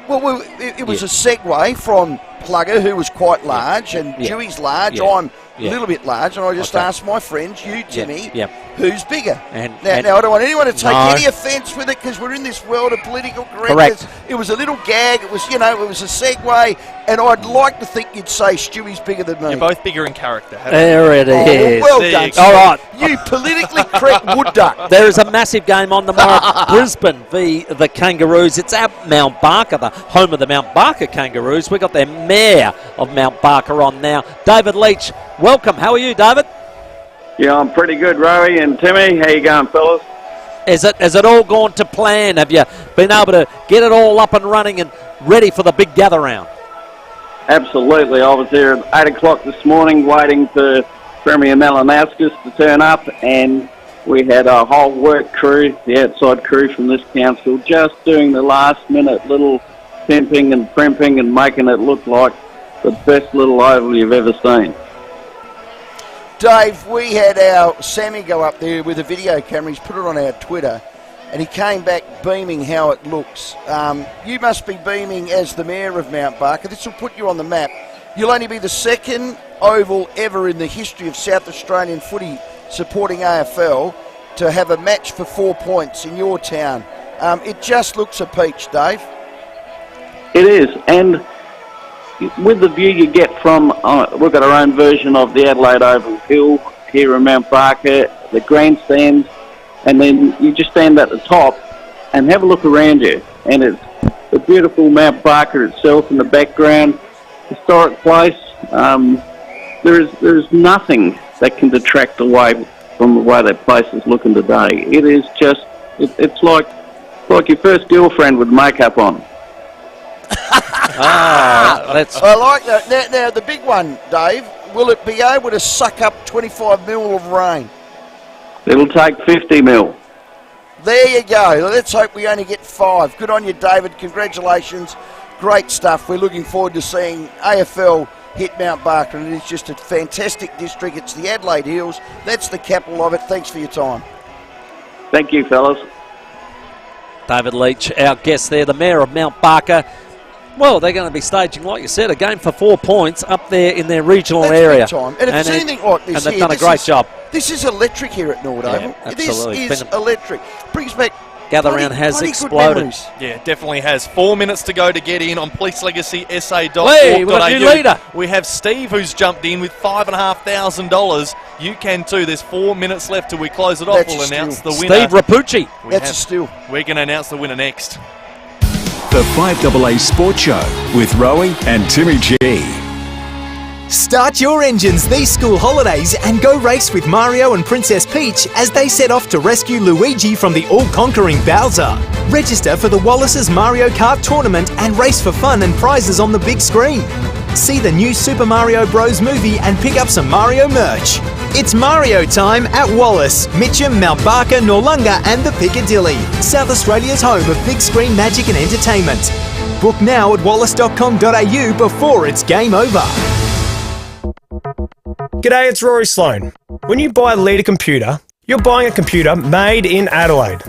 Well, it was a segue from Plugger, who was quite large, and Dewey's large. I'm a little bit large, and I just asked my friends, you, Timmy, who's bigger? Now, I don't want anyone to take any offence with it, because we're in this world of political correctness. It was a little gag. It was, it was a segue, and I'd like to think you'd say Stewie's bigger than me. You're both bigger in character. There it is. Well done, All right. You politically correct wood duck. There is a massive game on tomorrow. Brisbane v the Kangaroos. It's at Mount Barker, the home of the Mount Barker Kangaroos. We've got their mayor of Mount Barker on now. David Leach, welcome. How are you, David? Yeah, I'm pretty good, Rowey and Timmy. How you going, fellas? Has it all gone to plan? Have you been able to get it all up and running and ready for the big gather round? Absolutely. I was there at 8 o'clock this morning waiting for Premier Malinauskas to turn up, and we had a whole work crew, the outside crew from this council, just doing the last-minute little pimping and primping and making it look like the best little oval you've ever seen. Dave, we had our Sammy go up there with a video camera. He's put it on our Twitter, and he came back beaming how it looks. You must be beaming as the Mayor of Mount Barker. This will put you on the map. You'll only be the second oval ever in the history of South Australian footy supporting AFL to have a match for 4 points in your town. It just looks a peach, Dave. It is, and with the view you get from, we've got our own version of the Adelaide Oval Hill here in Mount Barker, the grandstands, and then you just stand at the top and have a look around you, and it's the beautiful Mount Barker itself in the background, historic place. There's nothing that can detract away from the way that place is looking today. It is just, it's like your first girlfriend with makeup on. I like that. Now, the big one, Dave, will it be able to suck up 25 mil of rain? It'll take 50 mil. There you go. Let's hope we only get 5. Good on you, David. Congratulations. Great stuff. We're looking forward to seeing AFL hit Mount Barker, and it is just a fantastic district. It's the Adelaide Hills. That's the capital of it. Thanks for your time. Thank you, fellas. David Leach, our guest there, the Mayor of Mount Barker. Well, they're going to be staging, like you said, a game for 4 points up there in their regional area. Big time. And if it's anything like this, and they've done a great job. This is electric here at Norwood Oval. Absolutely. This is electric. Brings back Gather Round has exploded. Yeah, definitely has. 4 minutes to go to get in on policelegacysA.org.au. Hey, we've got a new leader. We have Steve who's jumped in with $5,500. You can too. There's 4 minutes left till we close it off. That's we'll a announce the steal. winner. Steve Rapucci. That's a steal. We're going to announce the winner next. The FIVEAA Sports Show with Rowey and Timmy G. Start your engines these school holidays and go race with Mario and Princess Peach as they set off to rescue Luigi from the all-conquering Bowser. Register for the Wallace's Mario Kart tournament and race for fun and prizes on the big screen. see the new Super Mario Bros. Movie and pick up some Mario merch. It's Mario time at Wallace, Mitcham, Mount Barker, Noarlunga and the Piccadilly, South Australia's home of big screen magic and entertainment. Book now at wallace.com.au before it's game over. G'day, it's Rory Sloane. When you buy a Leader computer, you're buying a computer made in Adelaide.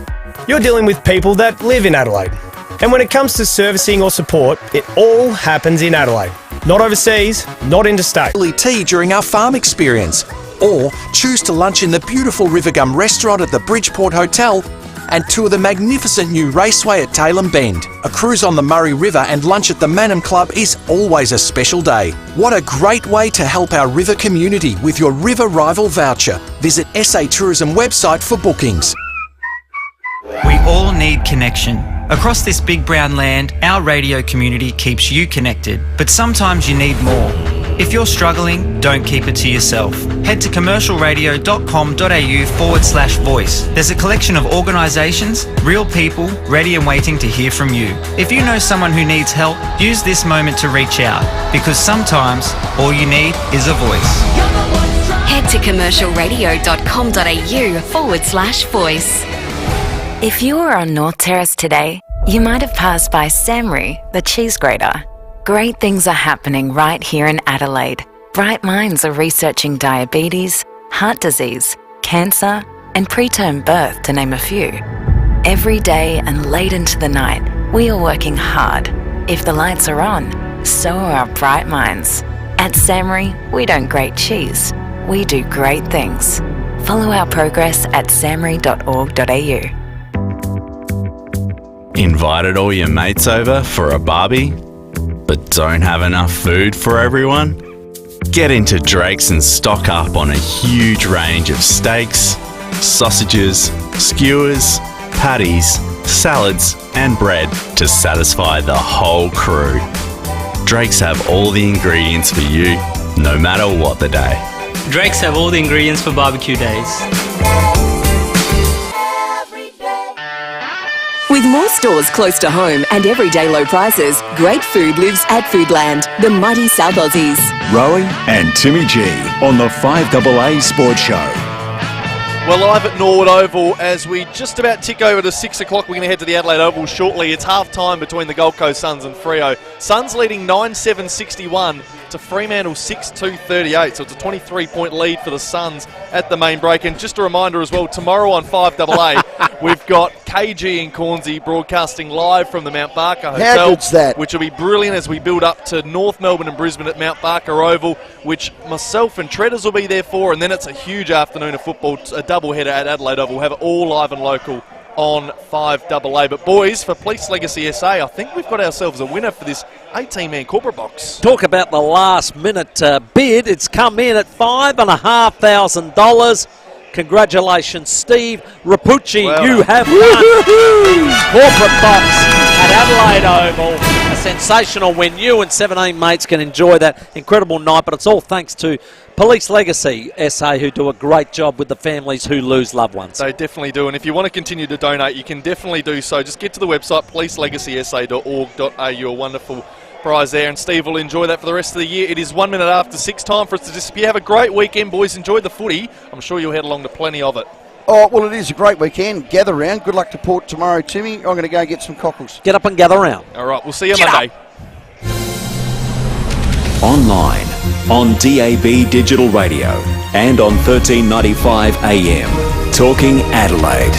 You're dealing with people that live in Adelaide. And when it comes to servicing or support, it all happens in Adelaide. Not overseas, not interstate. Tea during our farm experience. Or choose to lunch in the beautiful Rivergum restaurant at the Bridgeport Hotel and tour the magnificent new raceway at Tailem Bend. A cruise on the Murray River and lunch at the Manham Club is always a special day. What a great way to help our river community with your River Rival voucher. Visit SA Tourism website for bookings. We all need connection. Across this big brown land, our radio community keeps you connected, but sometimes you need more. If you're struggling, don't keep it to yourself. Head to commercialradio.com.au/voice. There's a collection of organisations, real people, ready and waiting to hear from you. If you know someone who needs help, use this moment to reach out, because sometimes all you need is a voice. Head to commercialradio.com.au/voice. If you were on North Terrace today, you might have passed by Samri, the cheese grater. Great things are happening right here in Adelaide. Bright minds are researching diabetes, heart disease, cancer, and preterm birth, to name a few. Every day and late into the night, we are working hard. If the lights are on, so are our bright minds. At Samri, we don't grate cheese. We do great things. Follow our progress at samri.org.au. Invited all your mates over for a barbie, but don't have enough food for everyone? Get into Drake's and stock up on a huge range of steaks, sausages, skewers, patties, salads and bread to satisfy the whole crew. Drake's have all the ingredients for you, no matter what the day. Drake's have all the ingredients for barbecue days. With more stores close to home and everyday low prices, great food lives at Foodland, the mighty South Aussies. Rowey and Timmy G on the 5AA Sports Show. We're live at Norwood Oval as we just about tick over to 6 o'clock. We're going to head to the Adelaide Oval shortly. It's half time between the Gold Coast Suns and Freo. Suns leading 9-7-61 to Fremantle 6-2-38. So it's a 23-point lead for the Suns at the main break. And just a reminder as well, tomorrow on 5AA, we've got KG and Cornsey broadcasting live from the Mount Barker Hotel. How good's that? Which will be brilliant as we build up to North Melbourne and Brisbane at Mount Barker Oval, which myself and Tredre will be there for. And then it's a huge afternoon of football, a doubleheader at Adelaide Oval. We'll have it all live and local on 5AA. But boys, for Police Legacy SA, I think we've got ourselves a winner for this 18-man corporate box. Talk about the last-minute bid. It's come in at $5,500. Congratulations, Steve Rapucci. Well you have won corporate box at Adelaide Oval. A sensational win. You and 17 mates can enjoy that incredible night, but it's all thanks to Police Legacy SA, who do a great job with the families who lose loved ones. They definitely do, and if you want to continue to donate, you can definitely do so. Just get to the website, policelegacysA.org.au. A wonderful prize there, and Steve will enjoy that for the rest of the year. It is 1 minute after 6, time for us to disappear. Have a great weekend, boys. Enjoy the footy. I'm sure you'll head along to plenty of it. Oh, well, it is a great weekend. Gather round. Good luck to Port tomorrow, Timmy. I'm going to go get some cockles. Get up and gather round. All right, we'll see you Monday. Online, on DAB Digital Radio and on 1395 AM. Talking Adelaide.